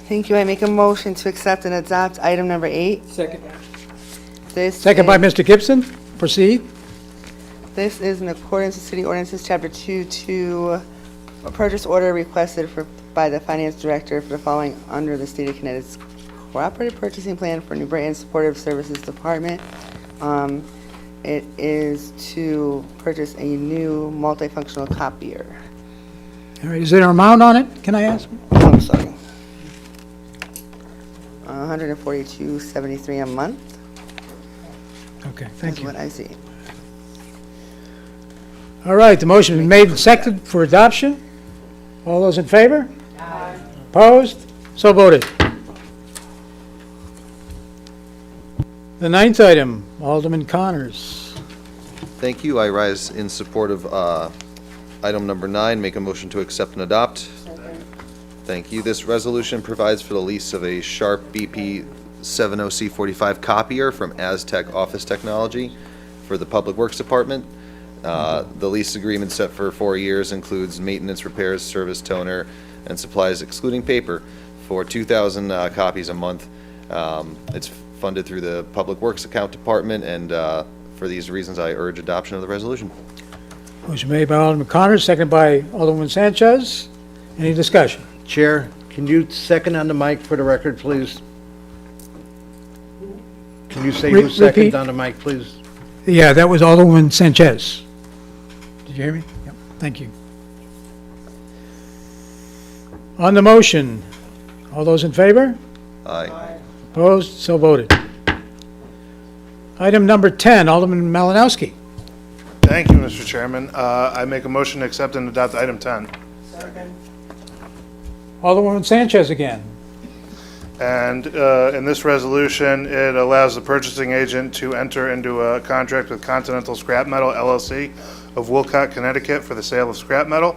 Thank you. I make a motion to accept and adopt item number 8. Second. This Second by is- Mr. Gibson. Proceed. This is in accordance with City Ordinances, Chapter 2, to a purchase order requested by the Finance Director for the following under the State of Connecticut's Cooperative Purchasing Plan for New Britain Supportive Services Department. It is to purchase a new multifunctional copier. All right, is there an amount on it, can I ask? I'm sorry. $142.73 a month. Okay, thank you. That's what I see. All right, the motion is made and seconded for adoption. All those in favor? Aye. Opposed? So voted. The ninth item, Alderman Connors. Thank you. I rise in support of item number 9. Make a motion to accept and adopt. Thank you. This resolution provides for the lease of a Sharp BP 70C45 copier from Aztec Office Technology for the Public Works Department. The lease agreement set for 4 years includes maintenance, repairs, service, toner, and supplies excluding paper for 2,000 copies a month. It's funded through the Public Works Account Department, and for these reasons, I urge adoption of the resolution. Motion made by Alderman Connors, seconded by Alderman Sanchez. Any discussion? Chair, can you second on the mic for the record, please? Can you say who Repeat. seconded on the mic, please? Yeah, that was Alderman Sanchez. Did you hear me? Yep, thank you. On the motion, all those in favor? Aye. Opposed? So voted. Item number 10, Alderman Malinowski. Thank you, Mr. Chairman. I make a motion to accept and adopt item 10. Alderwoman Sanchez again. And in this resolution, it allows the purchasing agent to enter into a contract with Continental Scrap Metal LLC of Wolcott, Connecticut for the sale of scrap metal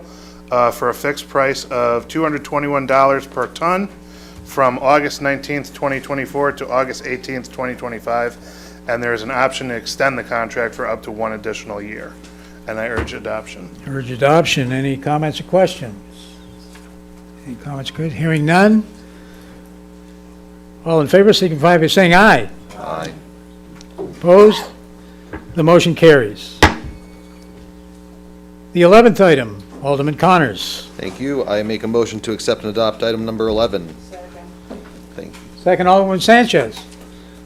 for a fixed price of $221 per ton from August 19th, 2024 to August 18th, 2025. And there is an option to extend the contract for up to 1 additional year. And I urge adoption. Urge adoption. Any comments or questions? Any comments? Good. Hearing none. All in favor, signify by saying aye. Aye. Opposed? The motion carries. The 11th item, Alderman Connors. Thank you. I make a motion to accept and adopt item number 11. Thank you. Second, Alderman Sanchez.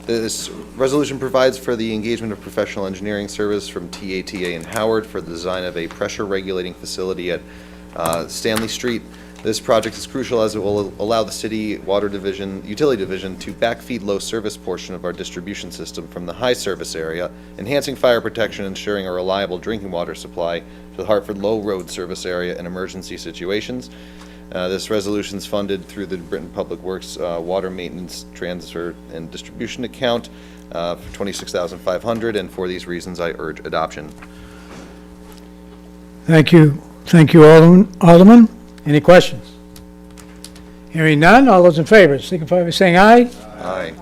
This resolution provides for the engagement of professional engineering service from TATA in Howard for the design of a pressure regulating facility at Stanley Street. This project is crucial as it will allow the city utility division to backfeed low service portion of our distribution system from the high service area, enhancing fire protection, ensuring a reliable drinking water supply to the Hartford low road service area in emergency situations. This resolution is funded through the Britain Public Works Water Maintenance Transfer and Distribution Account for $26,500, and for these reasons, I urge adoption. Thank you. Thank you, Alderman. Any questions? Hearing none, all those in favor, signify by saying aye. Aye.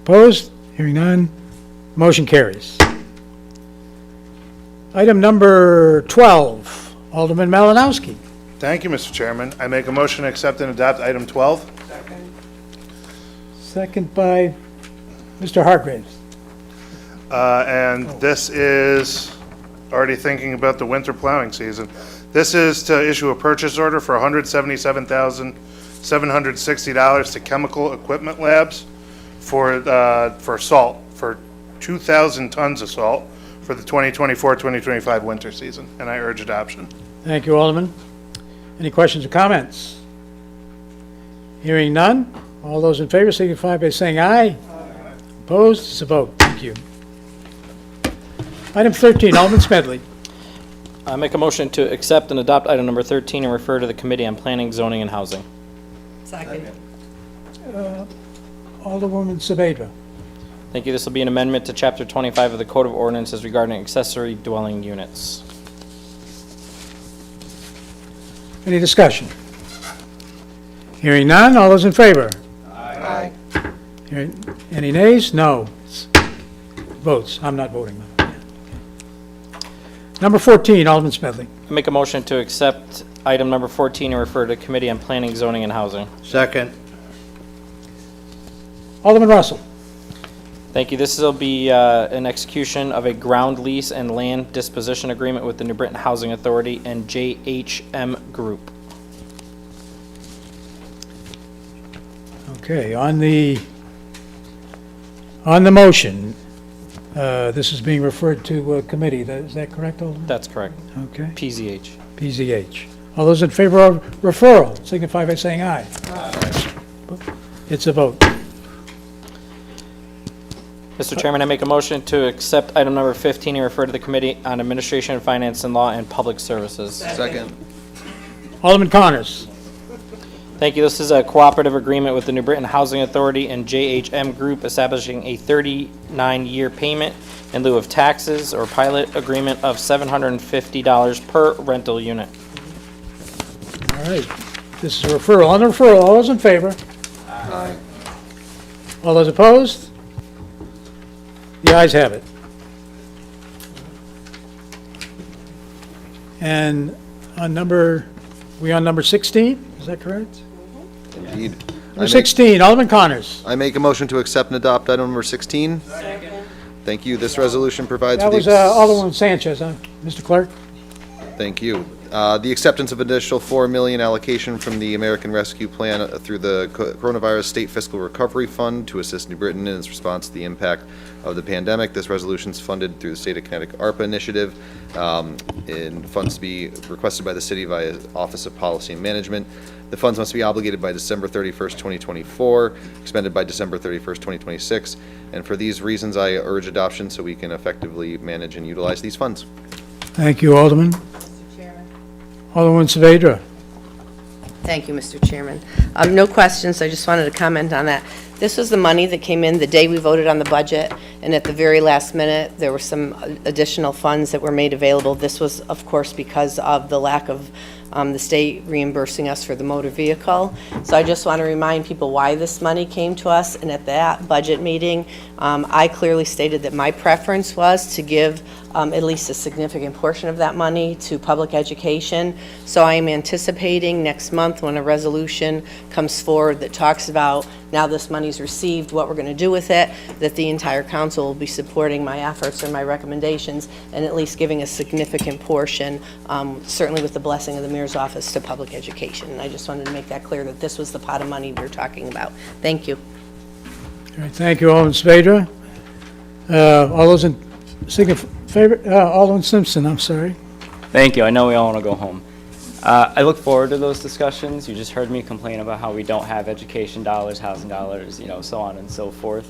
Opposed? Hearing none, motion carries. Item number 12, Alderman Malinowski. Thank you, Mr. Chairman. I make a motion to accept and adopt item 12. Second by Mr. Hargraves. And this is already thinking about the winter plowing season. This is to issue a purchase order for $177,760 to Chemical Equipment Labs for salt, for 2,000 tons of salt for the 2024-2025 winter season, and I urge adoption. Thank you, Alderman. Any questions or comments? Hearing none, all those in favor signify by saying aye. Opposed? It's a vote. Thank you. Item 13, Alderman Smedley. I make a motion to accept and adopt item number 13 and refer to the Committee on Planning, Zoning, and Housing. Second. Alderwoman Sabeda. Thank you. This will be an amendment to Chapter 25 of the Code of Ordinances regarding accessory dwelling units. Any discussion? Hearing none, all those in favor? Aye. Any nays? No. Votes. I'm not voting. Number 14, Alderman Smedley. I make a motion to accept item number 14 and refer to Committee on Planning, Zoning, and Housing. Second. Alderman Russell. Thank you. This will be an execution of a ground lease and land disposition agreement with the New Britain Housing Authority and JHM Group. Okay, on the motion, this is being referred to committee. Is that correct, Alderman? That's correct. Okay. PZH. PZH. All those in favor of referral signify by saying aye. Aye. It's a vote. Mr. Chairman, I make a motion to accept item number 15 and refer to the Committee on Administration, Finance, and Law and Public Services. Second. Alderman Connors. Thank you. This is a cooperative agreement with the New Britain Housing Authority and JHM Group establishing a 39-year payment in lieu of taxes or pilot agreement of $750 per rental unit. All right. This is a referral. On the referral, all those in favor? Aye. All those opposed? The ayes have it. And on number 16? Is that correct? Indeed. Number 16, Alderman Connors. I make a motion to accept and adopt item number 16. Second. Thank you. This resolution provides That for was the... Alderman Sanchez, huh? Mr. Clerk? Thank you. The acceptance of additional $4 million allocation from the American Rescue Plan through the Coronavirus State Fiscal Recovery Fund to assist New Britain in its response to the impact of the pandemic. This resolution is funded through the State of Connecticut ARPA initiative, and funds to be requested by the city via Office of Policy and Management. The funds must be obligated by December 31st, 2024, expended by December 31st, 2026, and for these reasons, I urge adoption so we can effectively manage and utilize these funds. Thank you, Alderman. Mr. Chairman. Alderman Saavedra. Thank you, Mr. Chairman. No questions, I just wanted to comment on that. This was the money that came in the day we voted on the budget, and at the very last minute, there were some additional funds that were made available. This was, of course, because of the lack of the state reimbursing us for the motor vehicle. So I just want to remind people why this money came to us, and at that budget meeting, I clearly stated that my preference was to give at least a significant portion of that money to public education. So I am anticipating next month when a resolution comes forward that talks about now this money's received, what we're going to do with it, that the entire council will be supporting my efforts and my recommendations and at least giving a significant portion, certainly with the blessing of the mayor's office, to public education. And I just wanted to make that clear that this was the pot of money we were talking about. Thank you. All right, thank you, Alderman Saavedra. All those in favor, Alderman Simpson, I'm sorry. Thank you. I know we all want to go home. I look forward to those discussions. You just heard me complain about how we don't have education dollars, housing dollars, so on and so forth.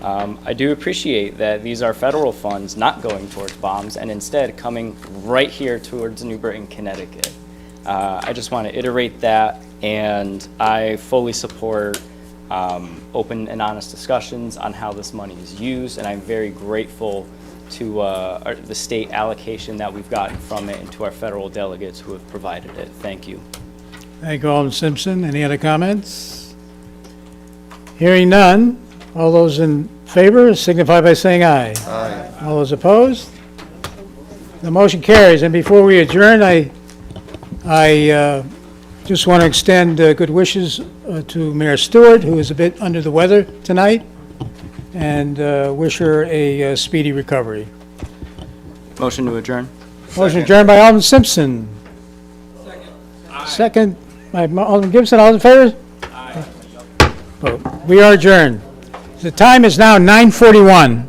I do appreciate that these are federal funds not going towards bombs and instead coming right here towards New Britain, Connecticut. I just want to iterate that, and I fully support open and honest discussions on how this money is used, and I'm very grateful to the state allocation that we've gotten from it and to our federal delegates who have provided it. Thank you. Thank you, Alderman Simpson. Any other comments? Hearing none, all those in favor signify by saying aye. Aye. All those opposed? The motion carries. And before we adjourn, I just want to extend good wishes to Mayor Stewart, who is a bit under the weather tonight, and wish her a speedy recovery. Motion to adjourn. Motion adjourned by Alderman Simpson. Second by Alderman Gibson. All in favor? Aye. We are adjourned. The time is now 9:41.